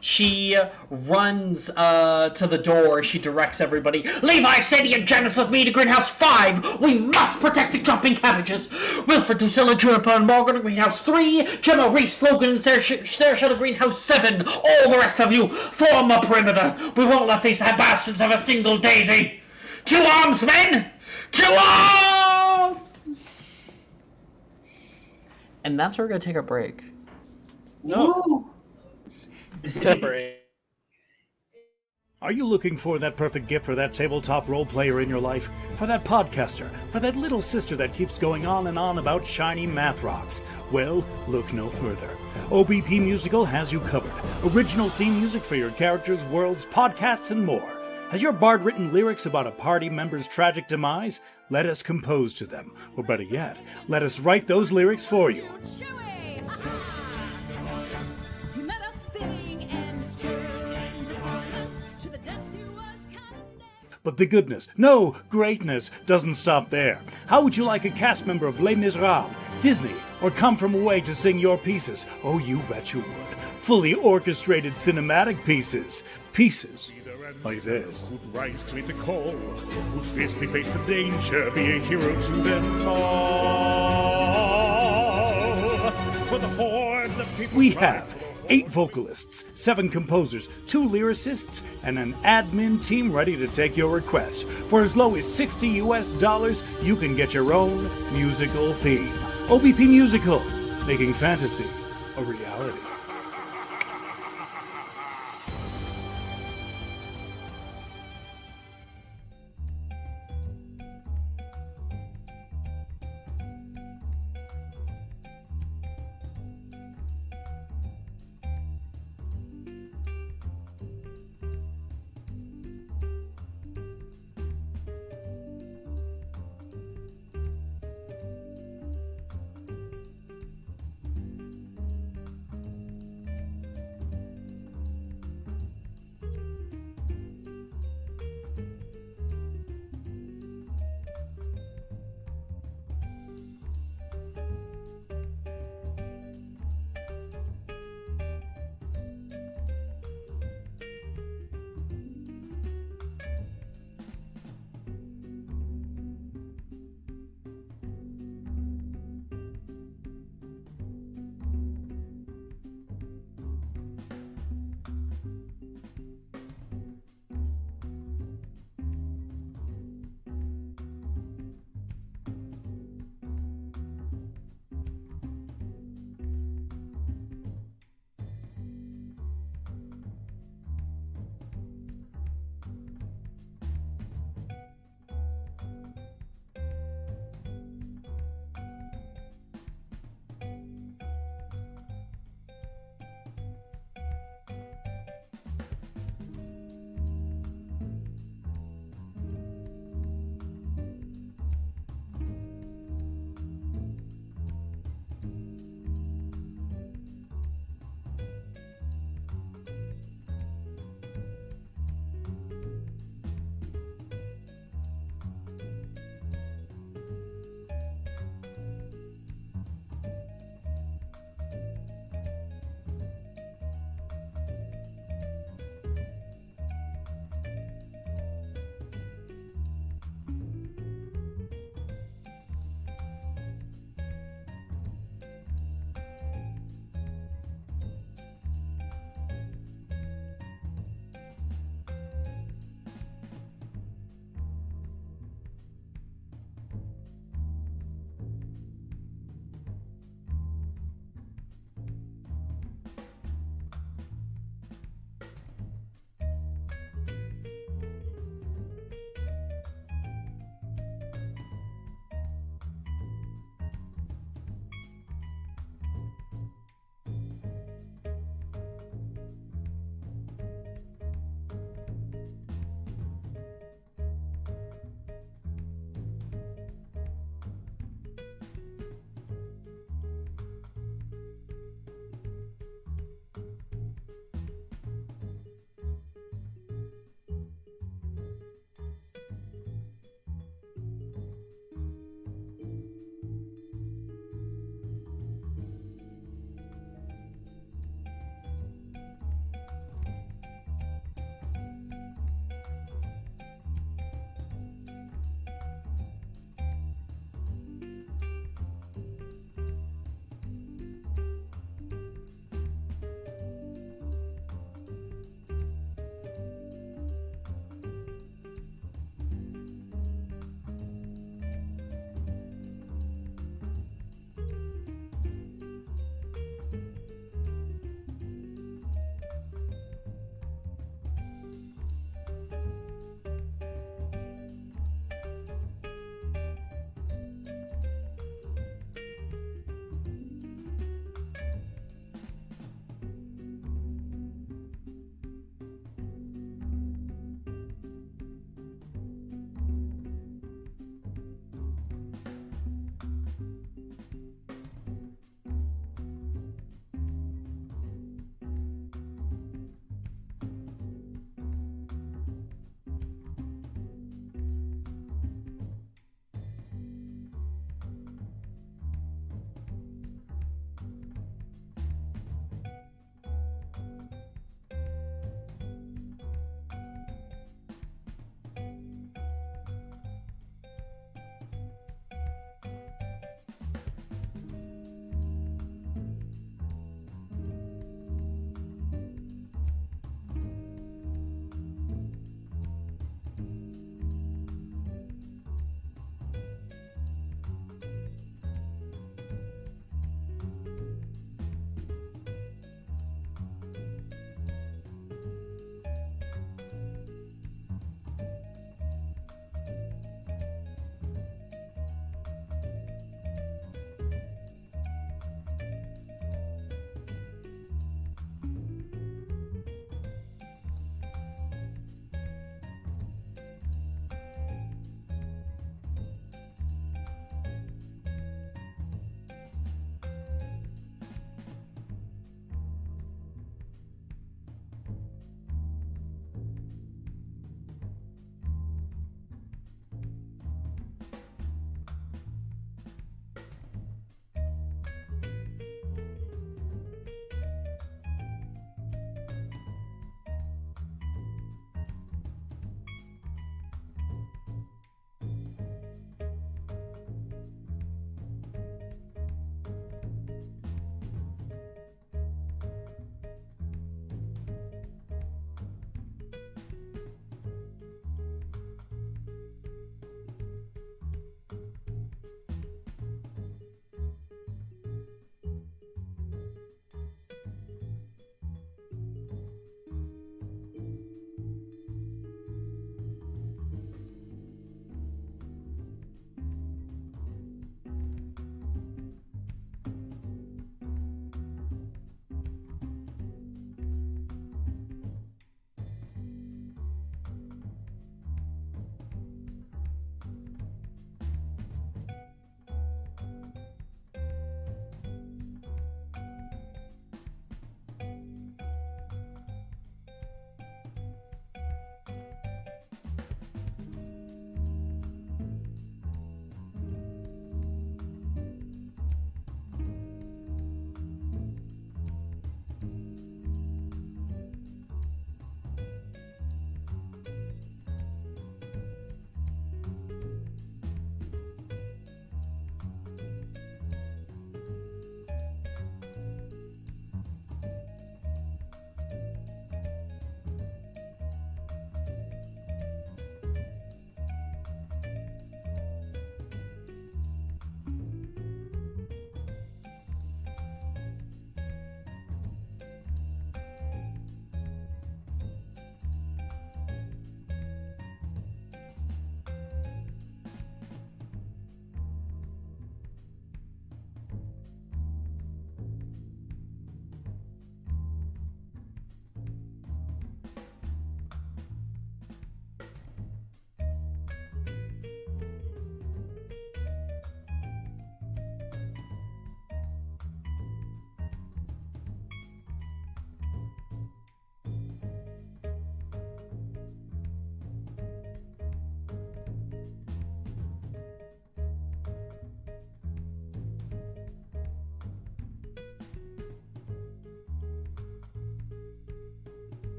She runs to the door. She directs everybody. Levi, Sadie, and Janice with me to Greenhouse 5. We must protect the jumping cabbages. Wilfred, Drusilla, Juniper, and Morgan to Greenhouse 3. Gemma, Reese, Logan, and Sarah to Greenhouse 7. All the rest of you, form a perimeter. We won't let these bastards have a single daisy. To arms, men! To arms! And that's where we're going to take our break. No. Temporary. Are you looking for that perfect gift for that tabletop role player in your life? For that podcaster? For that little sister that keeps going on and on about shiny math rocks? Well, look no further. OBP Musical has you covered. Original theme music for your characters, worlds, podcasts, and more. Has your bard written lyrics about a party member's tragic demise? Let us compose to them. Or better yet, let us write those lyrics for you. But the goodness, no, greatness, doesn't stop there. How would you like a cast member of Les Miserables, Disney, or Come From Away to sing your pieces? Oh, you bet you would. Fully orchestrated cinematic pieces. Pieces like this. Who'd rise to meet the call, who'd fiercely face the danger, be a hero to them all. For the horde, the people We have 8 vocalists, 7 composers, 2 lyricists, and an admin team ready to take your request. For as low as $60, you can get your own musical theme. OBP Musical, making fantasy a reality.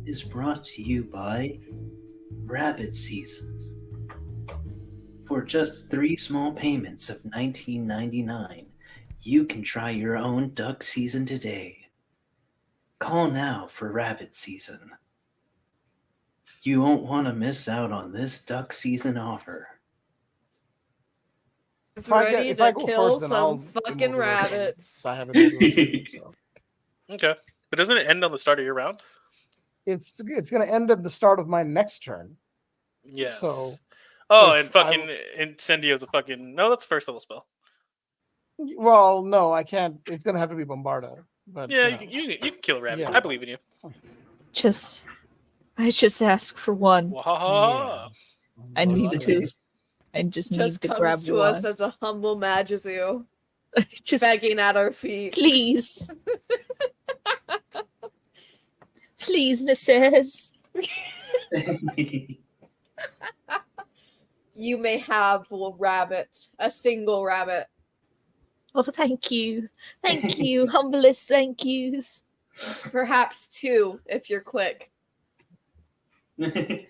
is brought to you by Rabbit Season. For just 3 small payments of $19.99, you can try your own duck season today. Call now for Rabbit Season. You won't want to miss out on this duck season offer. It's If I ready go to kill first, then I'll some do fucking moderation, rabbits. 'cause I haven't negotiated. So. Okay, but doesn't it end on the start of your round? It's going to end at the start of my next turn. Yes. So Oh, if and fucking Incendio's a fucking no. That's a first level spell. Well, no, I can't. It's going to have to be Bombarda. But Yeah, you know. you can kill a rabbit. Yeah. I believe in you. I just ask for one. Wahaha. I need Lots of to. things. I just need Just to comes grab to one. us as a humble Magizu, Just begging at our feet. please, please, Mrs. You may have a rabbit, a single rabbit. Oh, thank you, humblest thank yous. Perhaps 2 if you're quick. And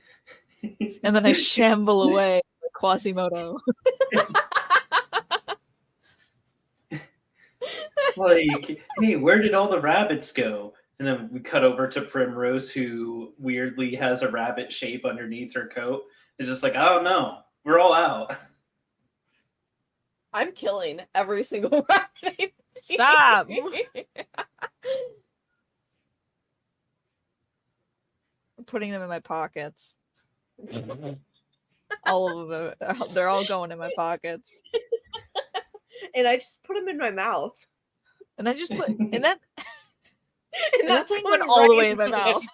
then I shamble away like Quasimodo. Like, hey, where did all the rabbits go? And then we cut over to Primrose, who weirdly has a rabbit shape underneath her coat. It's just like, I don't know. We're all out. I'm killing every single rabbit. Stop. I'm putting them in my pockets. All of them. They're all going in my pockets. And I just put them in my mouth. And I just put and that And that thing went all the way in my mouth.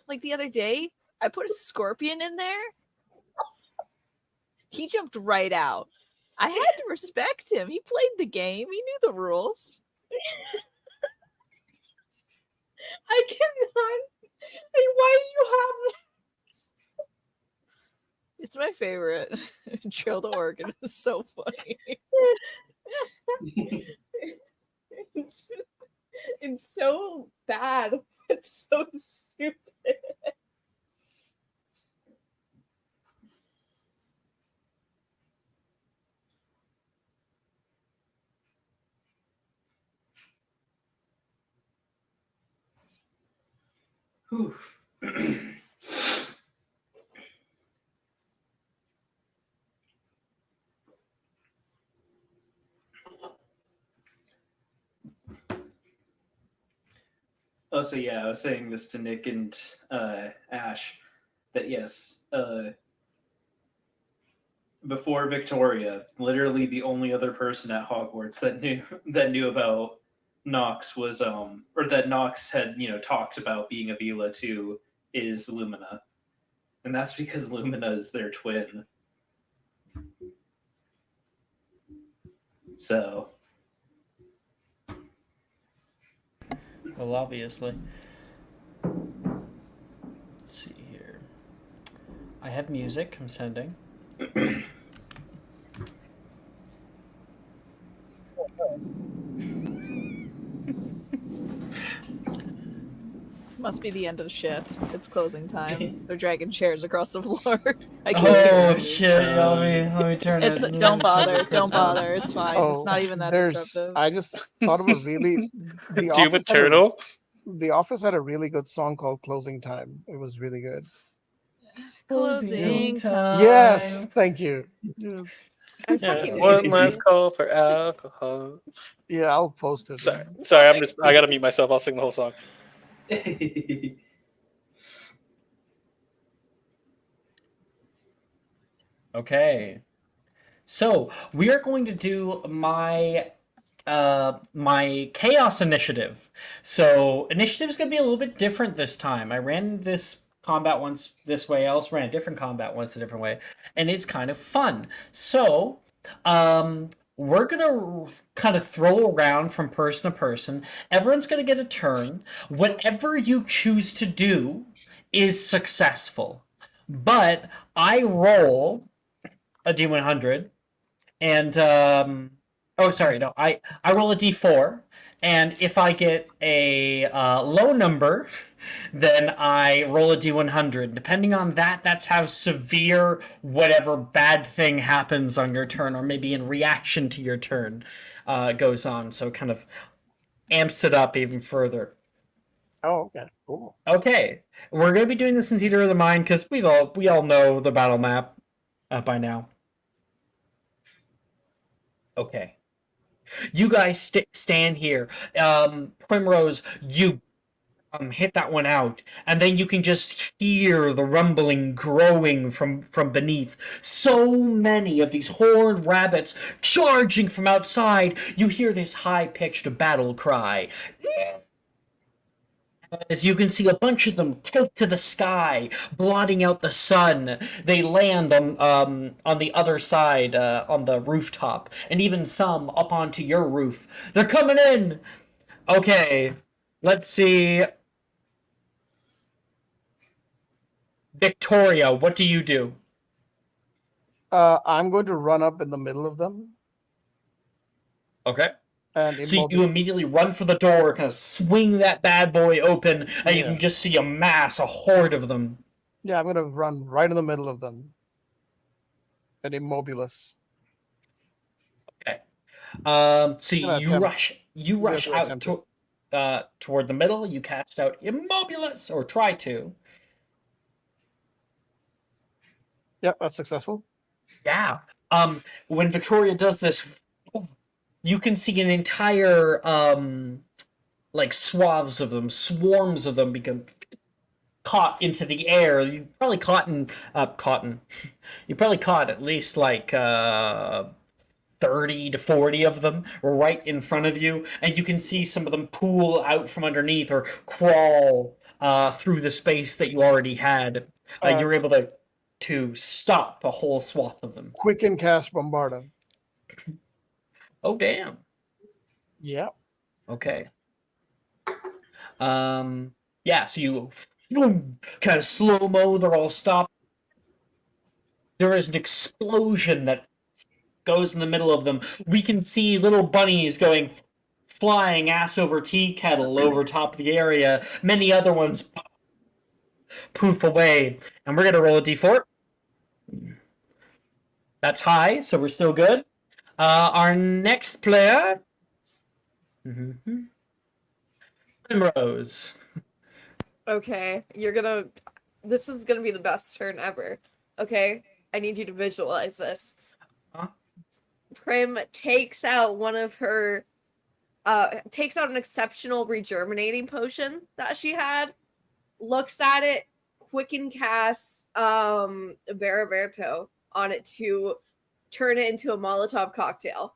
Like the other day, I put a scorpion in there. He jumped right out. I had to respect him. He played the game. He knew the rules. I cannot. Why do you have It's my favorite. Trail to Oregon is so funny. It's so bad. It's so stupid. Whew. Oh, so yeah, I was saying this to Nick and Ash that yes, before Victoria, literally the only other person at Hogwarts that knew about Nox was or that Nox had talked about being Avila to is Lumina, and that's because Lumina is their twin. So Well, obviously. Let's see here. I have music I'm sending. Must be the end of the shift. It's closing time. They're dragging chairs across the floor. I can't Oh hear shit! Yeah, let me turn It's it. don't bother. Don't bother. It's fine. Oh, It's not even that there's. disruptive. I just thought of a really. The Doom Office had a, Eternal. The Office had a really good song called "Closing Time." It was really good. Closing time. Yes, thank you. Yes. I Yeah, fucking one hate last you. call for alcohol. Yeah, I'll post it. Sorry, I gotta mute myself. I'll sing the whole song. Okay. So we are going to do my chaos initiative. So initiative is going to be a little bit different this time. I ran this combat once this way. I also ran a different combat once a different way, and it's kind of fun. So we're gonna kind of throw around from person to person. Everyone's gonna get a turn. Whatever you choose to do is successful, but I roll a D100, And oh, sorry, no, I roll a d4, and if I get a low number, then I roll a d100. Depending on that, that's how severe whatever bad thing happens on your turn, or maybe in reaction to your turn, goes on. So it kind of amps it up even further. Oh, okay, cool. Okay, we're gonna be doing this in Theater of the Mind because we all know the battle map by now. Okay. You guys stand here. Primrose, you hit that one out, and then you can just hear the rumbling growing from beneath. So many of these horned rabbits charging from outside. You hear this high-pitched battle cry. As you can see, a bunch of them take to the sky, blotting out the sun. They land on the other side, on the rooftop, and even some up onto your roof. They're coming in. Okay, let's see. Victoria, what do you do? I'm going to run up in the middle of them Okay. and So you immediately run for the door, kind of swing that bad boy open, and you can Yeah. just see a horde of them. Yeah, I'm going to run right in the middle of them and immobilus. Okay. So Gonna you attempt- rush gonna out attempt toward the middle. You cast out Immobulus, or try to. Yep, that's successful. Yeah. When Victoria does this, you can see an entire like swaths of them, swarms of them become caught into the air. You probably You probably caught at least like 30 to 40 of them right in front of you, and you can see some of them pool out from underneath or crawl through the space that you already had. You were able to stop a whole swath of them. Quicken cast Bombarda. Oh, damn. Yeah. Okay. Yeah, so you kind of slow-mo, they're all stopped. There is an explosion that goes in the middle of them. We can see little bunnies going flying ass over tea kettle over top of the area. Many other ones poof away. And we're going to roll a d4. That's high, so we're still good. Our next player... Primrose. Okay, this is gonna be the best turn ever. Okay, I need you to visualize this. Huh? Prim takes out takes out an exceptional regerminating potion that she had, looks at it, quicken casts Veraverto on it to turn it into a Molotov cocktail.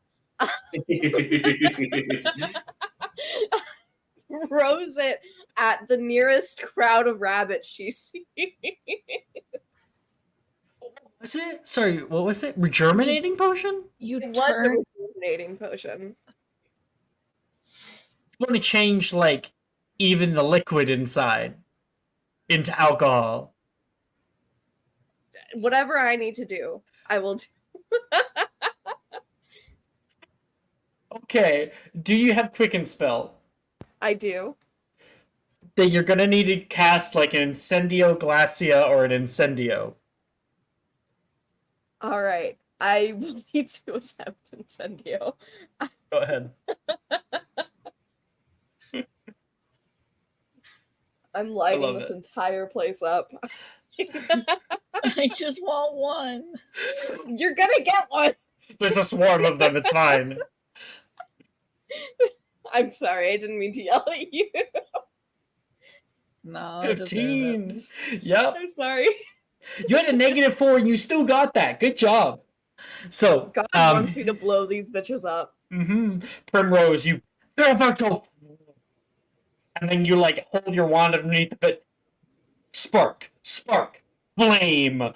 Throws it at the nearest crowd of rabbits she sees. Was it? Sorry, what was it? Regerminating potion? You It was a turn. rejuvenating potion. You want to change, like, even the liquid inside into alcohol. Whatever I need to do, I will do. Okay, do you have Quicken Spell? I do. Then you're gonna need to cast, like, an Incendio Glacia or an Incendio. All right. I will need to attempt Incendio. Go ahead. I'm lighting love this it. entire place up. I just want one. You're gonna get one. There's a swarm of them, it's fine. I'm sorry, I didn't mean to yell at you. No, I deserve it. 15. Yep. I'm sorry. You had a -4 and you still got that. Good job. So, God wants me to blow these bitches up. Primrose, they're about to, and then you like hold your wand underneath the bit. Spark, flame.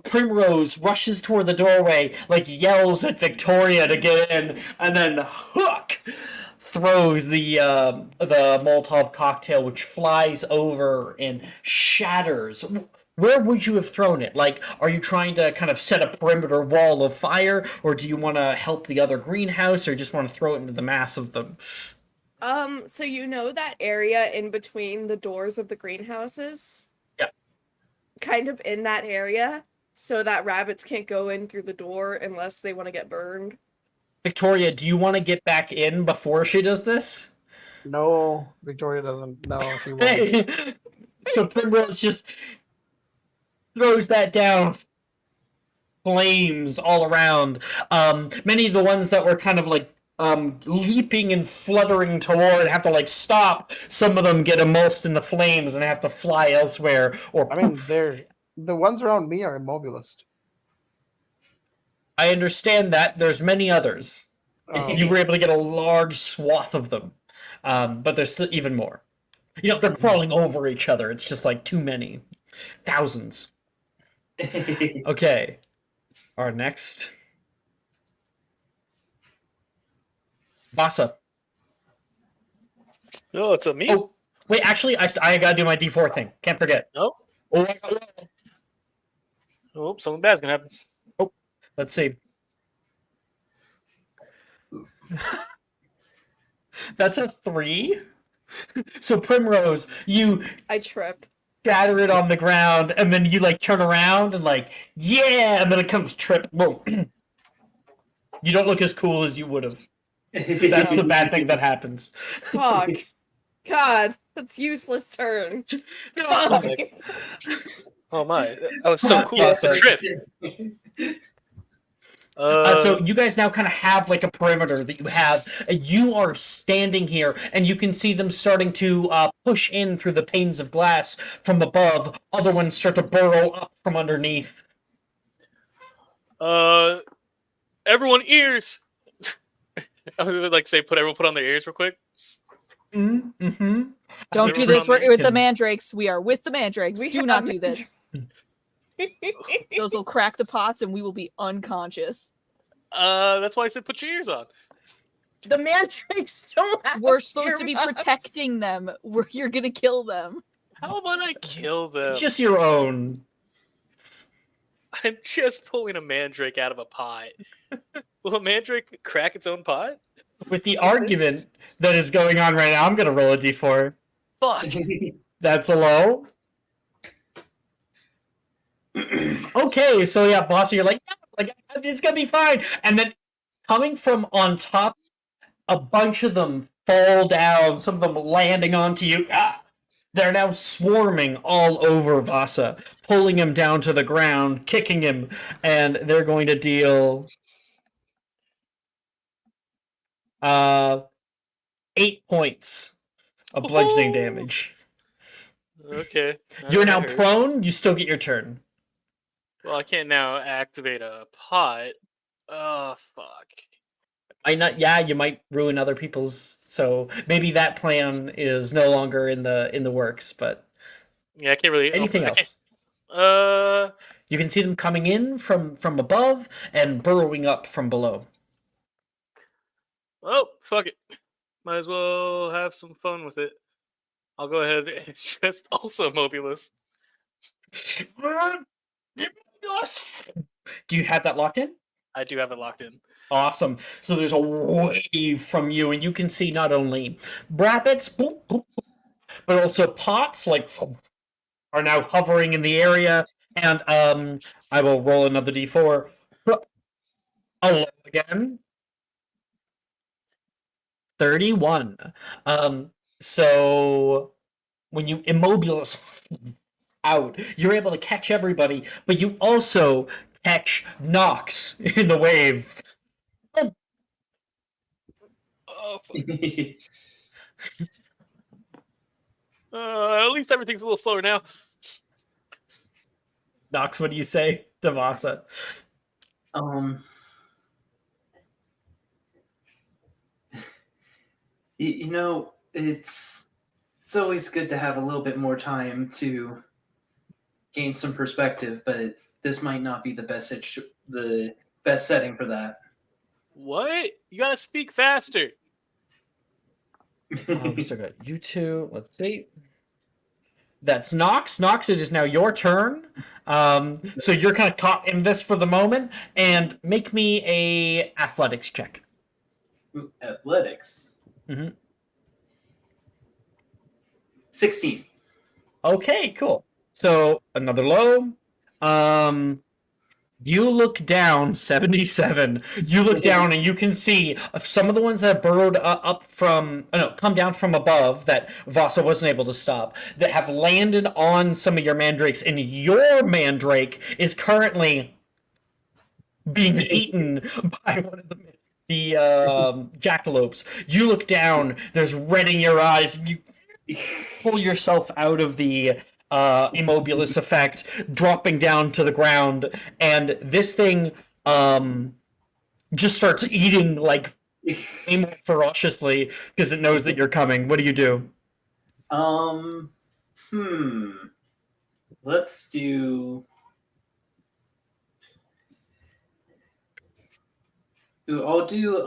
Primrose rushes toward the doorway, like yells at Victoria to get in, and then hook throws the Molotov cocktail, which flies over and shatters. where would you have thrown it? Like, are you trying to kind of set a perimeter wall of fire, or do you want to help the other greenhouse, or just want to throw it into the mass of them? So you know that area in between the doors of the greenhouses? Yeah. Kind of in that area, so that rabbits can't go in through the door unless they want to get burned. Victoria, do you want to get back in before she does this? No, Victoria doesn't. No, she won't. So Primrose just throws that down. Flames all around. Many of the ones that were kind of like leaping and fluttering toward have to like stop. Some of them get immersed in the flames and have to fly elsewhere. Or I mean, the ones around me are immobilist. I understand that. There's many others. You were able to get a large swath of them, but there's still even more. You know, they're crawling over each other. It's just like too many. Thousands. Okay. Our next. Vasa. Oh, it's a me. Oh, wait, actually, I gotta do my D4 thing. Can't forget. No. Oh, something bad's gonna happen. Oh, let's see. That's a 3. So Primrose, you I trip. shatter it on the ground, and then you like turn around and like, yeah, and then it comes trip. Whoa. You don't look as cool as you would have. That's the bad thing that happens. Fuck. God, that's useless turn. Oh Fuck. my, oh my. That was so cool. Yeah, It's a sorry. trip. So you guys now kind of have like a perimeter that you have. You are standing here, and you can see them starting to push in through the panes of glass from above. Other ones start to burrow up from underneath. Everyone ears. I would like say everyone put on their ears real quick. Mm-hmm. Don't do Everyone this. on We're the- with the mandrakes. We are with the mandrakes. We Do have not do this. Those will crack the pots, and we will be unconscious. That's why I said put your ears on. The mandrakes don't have We're supposed to be earmuffs. protecting them. You're gonna kill them. How about I kill them? It's just your own. I'm just pulling a mandrake out of a pot. Will a mandrake crack its own pot? With the argument that is going on right now, I'm gonna roll a d4. Fuck. That's a low. Okay, so yeah, boss, you're like, yeah, like it's gonna be fine. And then coming from on top, a bunch of them fall down, some of them landing onto you. They're now swarming all over Vasa, pulling him down to the ground, kicking him, and they're going to deal 8 points of bludgeoning damage. Okay. You're now That hurt. prone, you still get your turn. Well, I can't now activate a pot. Oh, fuck. Yeah, you might ruin other people's, so maybe that plan is no longer in the works, but Yeah, I can't really. anything I can't- else? You can see them coming in from above and burrowing up from below. Oh, fuck it. Might as well have some fun with it. I'll go ahead and just also Mobulus. Do you have that locked in? I do have it locked in. Awesome. So there's a wave from you, and you can see not only rabbits, boop, boop, boop, but also pots like are now hovering in the area. And I will roll another d4. Oh, again. 31. So when you Immobilus out, you're able to catch everybody, but you also catch Nox in the wave. Oh, fuck. At least everything's a little slower now. Nox, what do you say to Vasa? You know, it's always good to have a little bit more time to gain some perspective, but this might not be the best setting for that. What? You gotta speak faster. We still got you two. Let's see. That's Nox. Nox, it is now your turn. So you're kind of caught in this for the moment, and make me a athletics check. Ooh, athletics. Mm-hmm. 16. Okay, cool. So another low. You look down, 77. You look down and you can see some of the ones that have burrowed up from, no, come down from above that Vasa wasn't able to stop, that have landed on some of your mandrakes, and your mandrake is currently being eaten by one of the jackalopes. You look down, there's red in your eyes, and you pull yourself out of the immobilis effect, dropping down to the ground, and this thing just starts eating like ferociously because it knows that you're coming. What do you do? Let's do. Ooh, I'll do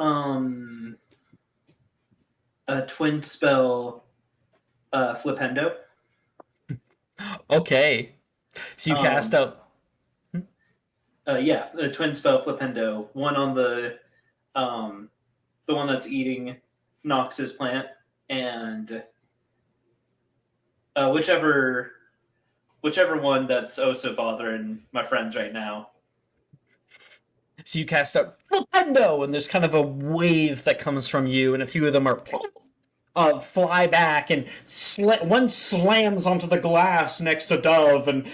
a twin spell flipendo. Okay. So you cast out. Yeah, a twin spell flipendo. One on the one that's eating Nox's plant, and whichever one that's also bothering my friends right now. So you cast out Flipendo, and there's kind of a wave that comes from you, and a few of them are fly back, and one slams onto the glass next to Dove, and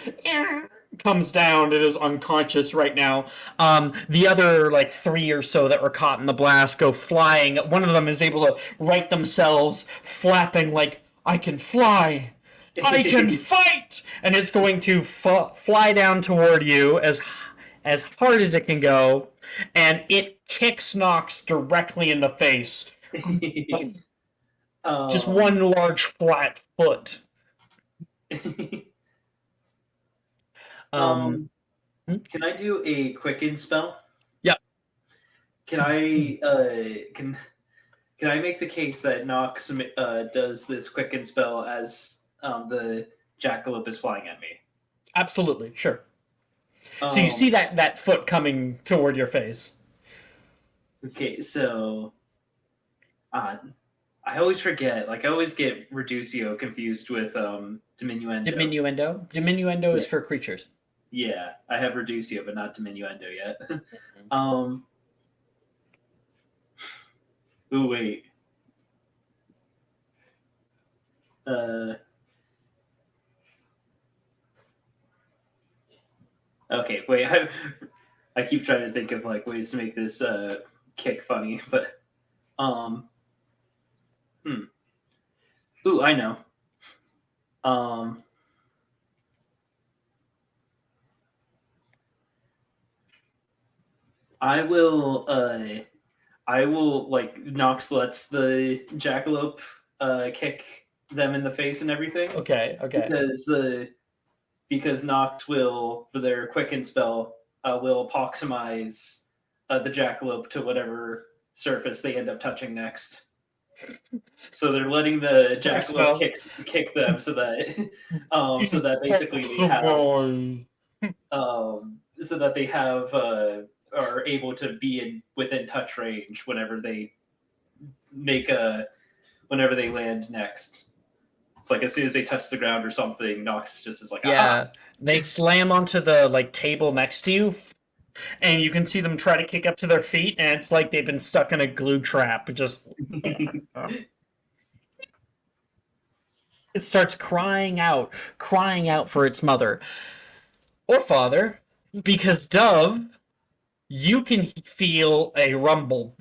comes down. It is unconscious right now. The other like 3 or so that were caught in the blast go flying. One of them is able to right themselves, flapping like, I can fly, I can fight, and it's going to fly down toward you as hard as it can go, and it kicks Nox directly in the face. Just one large flat foot. Can I do a quicken spell? Yeah. Can I can I make the case that Nox does this quicken spell as the jackalope is flying at me? Absolutely, sure. So you see that foot coming toward your face. Okay, so I always forget. Like I always get Reducio confused with Diminuendo. Diminuendo is for creatures. Yeah, I have Reducio, but not Diminuendo yet. Ooh, wait. Okay, wait. I keep trying to think of like ways to make this kick funny, but Ooh, I know. I will like Nox lets the jackalope kick them in the face and everything. Okay. Because Nox will, for their quicken spell, will epoximize the jackalope to whatever surface they end up touching next. So they're letting the jackalope kick them so that basically they have are able to be within touch range whenever they land next. It's like as soon as they touch the ground or something, Nox just is like, yeah. They slam onto the like table next to you, and you can see them try to kick up to their feet, and it's like they've been stuck in a glue trap. Just it starts crying out for its mother or father, because Dove, you can feel a rumble.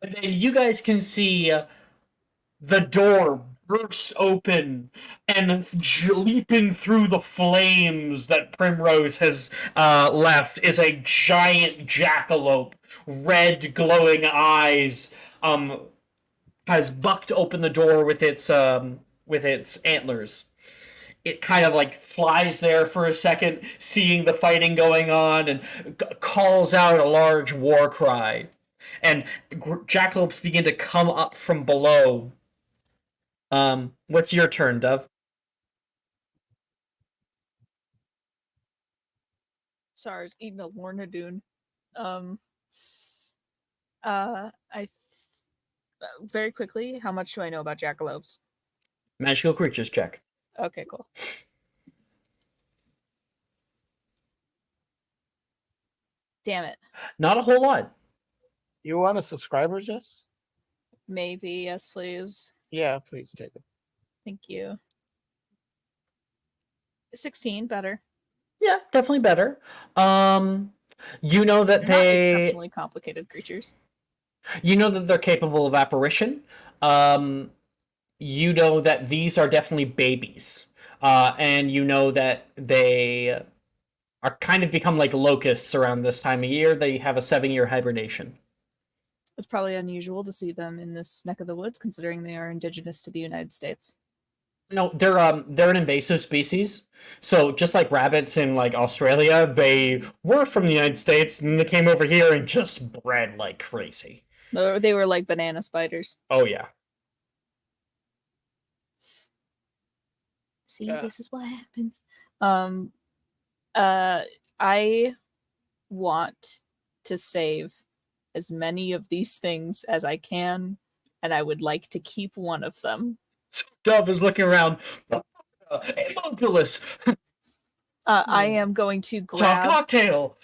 And then you guys can see the door burst open, and leaping through the flames that Primrose has left is a giant jackalope, red glowing eyes, has bucked open the door with its antlers. It kind of like flies there for a second, seeing the fighting going on, and calls out a large war cry. And jackalopes begin to come up from below. What's your turn, Dove? Sorry, I was eating a Lorna Dune. Very quickly, how much do I know about jackalopes? Magical creatures check. Okay, cool. Damn it. Not a whole lot. You want a subscriber, Jess? Maybe, yes, please. Yeah, please take it. Thank you. 16, better. Yeah, definitely better. You know that They're not they exceptionally complicated creatures. You know that they're capable of apparition. You know that these are definitely babies. And you know that they are kind of become like locusts around this time of year. They have a 7-year hibernation. It's probably unusual to see them in this neck of the woods, considering they are indigenous to the United States. No, they're an invasive species. So just like rabbits in like Australia, they were from the United States and they came over here and just bred like crazy. They were like banana spiders. Oh yeah. See, this is what happens. I want to save as many of these things as I can, and I would like to keep one of them. Dove is looking around. Homunculus! I am going to grab... cocktail!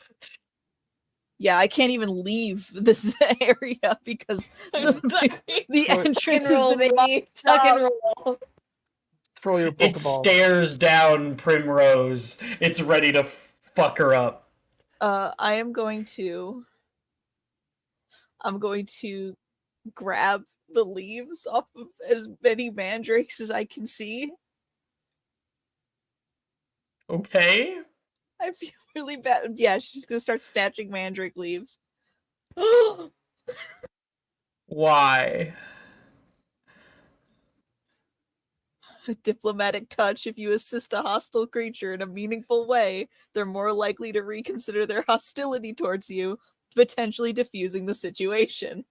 Yeah, I can't even leave this area because the entrance has been locked up. Throw your Pokeball. It stares down Primrose. It's ready to fuck her up. I'm going to grab the leaves off of as many mandrakes as I can see. Okay. I feel really bad. Yeah, she's gonna start snatching mandrake leaves. Why? A diplomatic touch. If you assist a hostile creature in a meaningful way, they're more likely to reconsider their hostility towards you, potentially diffusing the situation.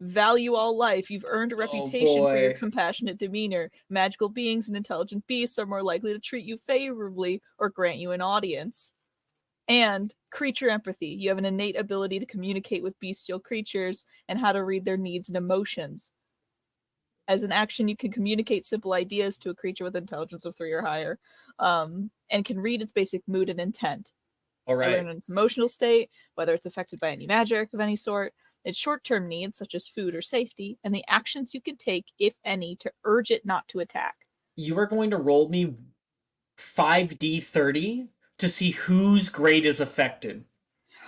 Value all life. You've earned a reputation for your compassionate demeanor. Magical beings and intelligent beasts are more likely to treat you favorably or grant you an audience. And creature empathy. You have an innate ability to communicate with bestial creatures and how to read their needs and emotions. As an action, you can communicate simple ideas to a creature with intelligence of 3 or higher, and can read its basic mood and intent. All right. Learn its emotional state, whether it's affected by any magic of any sort, its short-term needs, such as food or safety, and the actions you can take, if any, to urge it not to attack. You are going to roll me 5d30 to see whose grade is affected.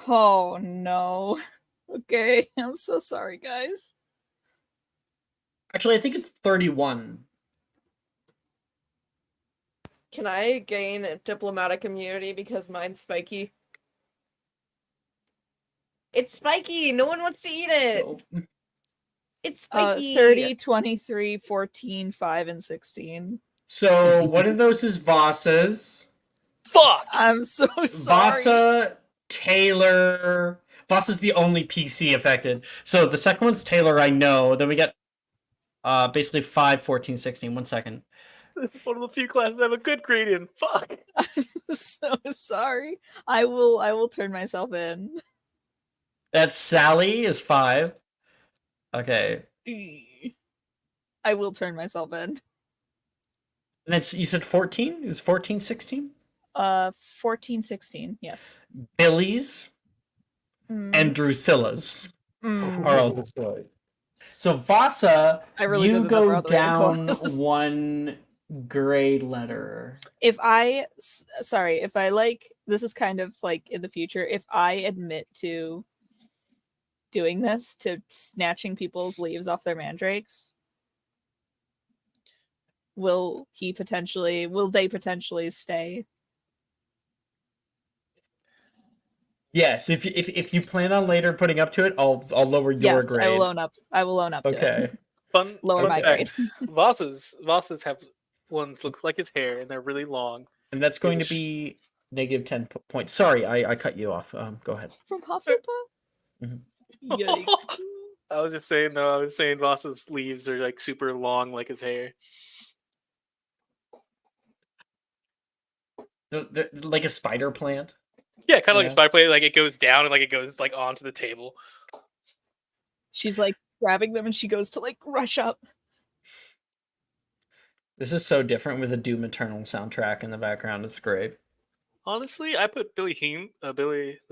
Oh, no. Okay, I'm so sorry, guys. Actually, I think it's 31. Can I gain diplomatic immunity because mine's spiky? It's spiky! No one wants to eat it! No. It's spiky! 30, 23, 14, 5, and 16. So, one of those is Vasa's. Fuck! I'm so sorry. Vasa, Taylor... Vasa's the only PC affected. So, the second one's Taylor, I know. Then we get basically 5, 14, 16. 1 second. This is one of the few classes I have a good grade in. Fuck! I'm so sorry. I will turn myself in. That's Sally is 5. Okay. I will turn myself in. And that's, you said 14? Is 14, 16? 14, 16, yes. Billy's and Drusilla's are all destroyed. So Vasa, you go down 1 grade letter. If I this is kind of like in the future, if I admit to doing this, to snatching people's leaves off their mandrakes, will they potentially stay? Yes, if you plan on later putting up to it, I'll lower your grade. I will own up to it. Lower my grade. Vasa's have ones look like his hair and they're really long. And that's going to be negative 10 points. Sorry, I cut you off. Go ahead. From Hufflepuff? Mm-hmm. Yikes. I was just saying. No, I was saying Voss's leaves are like super long, like his hair. Like a spider plant. Yeah, kind of like Yeah. a spider plate. Like it goes down and like it goes like onto the table. She's like grabbing them and she goes to like rush up. This is so different with the Doom Eternal soundtrack in the background. It's great. Honestly, I put the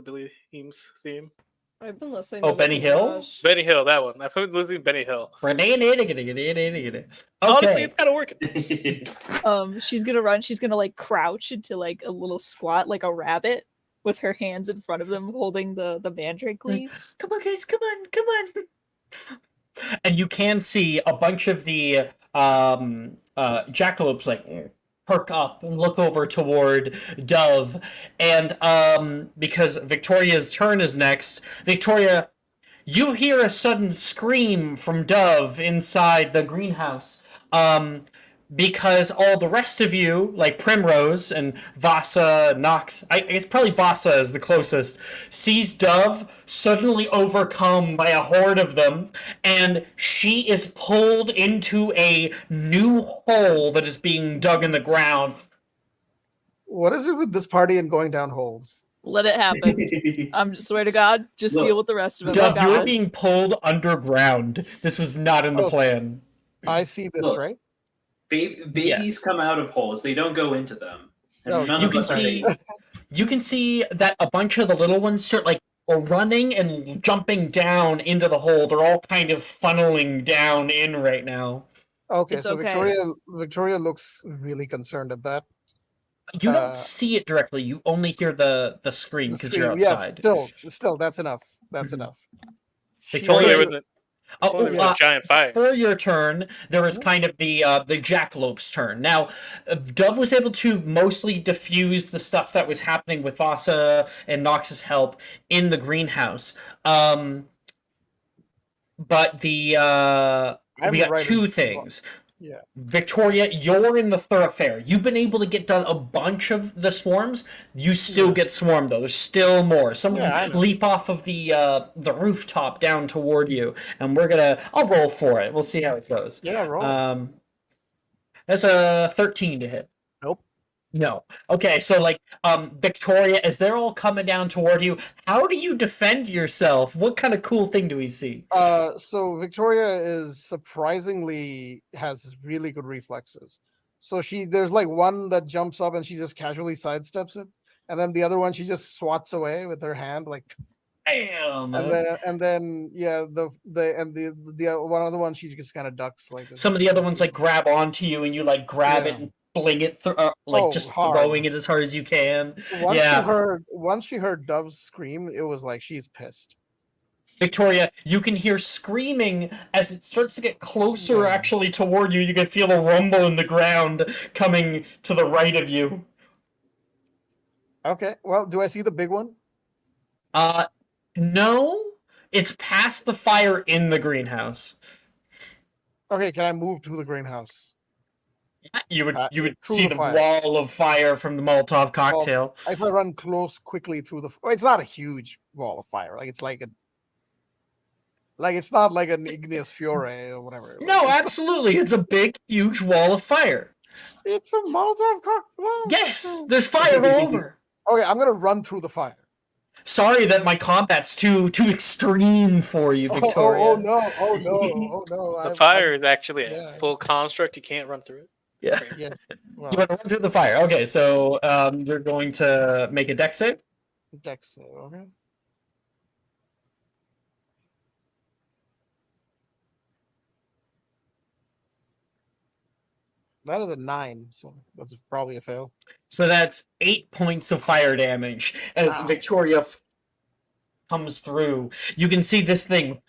Billy Heems theme. I've been listening. Oh, to Benny Nicki Hill? Minaj. Benny Hill, that one. I put listening to Benny Hill. Okay. Honestly, it's kind of working. She's gonna run. She's gonna like crouch into like a little squat, like a rabbit, with her hands in front of them, holding the mandrake leaves. Come on, guys! Come on! And you can see a bunch of the jackalopes like perk up and look over toward Dove, and because Victoria's turn is next, Victoria, you hear a sudden scream from Dove inside the greenhouse. Because all the rest of you, like Primrose and Vasa, Nox, I guess probably Vasa is the closest, sees Dove suddenly overcome by a horde of them, and she is pulled into a new hole that is being dug in the ground. What is it with this party and going down holes? Let it happen. I'm swear to God, just Look, deal with the rest of it. Dove, I got you're this. being pulled underground. This was not in the Oh. plan. I see this, Look. right? Babies Yes. come out of holes; they don't go into them. And No, none you of can us are see- babies. You can see that a bunch of the little ones start like running and jumping down into the hole. They're all kind of funneling down in right now. Okay, It's so okay. Victoria looks really concerned at that. You don't see it directly. You only hear the scream The because you're scream, outside. yes, still, that's enough. That's Mhm. enough. Only there Victoria- was a, Oh, only there was a giant fire. for your turn, there was kind of the jackalope's turn. Now, Dove was able to mostly diffuse the stuff that was happening with Vasa and Nox's help in the greenhouse. But the I'm we got right two in- things. Yeah. Victoria, you're in the thoroughfare. You've been able to get done a bunch of the swarms. You still Yeah. get swarmed though. There's still more. Some of Yeah, I them know. leap off of the rooftop down toward you, and I'll roll for it. We'll see how it goes. Yeah, roll. That's a 13 to hit. Nope. No. Okay, so Victoria, as they're all coming down toward you, how do you defend yourself? What kind of cool thing do we see? So Victoria is surprisingly has really good reflexes. So there's like one that jumps up and she just casually sidesteps it, and then the other one she just swats away with her hand, like, Bam! and then yeah, the one other one she just kind of ducks like this. Some of the other ones grab onto you, and you grab it Yeah. and fling it, just hard. throwing it as hard as you can. Once she heard Dove's scream, it was like she's pissed. Victoria, you can hear screaming as it starts to get closer, Yeah. actually, toward you. You can feel a rumble in the ground coming to the right of you. Okay, well, do I see the big one? No, it's past the fire in the greenhouse. Okay, can I move to the greenhouse? You would through see the the fire. wall of fire from the Molotov cocktail. If I run close quickly through it's not a huge wall of fire. It's not like an igneous fury or whatever. No, absolutely, it's a big, huge wall of fire. It's a Molotov cocktail. Yes, there's fire all over. Okay, I'm gonna run through the fire. Sorry that my combat's too extreme for you, Victoria. Oh no! Oh no! The fire is actually a yeah. full construct. You can't run through it. Yeah. Yes. Well, You want to run through the fire. Okay, so you're going to make a dex save. Dex save, okay. That is a 9, so that's probably a fail. So that's 8 points of fire damage as Wow. Victoria comes through. You can see this thing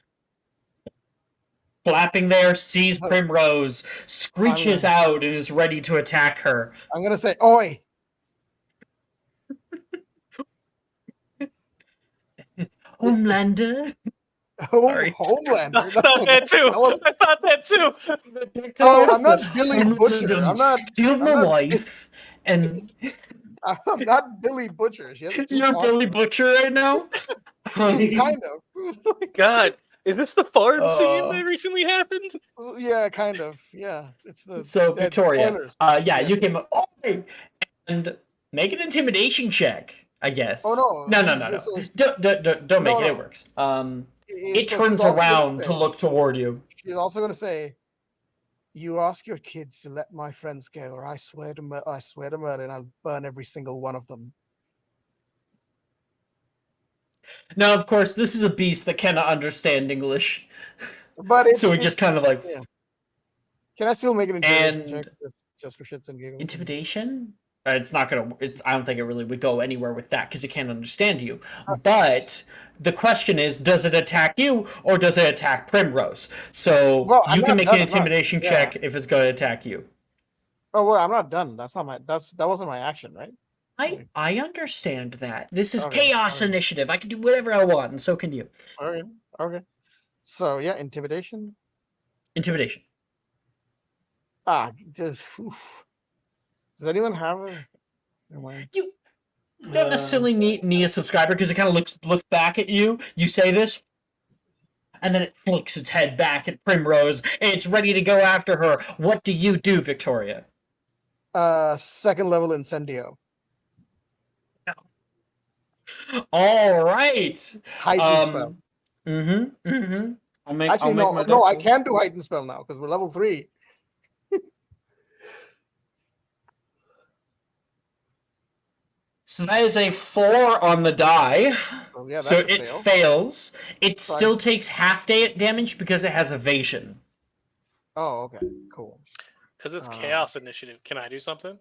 flapping there, sees Primrose, screeches out, and is ready to attack her. I'm gonna say, "Oi!" Homelander. Sorry. Homelander. I thought that too. I thought that too. Oh, I'm not Billy Butcher. I'm not. You're I'm my not- wife, and I'm not Billy Butcher. She has two you're arms. Billy Butcher right now. Kind of. God, Is this the farm scene Uh, that recently happened? Yeah, kind of. Yeah, it's the So Victoria, spoilers. yeah, you Yes. came and make an intimidation check. I guess. Oh no, No. so Don't make no, it. It no. works. So It she's turns also gonna around to say, look toward you. she's also going to say, "You ask your kids to let my friends go, or I swear to murder, and I'll burn every single one of them." Now, of course, this is a beast that cannot understand English, But it's so he just kind of like yeah. Can I still make an intimidation and check just for shits and giggles? intimidation. It's not gonna. I don't think it really would go anywhere with that because it can't understand you. Uh, But the question is, does it attack you or does it attack Primrose? So Well, I'm you can not make done. an I'm not. intimidation Yeah. check if it's going to attack you. Oh well, I'm not done. That wasn't my action, right? I understand that. This is Okay, chaos okay. initiative. I can do whatever I want, and so can you. Okay. Okay. So yeah, intimidation. Intimidation. Oof. Does anyone have a? Never mind. You don't necessarily need a subscriber because it kind of looks back at you. You say this, and then it flicks its head back at Primrose, and it's ready to go after her. What do you do, Victoria? Second level incendio. All right. Heightened spell. I'll make. Actually, I'll make my no, I dex can do heightened spell now because we're level 3. So that is a 4 on the die. Oh, yeah, that's So a it fail. fails. It So still takes half damage because it has evasion. Oh, okay, cool. Because it's chaos initiative. Can I do something?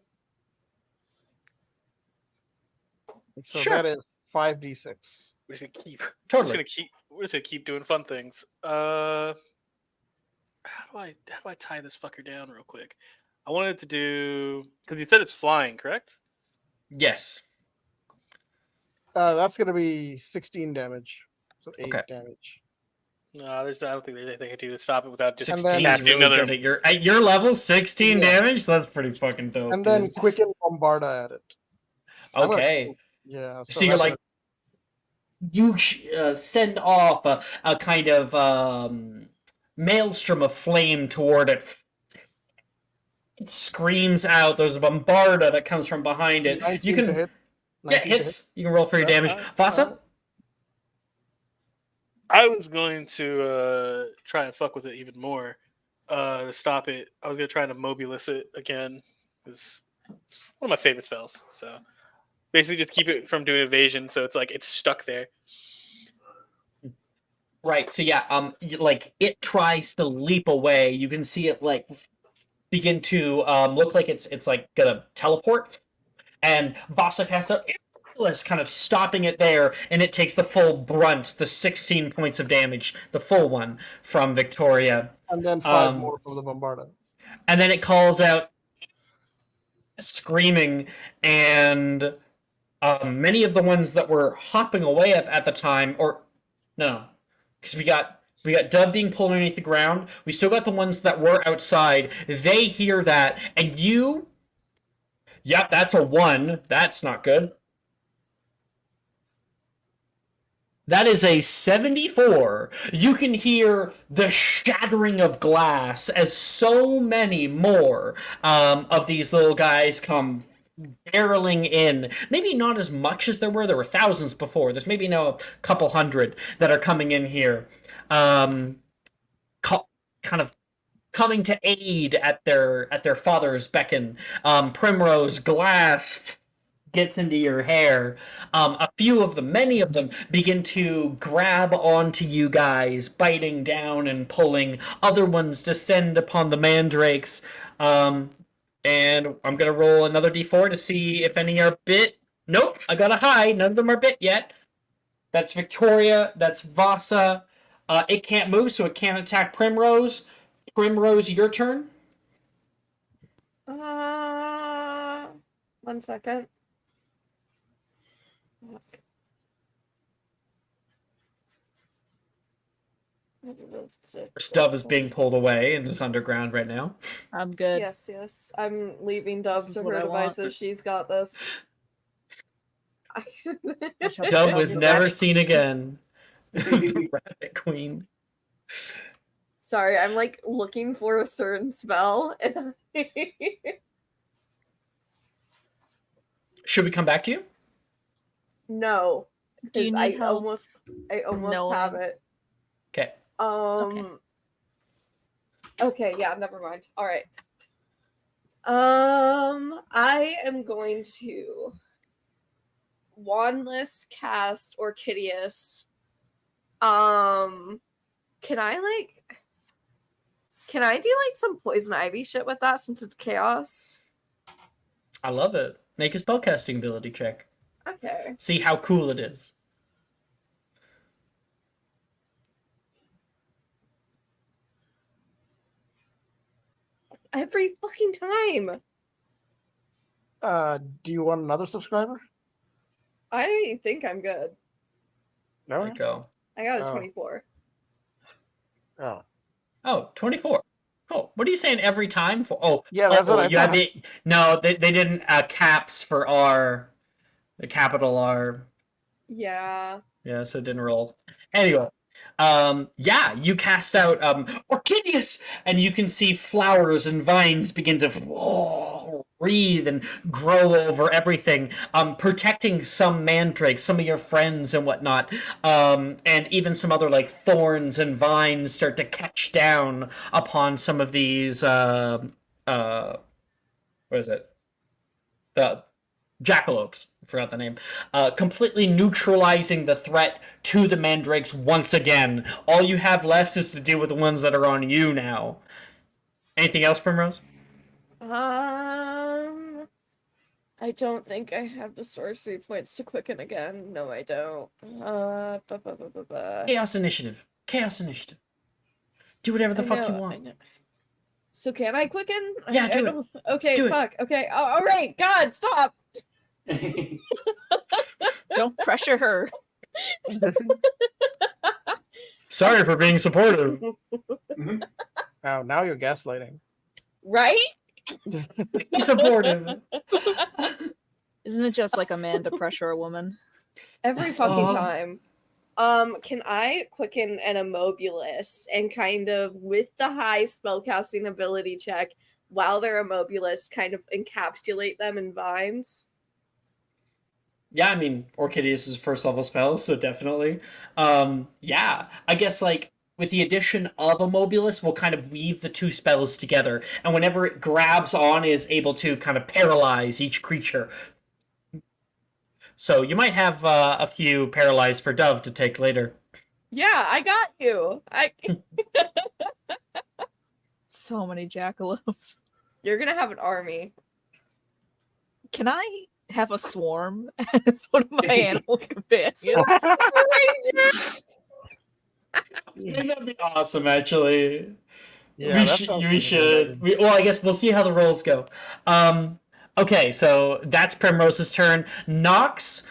So Sure. that is 5d6. We're just gonna keep. Totally. We're just gonna keep doing fun things. How do I tie this fucker down real quick? I wanted to do because you said it's flying, correct? Yes. That's gonna be 16 damage. So 8 Okay. damage. No, I don't think there's anything I can do to stop it without just 16 is casting really another. good at your level. 16 Yeah. damage. That's pretty fucking dope. And then dude. quicken Bombarda at it. I'm gonna- Okay. Yeah. So you're like, you send off a kind of maelstrom of flame toward it. It screams out. There's a bombarda that comes from behind it. 19 You can to hit. yeah, 19 to hit. hits. You can roll for your damage. Vasa? I was going to try and fuck with it even more to stop it. I was going to try to Mobilis it again because it's one of my favorite spells. So basically, just keep it from doing evasion. So it's like it's stuck there. Right. So yeah, like it tries to leap away. You can see it like begin to look like it's like gonna teleport, and Vasa casts out kind of stopping it there, and it takes the full brunt, the 16 points of damage, the full one from Victoria. And then 5 more from the Bombarda. And then it calls out, screaming, and many of the ones that were hopping away at the time, or no, because we got Dub being pulled underneath the ground. We still got the ones that were outside. They hear that, and you. Yep, that's a 1. That's not good. That is a 74. You can hear the shattering of glass as so many more of these little guys come barreling in. Maybe not as much as there were. There were thousands before. There's maybe now a couple hundred that are coming in here. Kind of coming to aid at their father's beckon. Primrose, glass gets into your hair. A few of them, many of them, begin to grab onto you guys, biting down and pulling. Other ones descend upon the mandrakes. And I'm gonna roll another d4 to see if any are bit. Nope, I got a high. None of them are bit yet. That's Victoria. That's Vasa. It can't move, so it can't attack Primrose. Primrose, your turn. 1 second. Dove is being pulled away and is underground right now. I'm good. Yes. I'm leaving Dove This is to what her I want. devices. She's got this. Dove was never seen again. The Rabbit Queen. Sorry, I'm like looking for a certain spell. Should we come back to you? No, Do you because need help I almost have knowing? it. Okay. Okay, yeah, never mind. All right. I am going to wandless cast Orchideus. Can I do like some poison ivy shit with that since it's chaos? I love it. Make a spellcasting ability check. Okay. See how cool it is. Every fucking time. Do you want another subscriber? I think I'm good. No. There you go. I got a Oh. 24. Oh. Oh, 24. Oh, what are you saying every time for? Oh, Yeah, that's what I you had thought. the no. They didn't caps for R, the capital R. Yeah. Yeah, so it didn't roll. Anyway, yeah, you cast out Orchideus, and you can see flowers and vines begin to breathe and grow over everything, protecting some mandrakes, some of your friends and whatnot, and even some other like thorns and vines start to catch down upon some of these. What is it? The jackalopes. I forgot the name. Completely neutralizing the threat to the mandrakes once again. All you have left is to deal with the ones that are on you now. Anything else, Primrose? I don't think I have the sorcery points to quicken again. No, I don't. Chaos initiative. Chaos initiative. Do whatever the fuck you want. So can I quicken? Yeah, do it. Okay, Do it. fuck. Okay, all right. God, stop. Don't pressure her. Sorry for being supportive. Oh, now you're gaslighting. Right? Be supportive. Isn't it just like a man to pressure a woman? Every fucking time. Can I quicken an Immobulus and kind of with the high spellcasting ability check while they're Immobulus kind of encapsulate them in vines? Yeah, I mean, Orchideus is a first level spell, so definitely. Yeah, I guess like with the addition of Immobulus, we'll kind of weave the two spells together, and whenever it grabs on, is able to kind of paralyze each creature. So you might have a few paralyzed for Dove to take later. Yeah, I got you. So many jackalopes. You're gonna have an army. Can I have a swarm as one of my animal companions? That'd be awesome, actually. Yeah, that sounds we pretty should. good. Well, I guess we'll see how the rolls go. Okay, so that's Primrose's turn. Nox,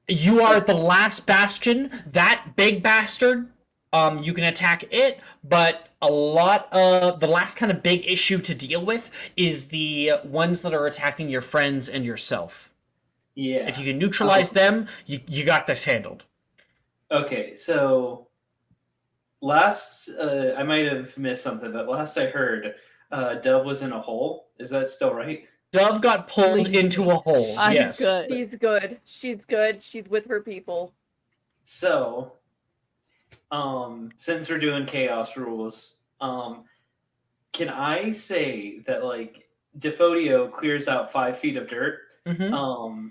you are the last bastion. That big bastard, you can attack it, but a lot of the last kind of big issue to deal with is the ones that are attacking your friends and yourself. Yeah. If you can neutralize them, you got this handled. Okay, so last I might have missed something, but last I heard, Dove was in a hole. Is that still right? Dove got pulled Leave into me. a hole. I'm Yes. good. She's good. She's good. She's with her people. So, since we're doing chaos rules, can I say that like Defodio clears out 5 feet of dirt? Mm-hmm.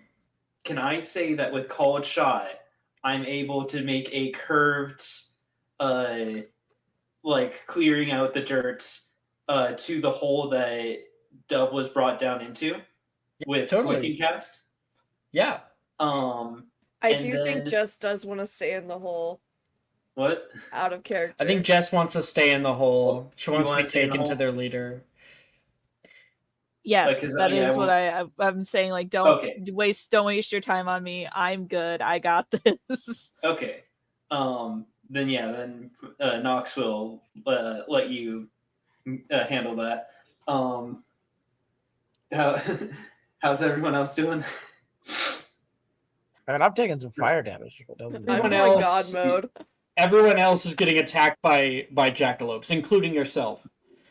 Can I say that with Called Shot, I'm able to make a curved, like clearing out the dirt, to the hole that Dove was brought down into with totally. Quicken Cast? Yeah. I do think Jess does want to stay in the hole. What? Out of character. I think Jess wants to stay in the hole. She You wants to wanna be stay in the taken to hole? their leader. Yes, Because, that yeah, is I what I'm saying. Like, don't waste your time on me. I'm good. I got this. Okay. Then Nox will let you handle that. How's everyone else doing? And I'm taking some fire damage. But I'm in God mode. Everyone else is getting attacked by jackalopes, including yourself.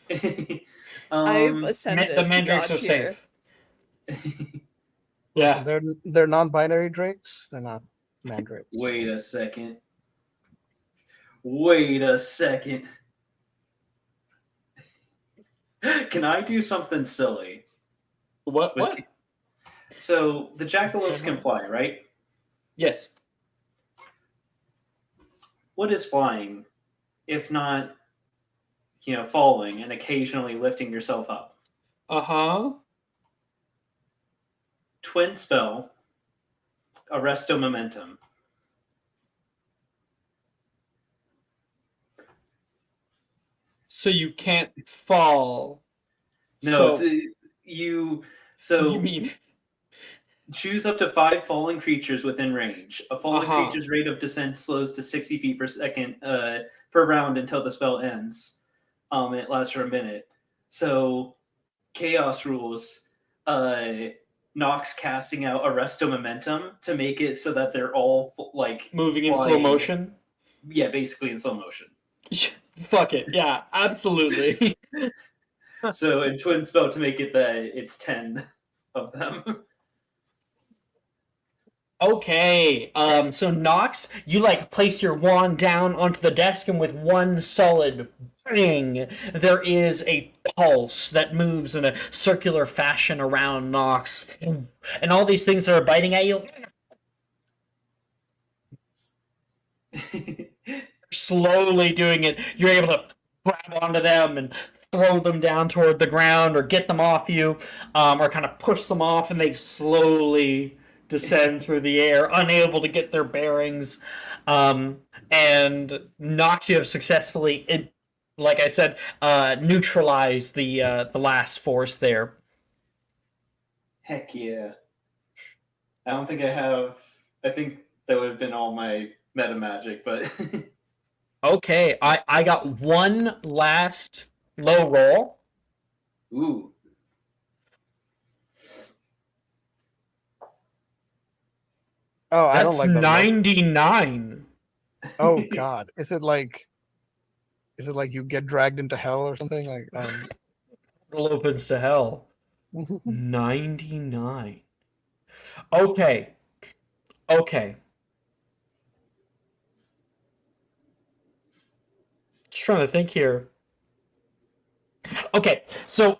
I've The ascended mandrakes God are tier. safe. Listen, Yeah. they're non-binary drakes. They're not mandrakes. Wait a second. Wait a second. Can I do something silly? What? With- What? So the jackalopes can fly, right? Yes. What is flying, if not, falling and occasionally lifting yourself up? Uh-huh. Twin spell, arresto momentum. So you can't fall. No, So you. you mean Choose up to 5 falling creatures within range. A fallen Uh-huh. creature's rate of descent slows to 60 feet per second per round until the spell ends. It lasts for a minute. So, Chaos rules. Nox casting out Arresto Momentum to make it so that they're all moving in slow flying. motion? Yeah, basically in slow motion. Fuck it. Yeah, absolutely. So in Twin Spell to make it that it's 10 of them. Okay. So Nox, you place your wand down onto the desk, and with one solid bang, there is a pulse that moves in a circular fashion around Nox, and all these things that are biting at you slowly doing it. You're able to grab onto them and throw them down toward the ground, or get them off you, or kind of push them off, and they slowly descend through the air, unable to get their bearings. And Nox, you have successfully, like I said, neutralized the last force there. Heck yeah. I don't think I have. I think that would have been all my meta magic, but. Okay, I got one last low roll. Ooh. Oh, I don't That's like that. 99. Oh God, is it like you get dragged into hell or something? Like, Portal opens to hell. 99. Okay. Okay. Just trying to think here. Okay, so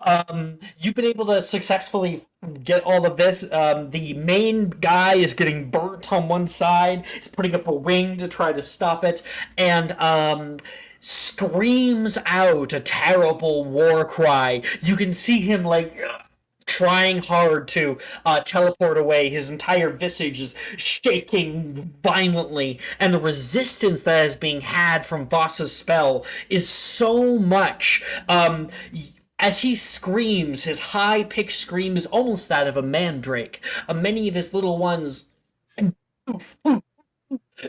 you've been able to successfully get all of this. The main guy is getting burnt on one side. He's putting up a wing to try to stop it, and screams out a terrible war cry. You can see him trying hard to teleport away. His entire visage is shaking violently, and the resistance that is being had from Voss's spell is so much. As he screams, his high-pitched scream is almost that of a mandrake. Many of his little ones,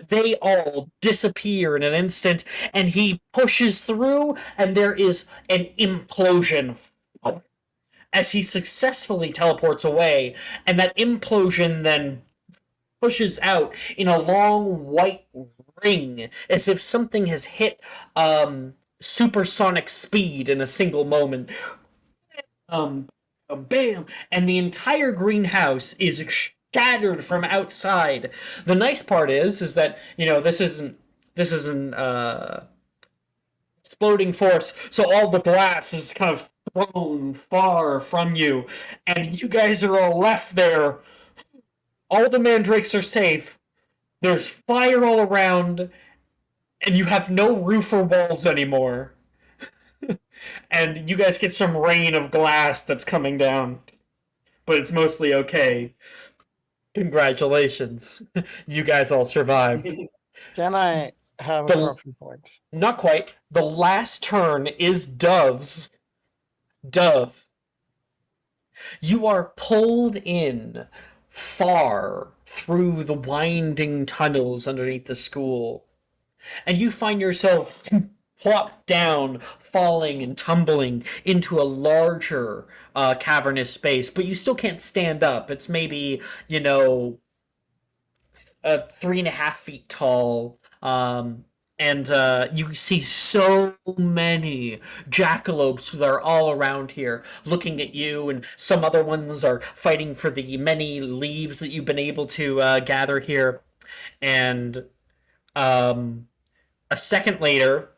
they all disappear in an instant, and he pushes through, and there is an implosion as he successfully teleports away, and that implosion then pushes out in a long white ring, as if something has hit supersonic speed in a single moment. Bam! And the entire greenhouse is scattered from outside. The nice part is that this isn't exploding force, so all the glass is kind of thrown far from you, and you guys are all left there. All the mandrakes are safe. There's fire all around, and you have no roof or walls anymore. And you guys get some rain of glass that's coming down, but it's mostly okay. Congratulations. You guys all survived. can I have a The- corruption point? Not quite. The last turn is Dove's. Dove, you are pulled in far through the winding tunnels underneath the school, and you find yourself plopped down, falling and tumbling into a larger cavernous space, but you still can't stand up. It's maybe 3.5 feet tall, And you see so many jackalopes that are all around here looking at you, and some other ones are fighting for the many leaves that you've been able to gather here. And a second later,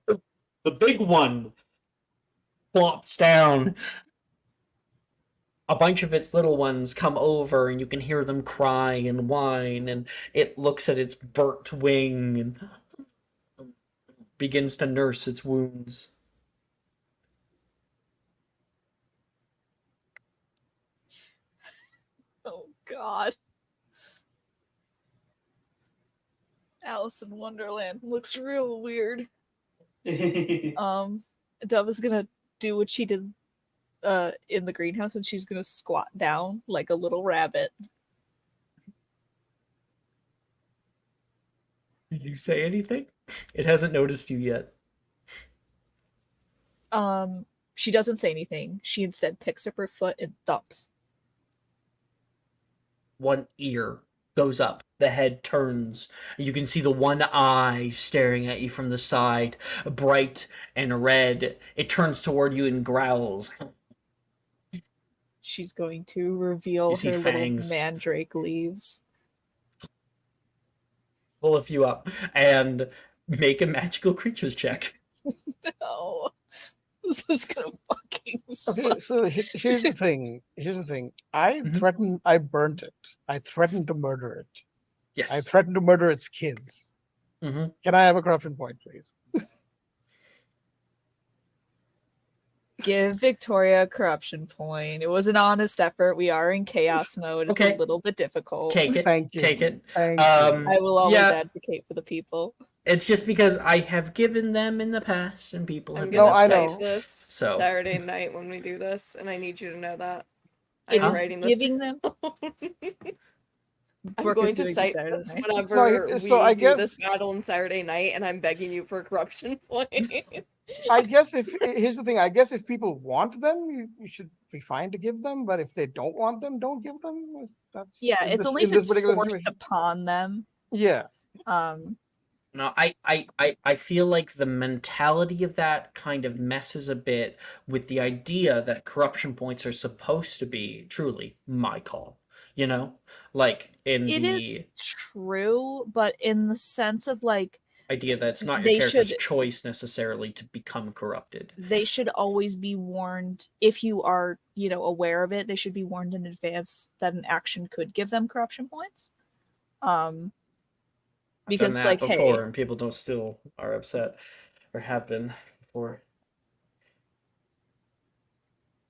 the big one plops down. A bunch of its little ones come over, and you can hear them cry and whine, and it looks at its burnt wing and begins to nurse its wounds. Oh God. Alice in Wonderland looks real weird. Dove is gonna do what she did in the greenhouse, and she's gonna squat down like a little rabbit. Did you say anything? It hasn't noticed you yet. She doesn't say anything. She instead picks up her foot and thumps. One ear goes up, the head turns. You can see the one eye staring at you from the side, bright and red. It turns toward you and growls. She's going to reveal You see her fangs. little mandrake leaves. Pull a few up and make a magical creatures check. No. This is gonna fucking suck. Okay, so here's the thing. Here's the thing. I burnt it. I threatened to murder it. Yes. I threatened to murder its kids. Mm-hmm. Can I have a corruption point, please? Give Victoria a corruption point. It was an honest effort. We are in chaos mode. It's Okay. a little bit difficult. Take it. Thank you. Take it. Thank you. I will always yeah. advocate for the people. It's just because I have given them in the past, and people have I'm been gonna I upset. know. cite this So. Saturday night when we do this, and I need you to know that. It I'm is writing this. giving them. I'm Brooke going is to doing cite Saturday this night. whenever No, so we I do this guess- battle on Saturday night, and I'm begging you for a corruption point. I guess here's the thing. I guess if people want them, you should be fine to give them. But if they don't want them, don't give them. That's Yeah, in it's this- only in if this it's particular forced situation. upon them. Yeah. No, I feel like the mentality of that kind of messes a bit with the idea that corruption points are supposed to be truly my call. You know? Like in It the is true, but in the sense of like idea that it's not your they character's should- choice necessarily to become corrupted. they should always be warned if you are, aware of it. They should be warned in advance that an action could give them corruption points. I've Because done it's that like, before, hey, and people don't still are upset or have been before.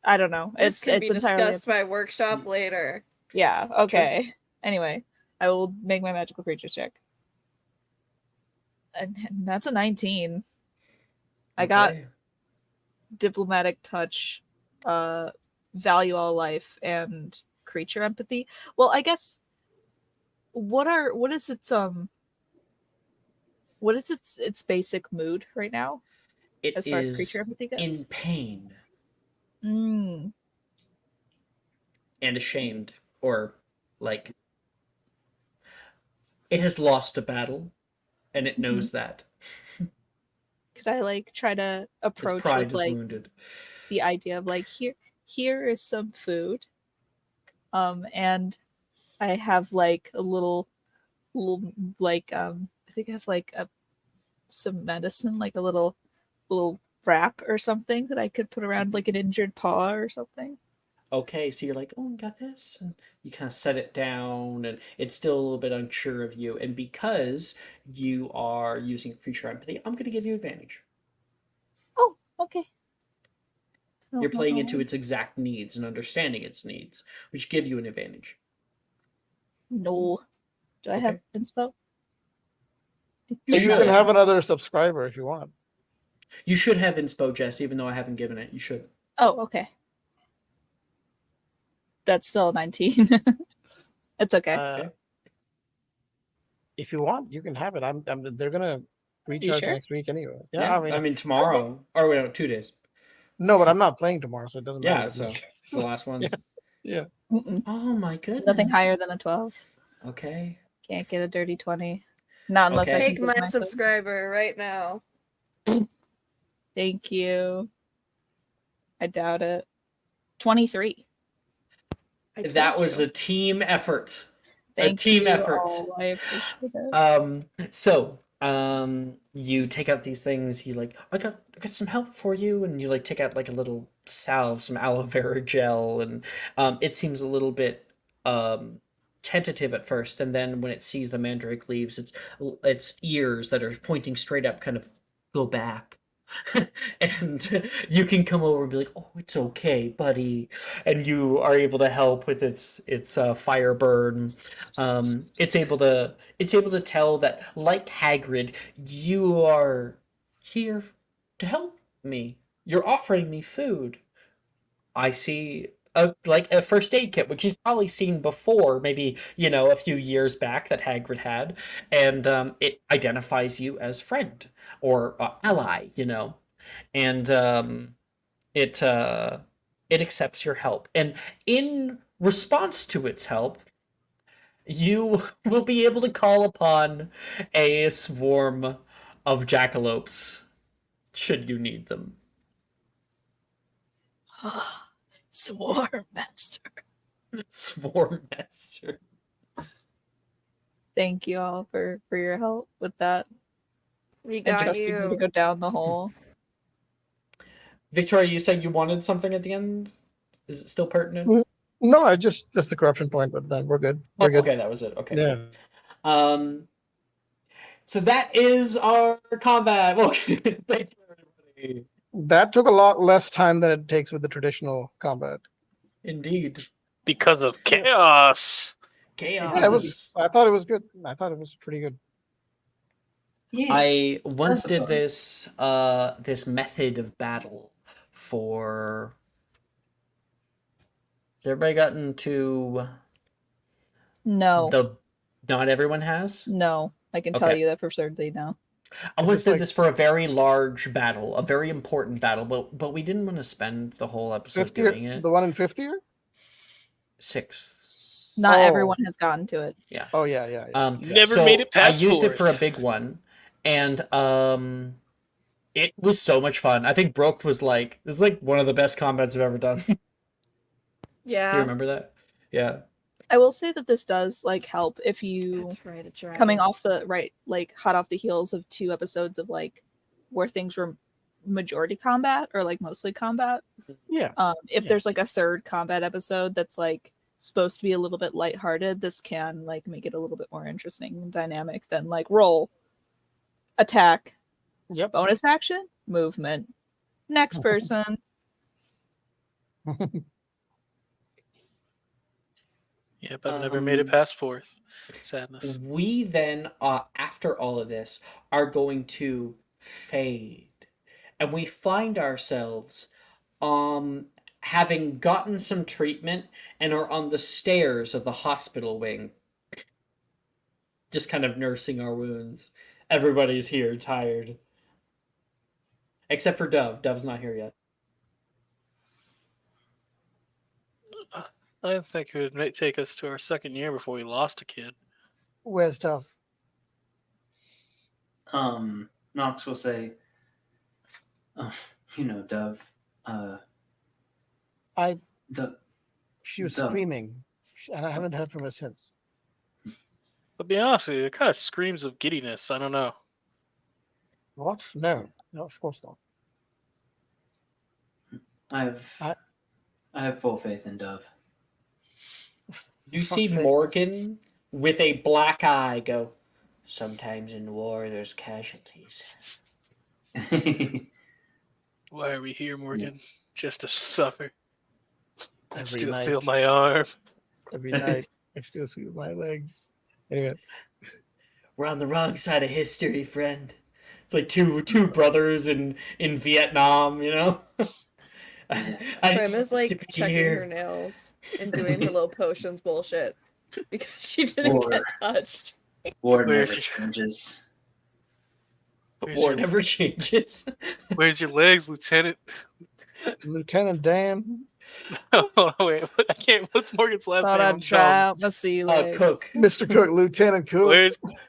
I don't know. This can be It's entirely discussed by workshop later. yeah. Okay. Anyway, I will make my magical creatures check, and that's a 19. I got Okay. diplomatic touch, value all life, and creature empathy. Well, I guess what is its basic mood right now It as far as is creature empathy goes? in pain Mm. and ashamed, or like it has lost a battle, and it knows that. Could I try to Its approach pride with is wounded. the idea of here is some food, and I have a little I think I have some medicine, like a little wrap or something that I could put around an injured paw or something. Okay, so you're like, oh, I got this, and you kind of set it down, and it's still a little bit unsure of you. And because you are using creature empathy, I'm going to give you advantage. Oh, okay. You're playing into its exact needs and understanding its needs, which give you an advantage. No. Do I have inspo? You should. can have another subscriber if you want. You should have inspo, Jess, even though I haven't given it. You should. Oh, okay. That's still 19. It's okay. If you want, you can have it. They're gonna recharge sure? next week anyway. Yeah, I mean tomorrow. Or wait, no, 2 days. No, but I'm not playing tomorrow, so it doesn't Yeah, matter. so it's the last ones. Yeah. Mm-mm. Oh my goodness. Nothing higher than a 12. Okay. Can't get a dirty 20. Not unless I Okay. can Take give my myself- subscriber right now. Thank you. I doubt it. 23. I told That was you. a team effort. Thank team you effort. all. I appreciate it. So you take out these things, you like, I got some help for you, and you like take out like a little salve, some aloe vera gel, and it seems a little bit tentative at first, and then when it sees the mandrake leaves, its ears that are pointing straight up kind of go back. And you can come over and be like, "Oh, it's okay, buddy," and you are able to help with its fire burn. It's able to tell that, like Hagrid, you are here to help me. You're offering me food. I see a first aid kit, which he's probably seen before, maybe a few years back that Hagrid had, and it identifies you as friend or ally, and it accepts your help, and in response to its help, you will be able to call upon a swarm of jackalopes should you need them. Swarm Master. Swarm master. Thank you all for your help with that. We And got trusting me to you. go down the hole. Victoria, you said you wanted something at the end? Is it still pertinent? No, I just the corruption point, but then we're good. We're good. Okay, that was it. Okay. Yeah. Cool. So that is our combat. Well, thank you, everybody. That took a lot less time than it takes with the traditional combat. Indeed. Because of chaos. Chaos. Yeah, I thought it was good. I thought it was pretty good. Yeah. I once That's did fun. this method of battle for. Has everybody gotten to No. Not everyone has? No. I can tell Okay. you that for certainty now. I Is once this did like- this for a very large battle, a very important battle, but we didn't want to spend the whole episode Fifth year, doing it. the one in fifth year. Sixth. Not Oh. everyone has gotten to it. Yeah. Oh yeah. Never So made it past I used it for a fourth. big one, and it was so much fun. I think Brooke was like, "This is like one of the best combats I've ever done." Do Yeah. you remember that? Yeah. I will say that this does like help if you That's right, a dragon. coming off the hot off the heels of 2 episodes of like where things were majority combat or like mostly combat. Yeah. If Yeah. there's like a third combat episode that's like supposed to be a little bit lighthearted, this can like make it a little bit more interesting and dynamic than like roll, attack, Yep. bonus action, movement, next person. Yeah, but I never made it past fourth. Sadness. We then, after all of this, are going to fade, and we find ourselves, having gotten some treatment and are on the stairs of the hospital wing, just kind of nursing our wounds. Everybody's here, tired, except for Dove. Dove's not here yet. I didn't think it would take us to our second year before we lost a kid. Where's Tough? Knox will say, Dove. She was Dove. screaming, and I haven't heard from her since. But be honest with you, it kind of screams of giddiness. I don't know. What? No, of course not. I have full faith in Dove. You For see fuck's sake. Morgan with a black eye go, "Sometimes in war there's casualties." Why are we here, Morgan? Just to suffer. I Every still night. feel my arm. Every night, I still feel my legs. Anyway, We're on the wrong side of history, friend. It's like two brothers in Vietnam, Prim is like Skip checking here. her nails and doing her little potions bullshit because she didn't War. get touched. War Where's never your- changes. Where's War your, never changes. where's your legs, Lieutenant? Lieutenant Dan. Oh, wait, I can't Wait, what's Morgan's last Thought name? I'd I'm try dumb. out my sea legs. Cook. Mr. Cook, Lieutenant Cook.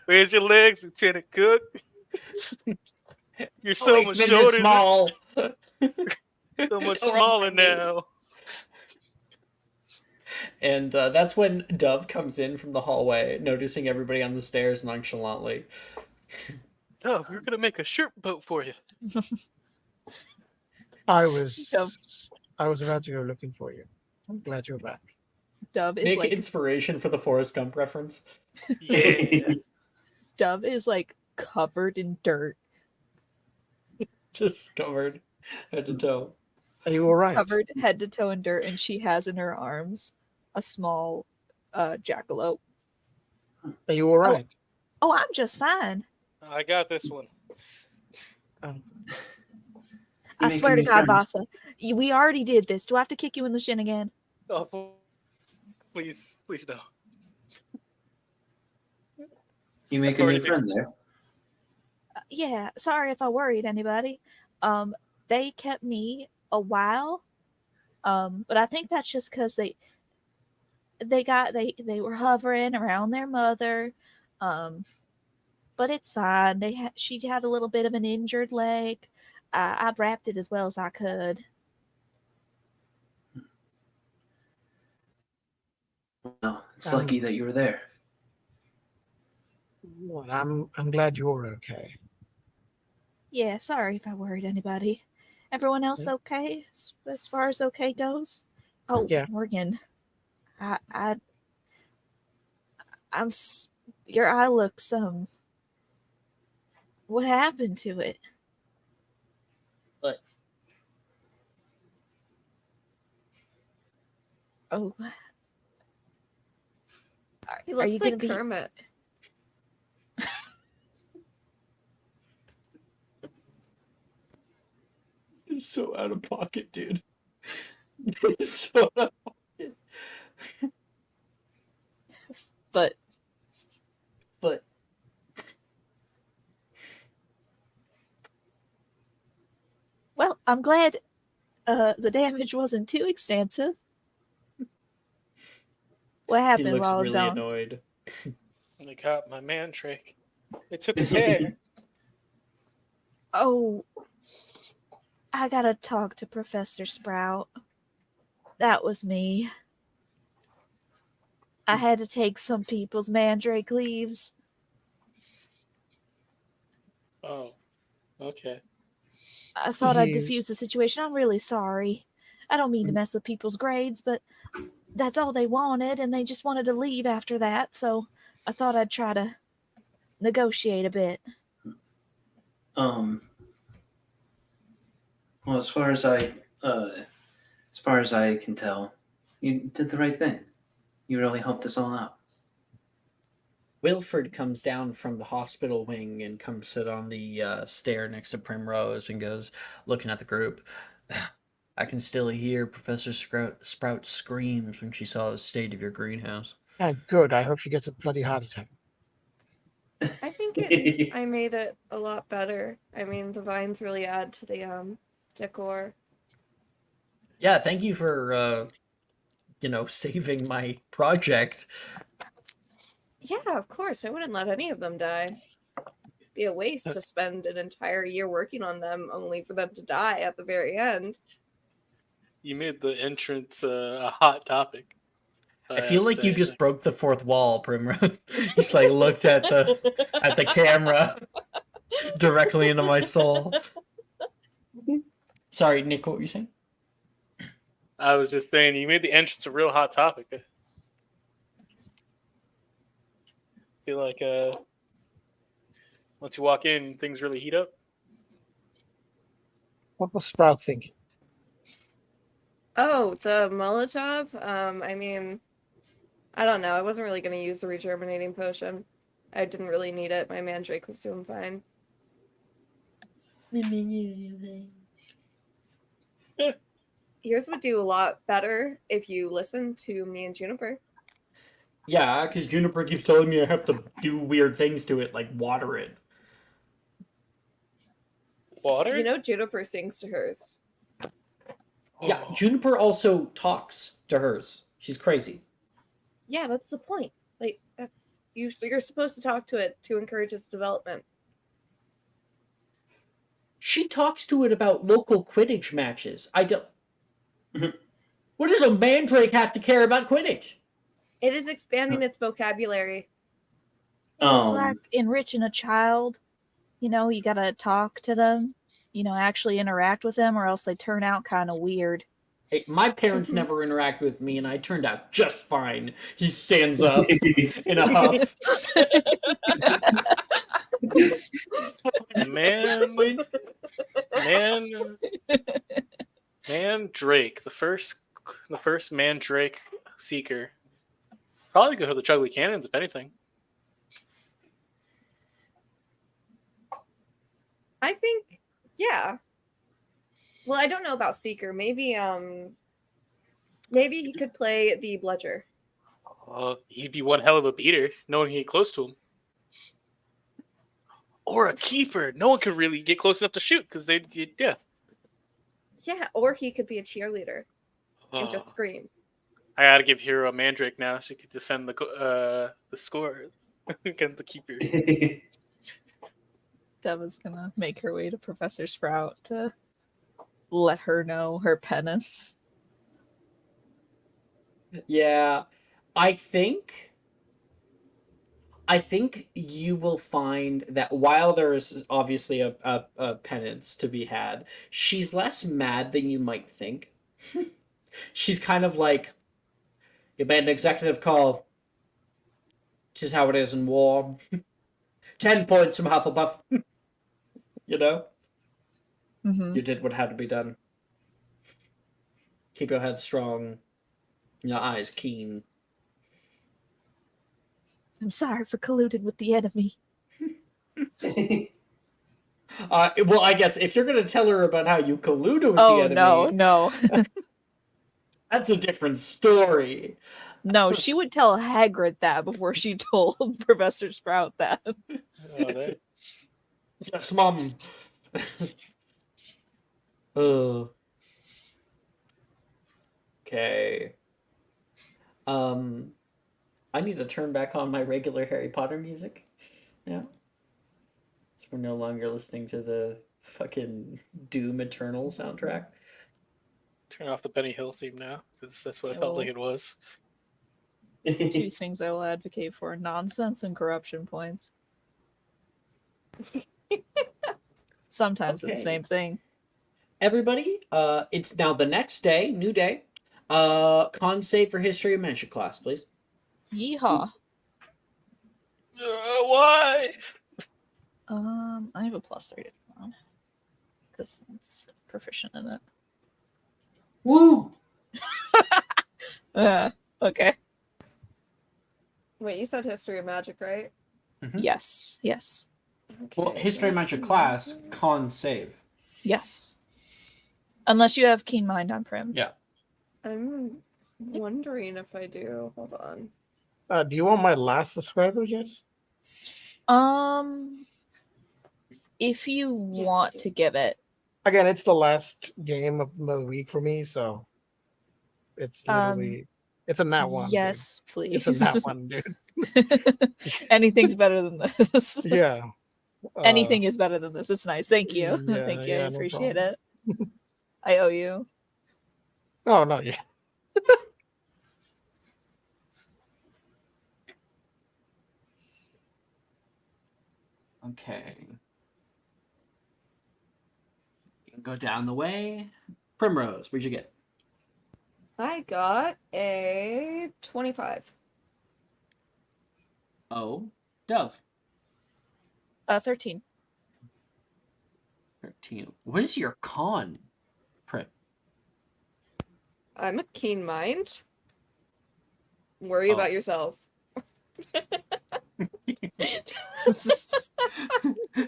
Where's your legs, Lieutenant Cook? You're so Always much been shorter. this small. So much Don't smaller remind me. now. And that's when Dove comes in from the hallway, noticing everybody on the stairs nonchalantly. Oh, we're gonna make a shirt boat for you. I Dove. was about to go looking for you. I'm glad you're back. Dove is Make like inspiration for the Forrest Gump reference. Yeah. Dove is like covered in dirt. Just covered head to toe. Are you all right? Covered head to toe in dirt, and she has in her arms a small jackalope. Are you all right? Oh, I'm just fine. I got this one. I swear to God, Vasa, we already did this. Do I have to kick you in the shin again? Oh, please no. You make a new friend there. Yeah, sorry if I worried anybody. They kept me a while, but I think that's just because they were hovering around their mother, but it's fine. She had a little bit of an injured leg. I wrapped it as well as I could. Well, it's lucky that you were there. Well, I'm glad you're okay. Yeah, sorry if I worried anybody. Everyone else okay as far as okay goes? Oh, Yeah. Morgan, your eye looks what happened to it? What? Oh, He are looks you gonna like be? Kermit. It's so out of pocket, dude. It's so out of pocket. But well, I'm glad the damage wasn't too extensive. What He happened looks while I was really gone? annoyed. They got my mandrake. They took his hair. Oh, I gotta talk to Professor Sprout. That was me. I had to take some people's mandrake leaves. Oh, okay. I thought I'd He- defuse the situation. I'm really sorry. I don't mean to mess with people's grades, but that's all they wanted, and they just wanted to leave after that, so I thought I'd try to negotiate a bit. Well, as far as I can tell, you did the right thing. You really helped us all out. Wilford comes down from the hospital wing and comes sit on the stair next to Primrose and goes, looking at the group. I can still hear Professor Sprout's screams when she saw the state of your greenhouse. Good. I hope she gets a bloody heart attack. I think I made it a lot better. I mean, the vines really add to the decor. Yeah, thank you for saving my project. Yeah, of course. I wouldn't let any of them die. Be a waste to spend an entire year working on them only for them to die at the very end. You made the entrance a hot topic. I feel like you just broke the fourth wall, Primrose. Just like looked at the camera directly into my soul. Sorry, Nick, what were you saying? I was just saying you made the entrance a real hot topic. I feel like once you walk in, things really heat up. What was Sprout thinking? Oh, the Molotov? I mean, I don't know. I wasn't really going to use the regerminating potion. I didn't really need it. My mandrake was doing fine. Yours would do a lot better if you listened to me and Juniper. Yeah, because Juniper keeps telling me I have to do weird things to it, like water it. Water? You know Juniper sings to hers. Yeah, Juniper also talks to hers. She's crazy. Yeah, that's the point. Like, you're supposed to talk to it to encourage its development. She talks to it about local Quidditch matches. I don't. What does a mandrake have to care about Quidditch? It is expanding its vocabulary. It's like enriching a child. You know, you gotta talk to them. You know, actually interact with them, or else they turn out kind of weird. Hey, my parents never interact with me, and I turned out just fine. He stands up in a huff. Mandrake, the first Mandrake seeker. Probably go to the Juggly Cannons, if anything. I think, yeah. Well, I don't know about Seeker. Maybe he could play the Bludger. He'd be one hell of a beater, knowing he'd get close to him. Or a keeper. No one could really get close enough to shoot because they'd get death. Yeah, or he could be a cheerleader and just scream. I gotta give Hero a Mandrake now so he could defend the score against the keeper. Deva's gonna make her way to Professor Sprout to let her know her penance. Yeah, I think you will find that while there is obviously a penance to be had, she's less mad than you might think. She's kind of like, you made an executive call. This is how it is in war. 10 points from Hufflepuff. You know? Mm-hmm. You did what had to be done. Keep your head strong. Your eyes keen. I'm sorry for colluding with the enemy. Well, I guess if you're going to tell her about how you colluded with the enemy... Oh, no. That's a different story. No, she would tell Hagrid that before she told Professor Sprout that. Yes, Mom. Okay. I need to turn back on my regular Harry Potter music. Yeah. So we're no longer listening to the fucking Doom Eternal soundtrack. Turn off the Benny Hill theme now, because that's what I felt like it was. 2 things I will advocate for: nonsense and corruption points. Sometimes it's the same thing. Everybody, it's now the next day, new day. Con save for History of Magic class, please. Yeehaw. Why? I have a +3 because I'm proficient in it. Woo! Okay. Wait, you said History of Magic, right? Mm-hmm. Yes. Okay. Well, History of Magic class, con save. Yes. Unless you have Keen Mind on Prim. Yeah. I'm wondering if I do. Hold on. Do you want my last subscriber, Jess? If you Yes, want I do. to give it. Again, it's the last game of the week for me, so it's literally it's a nat one. Yes, dude. please. It's a nat one, dude. Anything's better than this. Yeah. Anything is better than this. It's nice. Thank you. Yeah, Thank you. yeah, I no appreciate problem. it. I owe you. Oh no, yeah. Okay. You can go down the way. Primrose, what'd you get? I got a 25. Oh, Dove. 13. 13. What is your con, Prim? I'm a keen mind. Worry about yourself.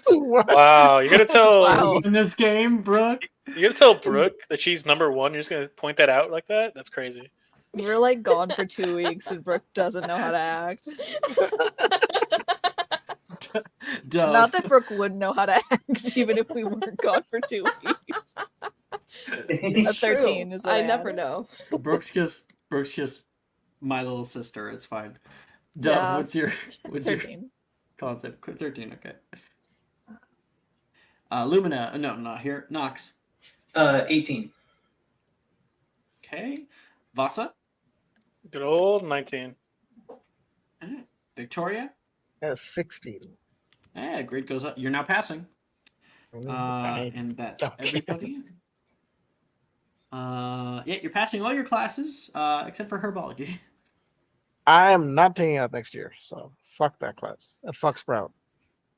Wow, you're gonna tell Wow. In this game, Brooke? you're gonna tell Brooke that she's number 1. You're just gonna point that out like that? That's crazy. We're like gone for 2 weeks and Brooke doesn't know how to act. Dove. Not that Brooke would know how to act even if we weren't gone for 2 weeks. A 13 is what I I never had. know. Brooke's just my little sister. It's fine. Dove, Yeah. what's your 13. concept? 13, okay. Lumina, no, not here. Nox. 18. Okay. Vasa. Good old 19. Victoria. 16. Grade goes up. You're now passing. And that's Okay. everybody. Yeah, you're passing all your classes except for herbology. I am not taking it next year, so fuck that class. And fuck Sprout.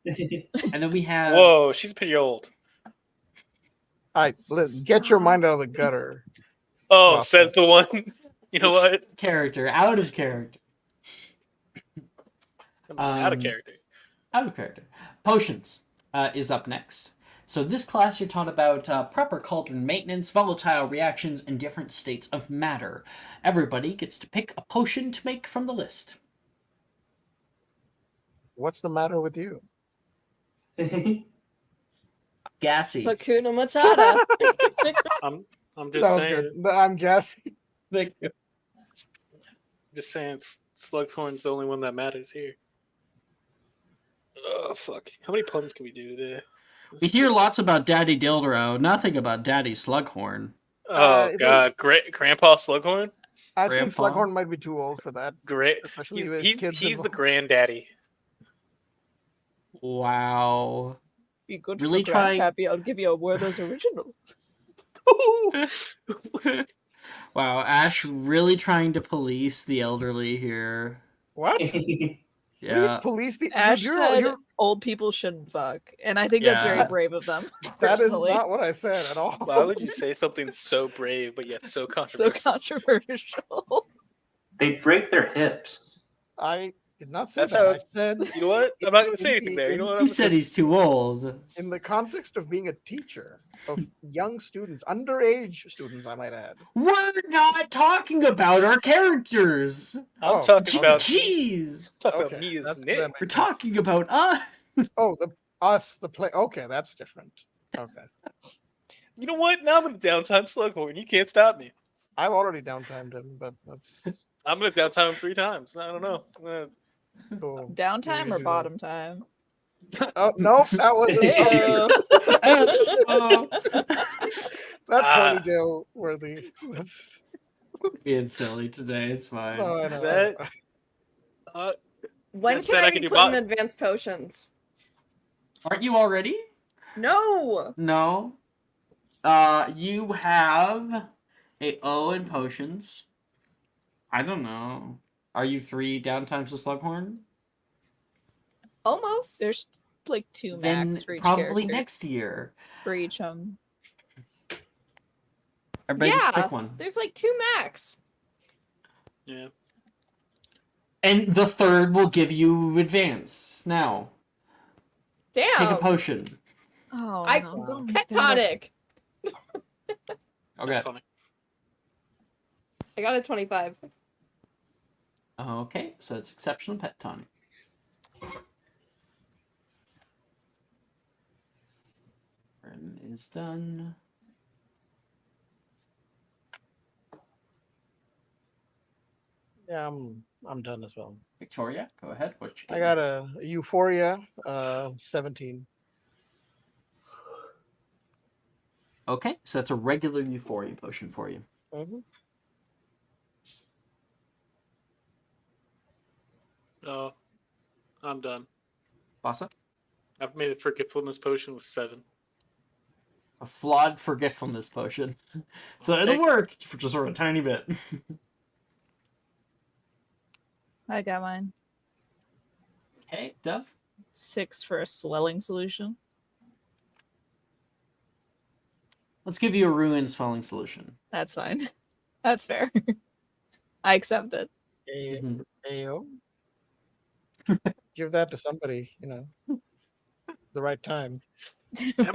And then we have Whoa, she's pretty old. Get your mind out of the gutter. Oh, Vasa. said the one. You know what? character, out of character. Out of character. Out of character. Potions is up next. So this class you're taught about proper cauldron maintenance, volatile reactions, and different states of matter. Everybody gets to pick a potion to make from the list. What's the matter with you? Gassy. Hakuna Matata. I'm That just was saying. good. I'm guessing. Just saying, Slughorn's the only one that matters here. Oh fuck! How many puns can we do today? We hear lots about Daddy Dildro, nothing about Daddy Slughorn. Oh god, great Grandpa Slughorn. I think Grandpa? Slughorn might be too old for that. Great. Especially with He's kids the involved. granddaddy. Wow. Be good Really for trying- Grandpappy. I'll give you a Werther's original. Wow, Ash really trying to police the elderly here. What? Yeah. Police the Ash said you're, old people shouldn't fuck, and I think that's Yeah. very brave of them. that is personally. not what I said at all. Why would you say something so brave but yet so controversial? So controversial. They break their hips. I did not say That's that. how- I said You know what? I'm not going to say anything there. You know what? You said he's too old. in the context of being a teacher of young students, underage students, I might add. We're not talking about our characters. I'm Oh, talking about Jeez. talking Okay, about me as that Nick. makes We're sense. talking about us. Oh, the play. Okay, that's different. Okay, You know what? Now I'm going to downtime Slughorn. You can't stop me. I've already downtimed him, but that's I'm going to downtime him 3 times. I don't know. I'm gonna... cool. Downtime You or do bottom time? Oh no, that wasn't. Ew. That's ponytail worthy. That's, Being silly today, it's fine. no, I know. That- When Just can said I I could do put in bot- advanced potions? Aren't you already? No. No. You have a O in potions. I don't know. Are you 3 downtimes to Slughorn? Almost. There's like 2 Then max for each probably character. next year. For each Everybody Yeah. just pick one. There's like 2 max. Yeah. And the third will give you advance. Now, Damn. take a potion. Oh, I no, don't Pet do that. tonic. Okay. That's funny. I got a 25. Okay, so it's exceptional pet tonic. Ren is done. Yeah, I'm done as well. Victoria, go ahead. What you I got a Euphoria, 17. Okay, so that's a regular Euphoria potion for you. Mm-hmm. No, I'm done. Vasa? I've made a forgetfulness potion with 7. A flawed forgetfulness potion. So it'll work for just sort of a tiny bit. I got mine. Okay, Dove? 6 for a swelling solution. Let's give you a ruin swelling solution. That's fine. That's fair. I accept it. Mhm. Ayo. Give that to somebody, the right time. Yeah,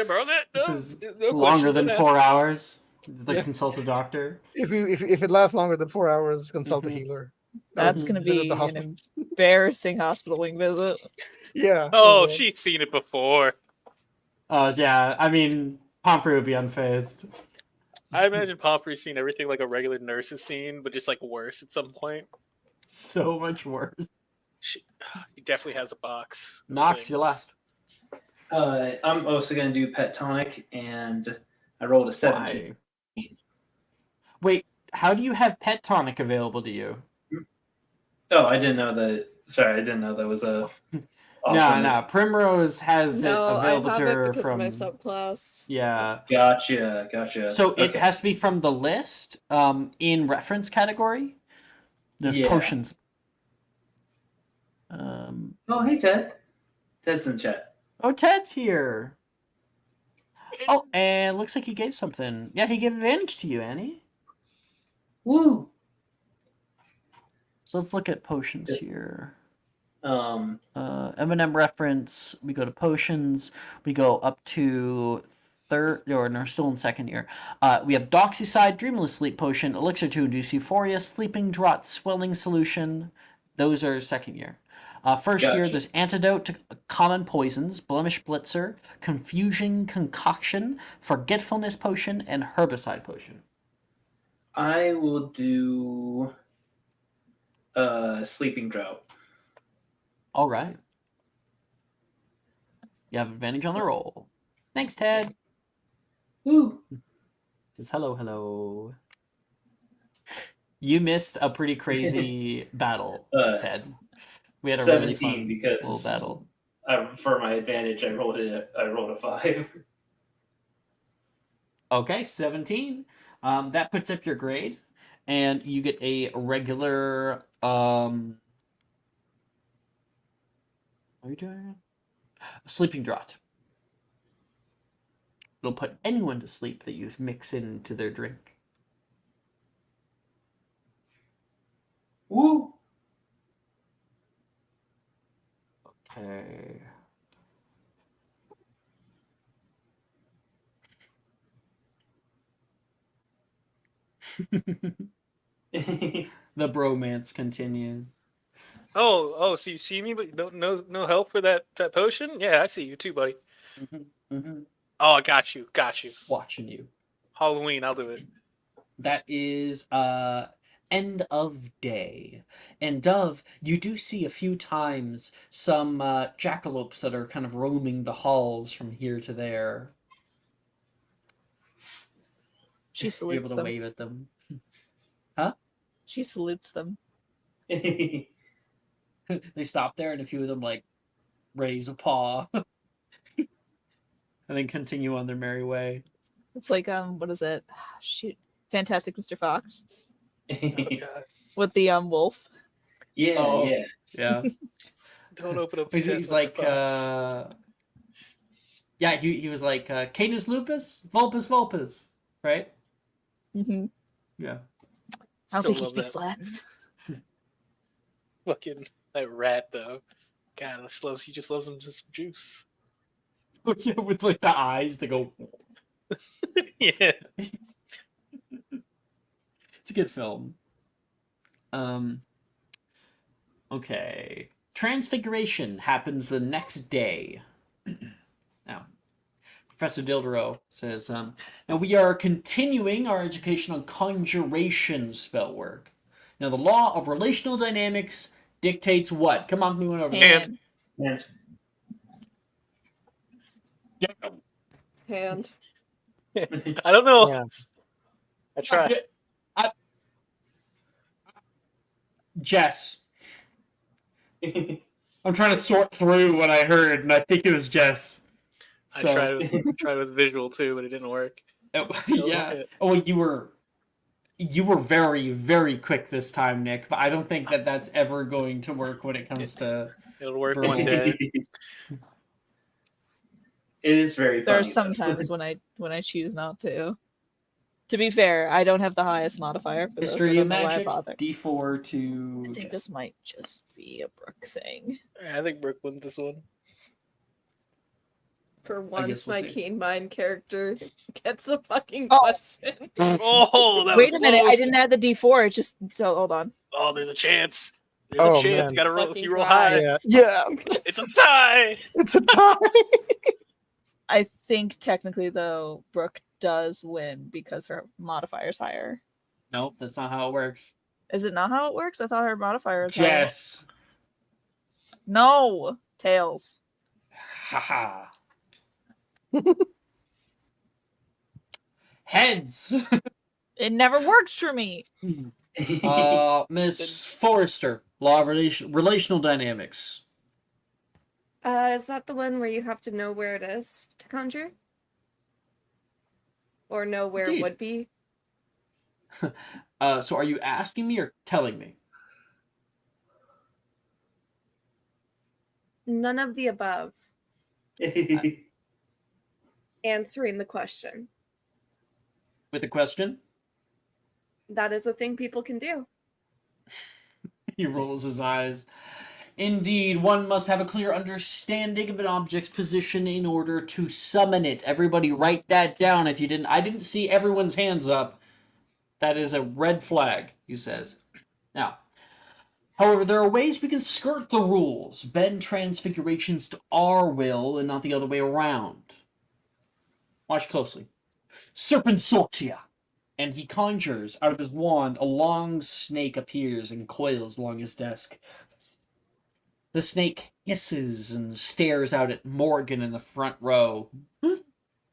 bro, that This no, is no longer question than asked. 4 hours. The Yeah. consult a doctor. If it lasts longer than 4 hours, consult Mhm. a healer. That's going to Visit be the an hospital. embarrassing hospital wing visit. Yeah. Oh, yeah. she's seen it before. Yeah, I mean, Pomfrey would be unfazed. I imagine Pomfrey's seen everything like a regular nurse has seen, but just like worse at some point. So much worse. He definitely has a box. of Knox, you're things. last. I'm also gonna do pet tonic, and I rolled a 17. Why? Wait, how do you have pet tonic available to you? Oh, I didn't know that. Sorry, I didn't know that was a. No. Primrose has No, it available I to have it her because from. of my subclass. Yeah. Gotcha. So it Okay. has to be from the list in reference category. There's Yeah. potions. Oh, hey Ted. Ted's in chat. Oh, Ted's here. Oh, and looks like he gave something. Yeah, he gave advantage to you, Annie. Woo. So let's look at potions here. Um. M&M reference. We go to potions. We go up to third, or no, still in second year. We have Doxyside, Dreamless Sleep Potion, Elixir to Induce Euphoria, Sleeping Draught, Swelling Solution. Those are second year. First year, Gotcha. there's Antidote to Common Poisons, Blemish Blitzer, Confusion Concoction, Forgetfulness Potion, and Herbicide Potion. I will do. Sleeping drought. All right. You have advantage on the roll. Thanks, Ted. Woo. It's hello. You missed a pretty crazy battle, Ted. We had a really 17 fun because little battle. for my advantage, I rolled a 5. Okay, 17. That puts up your grade, and you get a regular. What are you doing again? A sleeping draught. It'll put anyone to sleep that you mix into their drink. Woo. Okay. The bromance continues. Oh, so you see me, but no help for that potion? Yeah, I see you too, buddy. Oh, I got you. Watching you. Halloween, I'll do it. That is end of day. And Dove, you do see a few times some jackalopes that are kind of roaming the halls from here to there. She You're salutes able to them. wave at them. Huh? She salutes them. They stop there, and a few of them like raise a paw, and then continue on their merry way. It's like what is it? Shoot, Fantastic Mr. Fox Oh, God. with the wolf. Yeah, Oh, yeah. Yeah. Don't open up. He's like, yeah, he was like, Canis lupus, vulpus, right? Mm-hmm. Yeah. I don't think he love speaks that. Latin. Fucking that rat though. God, he just loves him just some juice. With like the eyes that go. Yeah. It's a good film. Okay. Transfiguration happens the next day. Now, Professor Dildero says, now we are continuing our education on conjuration spell work. Now, the law of relational dynamics dictates what? Come on, moving over. Hand. Hand. I don't know. Yeah. I tried. Jess. I'm trying to sort through what I heard, and I think it was Jess. So, I tried with visual too, but it didn't work. Yeah. Oh, you were very, very quick this time, Nick. But I don't think that that's ever going to work when it comes to. It'll work verbal. one day. It is very funny. There are some times when I choose not to. To be fair, I don't have the highest modifier for this. I History of don't know why I Magic, bother. D4 to. I think this might just be a Brooke thing. I think Brooke wins this one. For guess once, we'll my see. keen mind character gets a fucking Oh. question. Oh, that Wait was a minute, I close. didn't add the D4. It just so hold on. Oh, there's a chance. There's Oh, a chance. man. Gotta roll if Fucking you roll cry. high. Yeah. It's a tie. It's a tie. I think technically though, Brooke does win because her modifier's higher. Nope, that's not how it works. Is it not how it works? I thought her modifier is higher. Yes. No, tails. Haha. Heads. It never works for me. Miss Forrester, law of relational dynamics. Is that the one where you have to know where it is to conjure? Or know where it Indeed. would be? So are you asking me or telling me? None of the above. Answering the question. With a question? That is a thing people can do. He rolls his eyes. Indeed, one must have a clear understanding of an object's position in order to summon it. Everybody write that down if you didn't. I didn't see everyone's hands up. That is a red flag, he says. Now, however, there are ways we can skirt the rules, bend transfigurations to our will and not the other way around. Watch closely. Serpensortia. And he conjures out of his wand, a long snake appears and coils along his desk. The snake hisses and stares out at Morgan in the front row.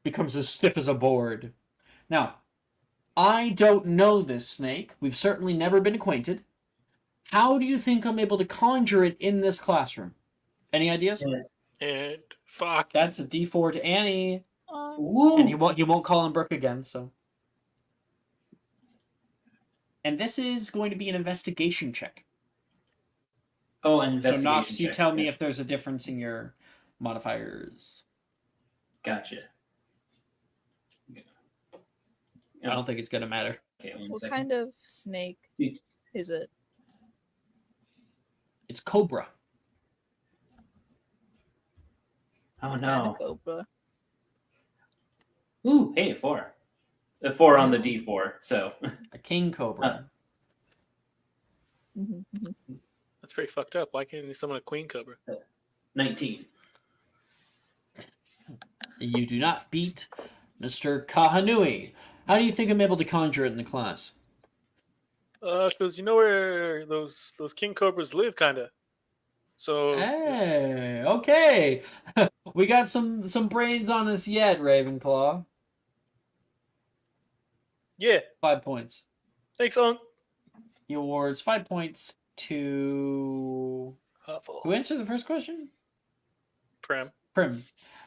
Becomes as stiff as a board. Now, I don't know this snake. We've certainly never been acquainted. How do you think I'm able to conjure it in this classroom? Any ideas? And fuck. That's a D4 to Annie. Woo. And he won't call on Brooke again, so. And this is going to be an investigation check. Oh, an So investigation Knox, you check. tell me if there's a difference in your modifiers. Gotcha. I don't think it's going to matter. Okay, one What second. kind of snake is it? It's Cobra. Oh Kind no. of cobra. Ooh, hey, 4. The 4 on the D4, so. A king cobra. Mhm, mhm. That's pretty fucked up. Why can't you summon a queen cobra? 19. You do not beat Mr. Kahanui. How do you think I'm able to conjure it in the class? Because you know where those king cobras live, kinda. So Hey, okay. We got some brains on us yet, Ravenclaw. yeah. 5 points. Thanks, Unc. He awards 5 points to... Huffle. Who answered the first question? Prim. Prim.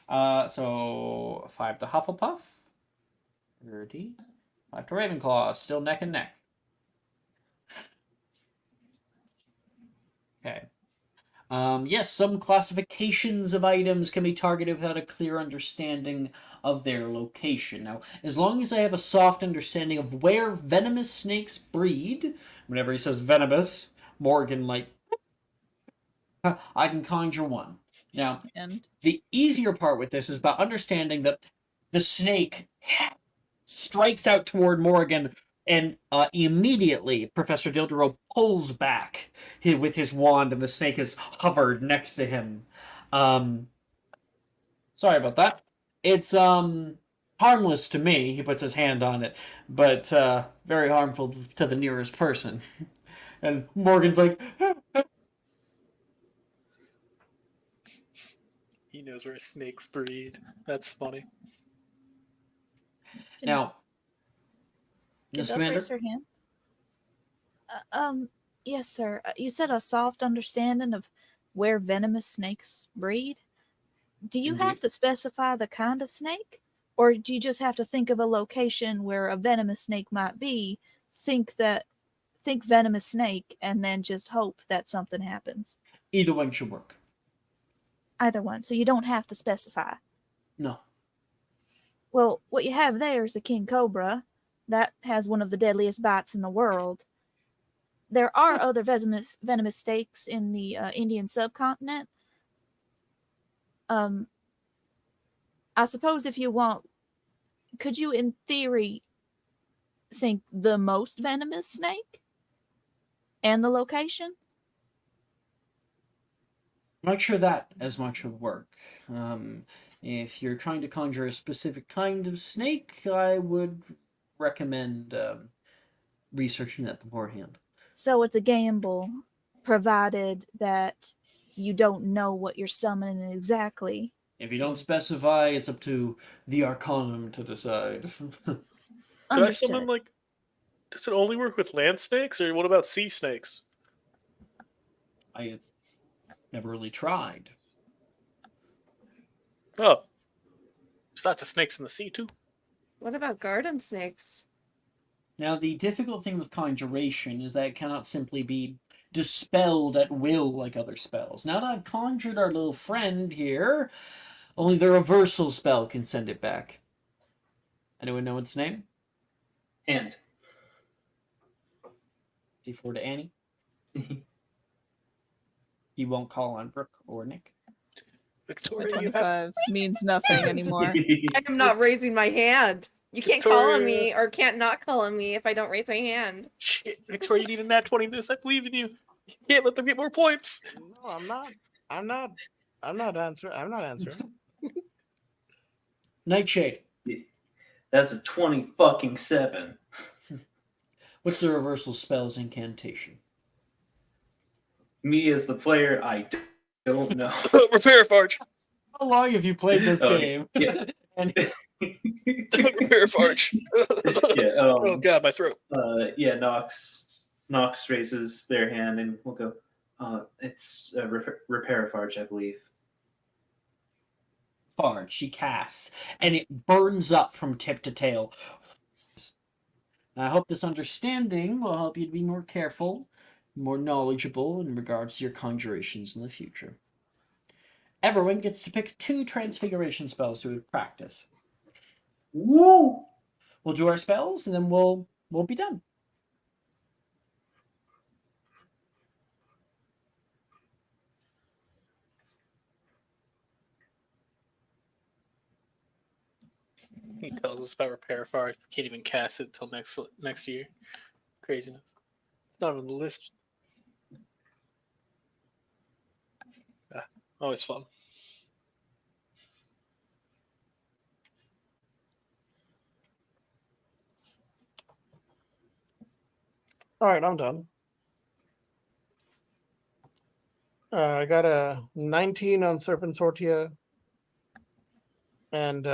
So 5 to Hufflepuff. 30. 5 to Ravenclaw. Still neck and neck. Okay. Yes, some classifications of items can be targeted without a clear understanding of their location. Now, as long as I have a soft understanding of where venomous snakes breed, whenever he says venomous, Morgan, like, I can conjure one. Now, And the easier part with this is about understanding that the snake strikes out toward Morgan, and immediately Professor Dildero pulls back with his wand, and the snake is hovered next to him. Sorry about that. It's harmless to me. He puts his hand on it, but very harmful to the nearest person. And Morgan's like, He knows where snakes breed. That's funny. now, can Miss Dove Commander. raise her hand? Yes, sir. You said a soft understanding of where venomous snakes breed. Do you have to specify the kind of snake? Or do you just have to think of a location where a venomous snake might be, think venomous snake, and then just hope that something happens? Either one should work. Either one. So you don't have to specify. No. Well, what you have there is a king cobra. That has one of the deadliest bites in the world. There are other venomous snakes in the Indian subcontinent. I suppose if you want, could you, in theory, think the most venomous snake and the location? I'm not sure that as much would work. If you're trying to conjure a specific kind of snake, I would recommend researching that beforehand. So it's a gamble, provided that you don't know what you're summoning exactly. If you don't specify, it's up to the Arcanum to decide. Could I Understood. summon, like, does it only work with land snakes, or what about sea snakes? I never really tried. Oh. There's lots of snakes in the sea, too. What about garden snakes? Now, the difficult thing with conjuration is that it cannot simply be dispelled at will like other spells. Now that I've conjured our little friend here, only the reversal spell can send it back. Anyone know its name? Hand. D4 to Annie. You won't call on Brooke or Nick. Victoria, you have 25 means nothing anymore. I am not raising my hand. You can't call on Victoria. me or can't not call on me if I don't raise my hand. Shit, Victoria, you need a nat 20 this. I believe in you. You can't let them get more points. No, I'm not. I'm not answering. Nightshade. That's a 20-fucking-7. What's the reversal spell's incantation? Me as the player, I don't know. Repair Farge. How long have you played this Oh, game? yeah. And Repair Farge. Yeah. Oh god, my throat. Yeah. Nox raises their hand and we'll go. It's repair Farge, I believe. Farge, she casts, and it burns up from tip to tail. I hope this understanding will help you to be more careful, more knowledgeable in regards to your conjurations in the future. Everyone gets to pick 2 transfiguration spells to practice. Woo! We'll do our spells, and then we'll be done. He tells us about Repair Farge. We can't even cast it till next year. Craziness. It's not on the list. Always fun. All right, I'm done. I got a 19 on Serpent Sortia and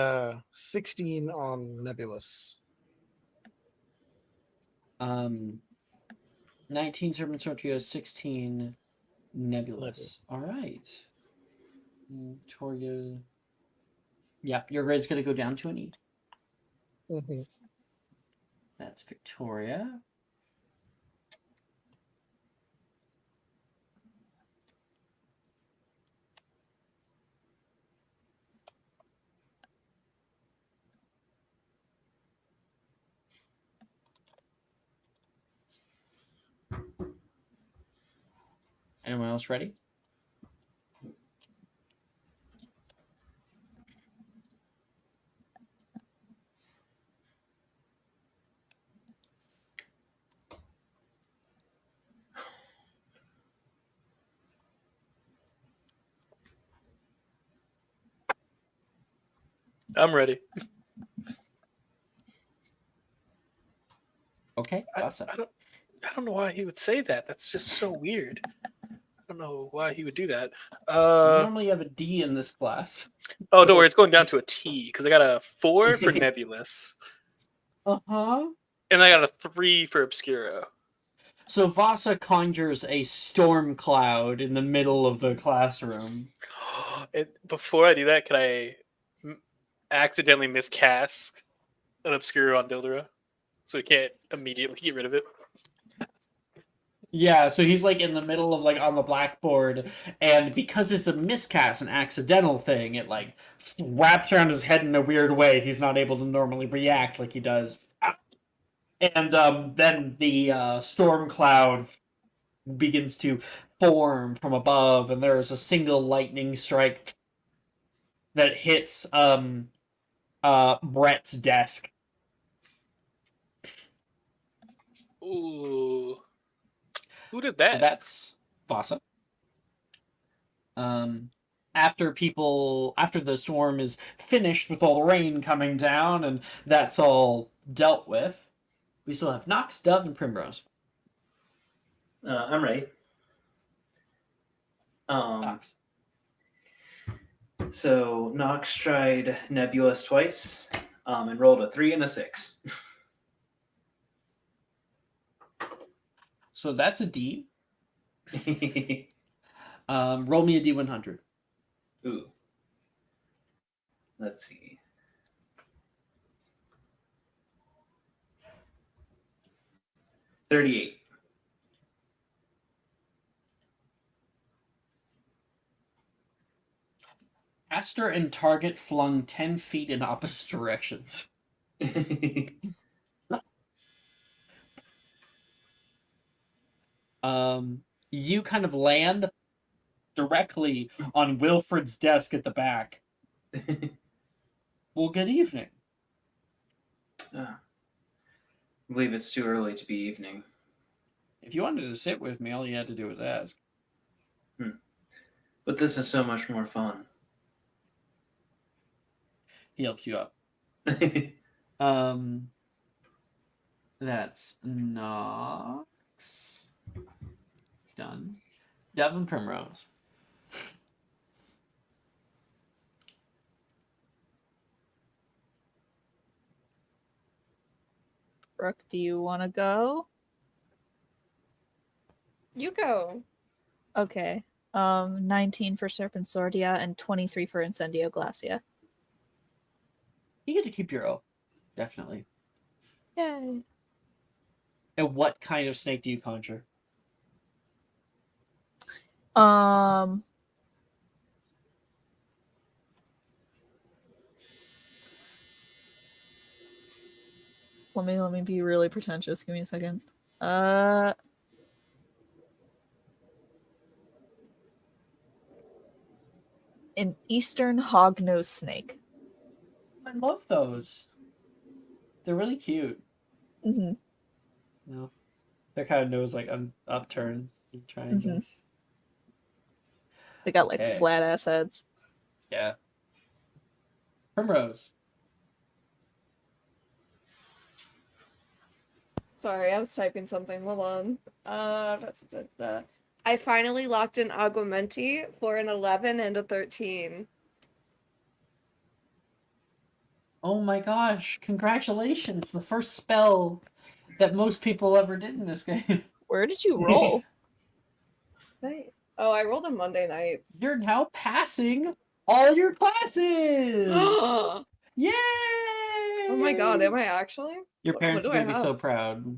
16 on Nebulous. 19 Serpent Sortio, 16 Nebulous. All right. Victoria. Yeah, your grade's going to go down to an E. Mm-hmm. That's Victoria. Anyone else ready? I'm ready. Okay, awesome. I don't know why he would say that. That's just so weird. I don't know why he would do that. So you normally have a D in this class. Oh, don't worry. It's going down to a T because I got a 4 for Nebulous. Uh-huh. And I got a 3 for Obscuro. So Vasa conjures a storm cloud in the middle of the classroom. And before I do that, can I accidentally miscast an Obscuro on Dildera? So we can't immediately get rid of it? Yeah, so he's like in the middle of like on the blackboard, and because it's a miscast, an accidental thing, it like wraps around his head in a weird way. He's not able to normally react like he does. And then the storm cloud begins to form from above, and there is a single lightning strike that hits Brett's desk. Ooh. Who did that? So that's Vasa. after the storm is finished with all the rain coming down and that's all dealt with, we still have Nox, Dove, and Primrose. I'm ready. Nox. So Nox tried Nebulous twice, and rolled a 3 and a 6. So that's a D. Roll me a D100. Ooh. Let's see. $38. Aster and target flung 10 feet in opposite directions. You kind of land directly on Wilfred's desk at the back. Well, good evening. I believe it's too early to be evening. If you wanted to sit with me, all you had to do was ask. But this is so much more fun. He helps you up. That's Nox. Done. Devon Primrose. Brooke, do you want to go? You go. Okay. 19 for Serpensordia and 23 for Incendio Glacia. You get to keep your O. Definitely. Yay. And what kind of snake do you conjure? Let me be really pretentious. Give me a second. An eastern hognose snake. I love those. They're really cute. Mm-hmm. No, their kind of nose like upturns. Triangle. Mm-hmm. They got like Okay. flat ass heads. Yeah. Primrose. Sorry, I was typing something. Hold on. I finally locked in Aguamenti for an 11 and a 13. Oh my gosh! Congratulations! The first spell that most people ever did in this game. Where did you roll? Right. Oh, I rolled on Monday nights. You're now passing all your classes! Oh Yay! my god, am I actually? Your parents what are do I going to be so have? proud.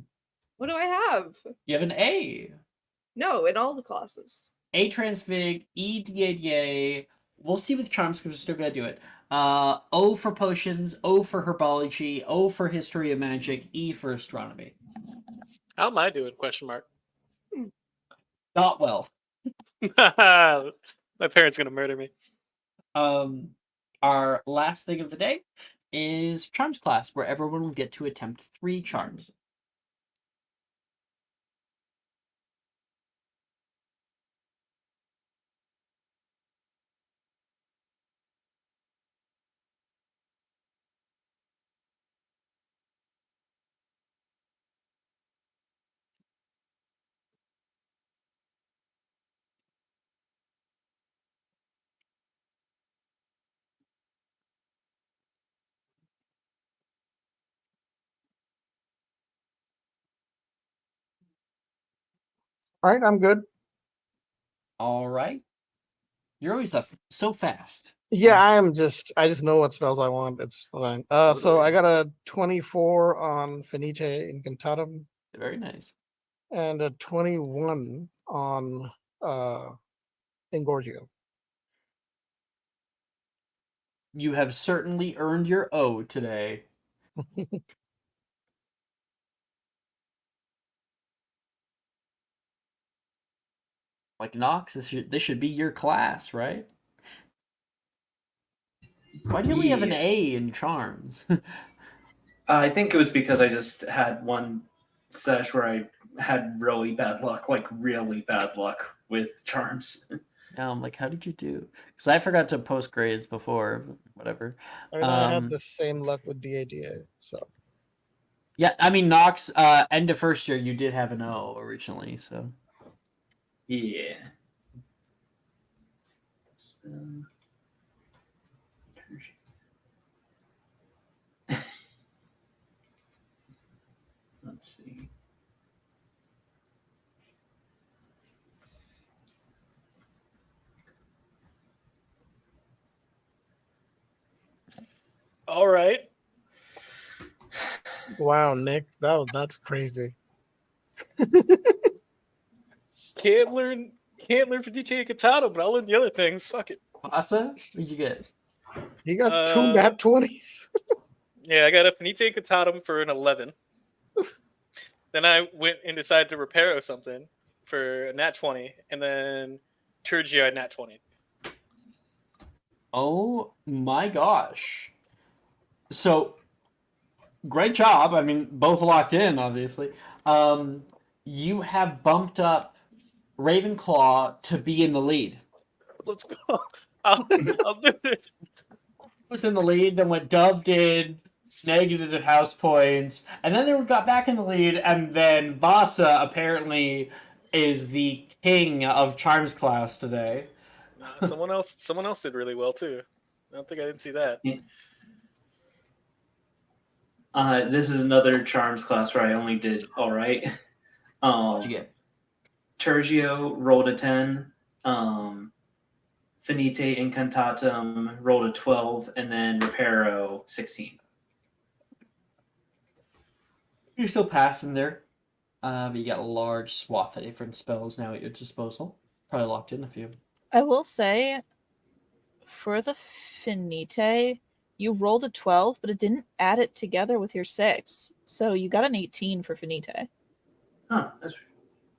What do I have? You have an A. No, in all the classes. A transfig, E DADA. We'll see with charms because we're still gonna do it. O for potions, O for herbology, O for history of magic, E for astronomy. How am I doing? Question mark. Not well. My parents gonna murder me. Our last thing of the day is charms class, where everyone will get to attempt 3 charms. All right, I'm good. All right. You're always so fast. Yeah, I just know what spells I want. It's fine. So I got a 24 on Finite Incantatum Very nice. and a 21 on Engorgio. You have certainly earned your O today. Like Nox, this should be your class, right? Why do you only have an Yeah. A in charms? I think it was because I just had one sesh where I had really bad luck, like really bad luck with charms. Now I'm like, how did you do? Because I forgot to post grades before, but whatever. I mean, I had the same luck with DADA, so. Yeah, I mean, Knox, end of first year, you did have an O originally, so. Yeah. Let's see. All right. Wow, Nick, that's crazy. Can't learn Finite Cantata, but I'll learn the other things. Fuck it. Asa, what'd you get? He got 2 nat 20s. Yeah, I got a Finite Cantatum for an 11. Then I went and decided to repair something for a nat 20, and then Turgio at nat 20. Oh my gosh. So, great job. I mean, both locked in, obviously. You have bumped up Ravenclaw to be in the lead. Let's go. I'll do this. Was in the lead, then what Dove did, negative house points, and then they got back in the lead, and then Vasa apparently is the king of Charms class today. Someone else did really well too. I don't think I didn't see that. This is another Charms class where I only did all right. What'd you get? Turgio rolled a 10. Finite Incantatum rolled a 12, and then Reparo 16. You're still passing there. But you got a large swath of different spells now at your disposal. Probably locked in a few. I will say, for the Finite, you rolled a 12, but it didn't add it together with your 6. So you got an 18 for Finite. Huh, that's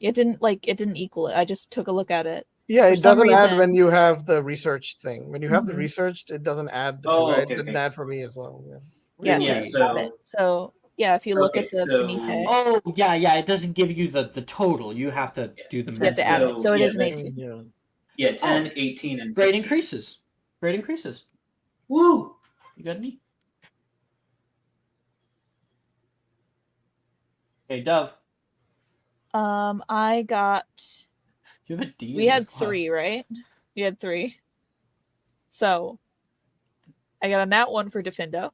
It didn't equal it. I just took a look at it. Yeah, For it some doesn't add reason- when you have the research thing. When you have the Mhm. researched, it doesn't add the Oh, 2. okay, It didn't okay. add for me as well. Yeah. Yeah, so Yeah, you got it. So yeah, if you look Okay, at the so- Finite, Oh, yeah, it doesn't give you the total. You have to do the you have math. to add it. So it yeah, is an that's- 18. Yeah. Yeah, 10, 18, and 16. Great increases. Great increases. Woo! You got any? Hey, Dove. I got. You have a D. We in had this class. 3, right? We had 3. So I got a nat 1 for Defendo.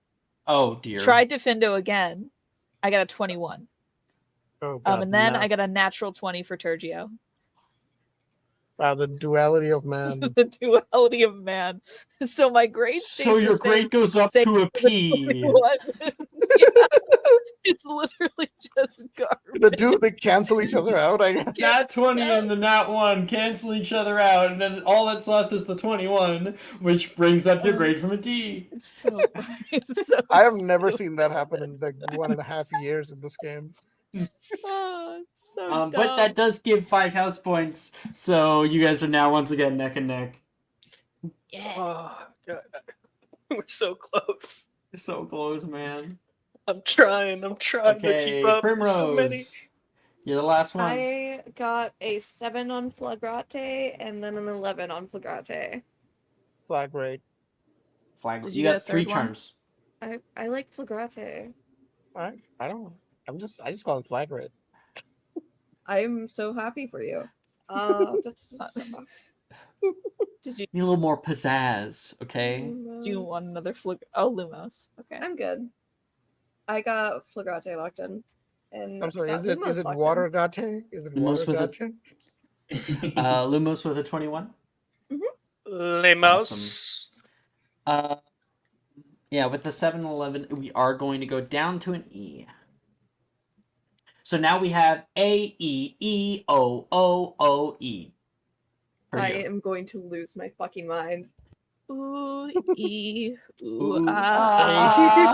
Oh dear. Tried Defendo again. I got a 21. Oh, God, And then no. I got a natural 20 for Turgio. Wow, the duality of man. The duality of man. So my grade stays So the your same, grade goes up same to a for the P. 21. Yeah. It's literally just garbage. They cancel each other out, I guess. Nat 20 and the Nat 1 cancel each other out, and then all that's left is the 21, which brings up your grade from a D. It's so funny. It's so I have never stupid. seen that happen in the 1.5 years in this game. Oh, it's so dumb. But that does give 5 house points, so you guys are now once again neck and neck. Yeah. Oh God, we're so close. So close, man. I'm trying to Okay, keep up. Primrose. So many. You're the last one. I got a 7 on Flagrate and then an 11 on Flagrate. Flag rate. Flag. Did You you get got a 3 third one? charms. I like Flagrate. I don't. I just call it flag rate. I'm so happy for you. Did you Need a little more pizzazz, okay? do you want another Lumos? Okay. I'm good. I got Flagrate locked in. And I'm sorry. got Is it Lumos locked in. water gache? Is it Lumos water with gache? Lumos with a 21. Les Mouse. Yeah, with the 7-11, we are going to go down to an E. So now we have A, E, E, O, O, O, E. For I you. am going to lose my fucking mind. Ooh, E, ooh, Ooh, ah.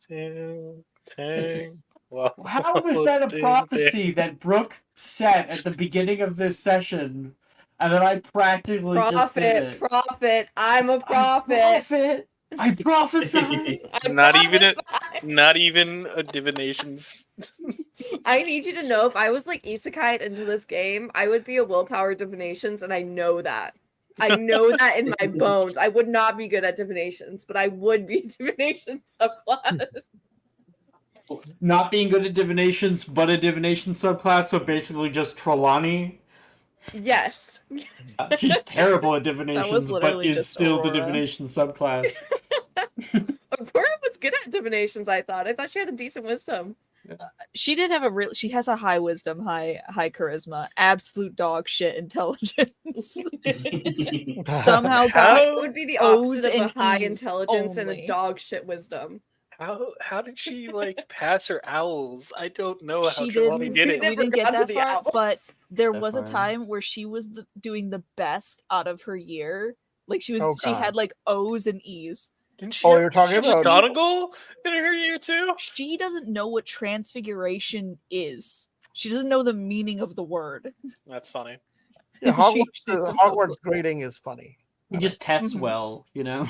Tang. Wow. How was that a prophecy that Brooke said at the beginning of this session, and then I practically just did it? Prophet. I'm a prophet. I prophesy. I Not even prophesy. Not even a divination's I need you to know if I was like isekai'd into this game, I would be a willpower divinations, and I know that. I know that in my bones. I would not be good at divinations, but I would be divination subclass. Not being good at divinations, but a divination subclass, so basically just Trelawney. Yes. She's terrible at was divinations, but literally is just still the Aurora. divination subclass. Aurora was good at divinations, I thought. I thought she had a decent wisdom. She did have a real. She has a high wisdom, high charisma, absolute dog shit intelligence. Somehow got It would be the O's opposite of a and high E's intelligence and a only. dog shit wisdom. How did she like pass her owls? I don't know how She Trelawney didn't. did We it. We never didn't get got to that the far, owls. but there That was a far. time where she was doing the best out of her year. Like she was, Oh, she God. had like O's and E's. Didn't she? Oh, have, you're did she talking have about- McGonagall in her year too? She doesn't know what transfiguration is. She doesn't know the meaning of the word. That's funny. Yeah, She somehow- Hogwarts grading is funny. He just tests Mhm. well, you know?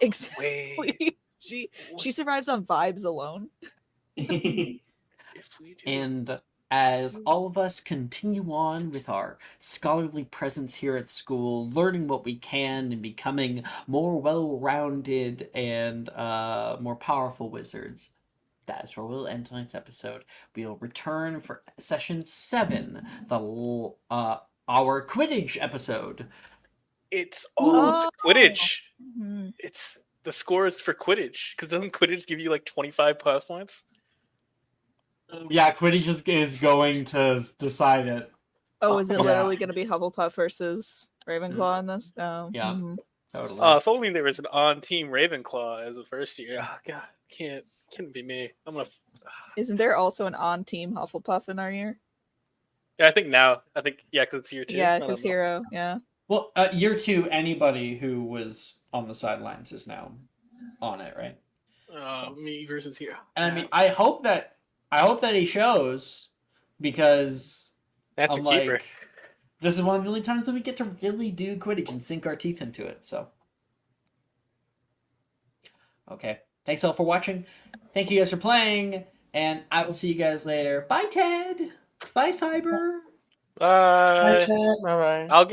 Exactly. Wait, She survives on vibes alone. if we do, And as all of us continue on with our scholarly presence here at school, learning what we can and becoming more well-rounded and more powerful wizards, that is where we'll end tonight's episode. We'll return for session 7, our Quidditch episode. it's all Oh. Quidditch. Mhm. It's the scores for Quidditch because doesn't Quidditch give you like 25 plus points? Yeah, Quidditch is going to decide it. Oh, is it Yeah. literally going to be Hufflepuff versus Ravenclaw in this? Oh, Yeah. mhm. Totally. If only there was an on-team Ravenclaw as a first year. Oh god, can't be me. I'm gonna. Isn't there also an on-team Hufflepuff in our year? Yeah, I think now. I think because it's year 2. Yeah, I don't because know. Hero. Yeah. Well, year 2, anybody who was on the sidelines is now on it, right? Me versus Hero. And I mean, I hope that he shows, because That's I'm your keeper. like, this is one of the only times that we get to really do Quidditch and sink our teeth into it. So, okay, thanks all for watching. Thank you guys for playing, and I will see you guys later. Bye, Ted. Bye, Cyber. Bye. Bye bye. I'll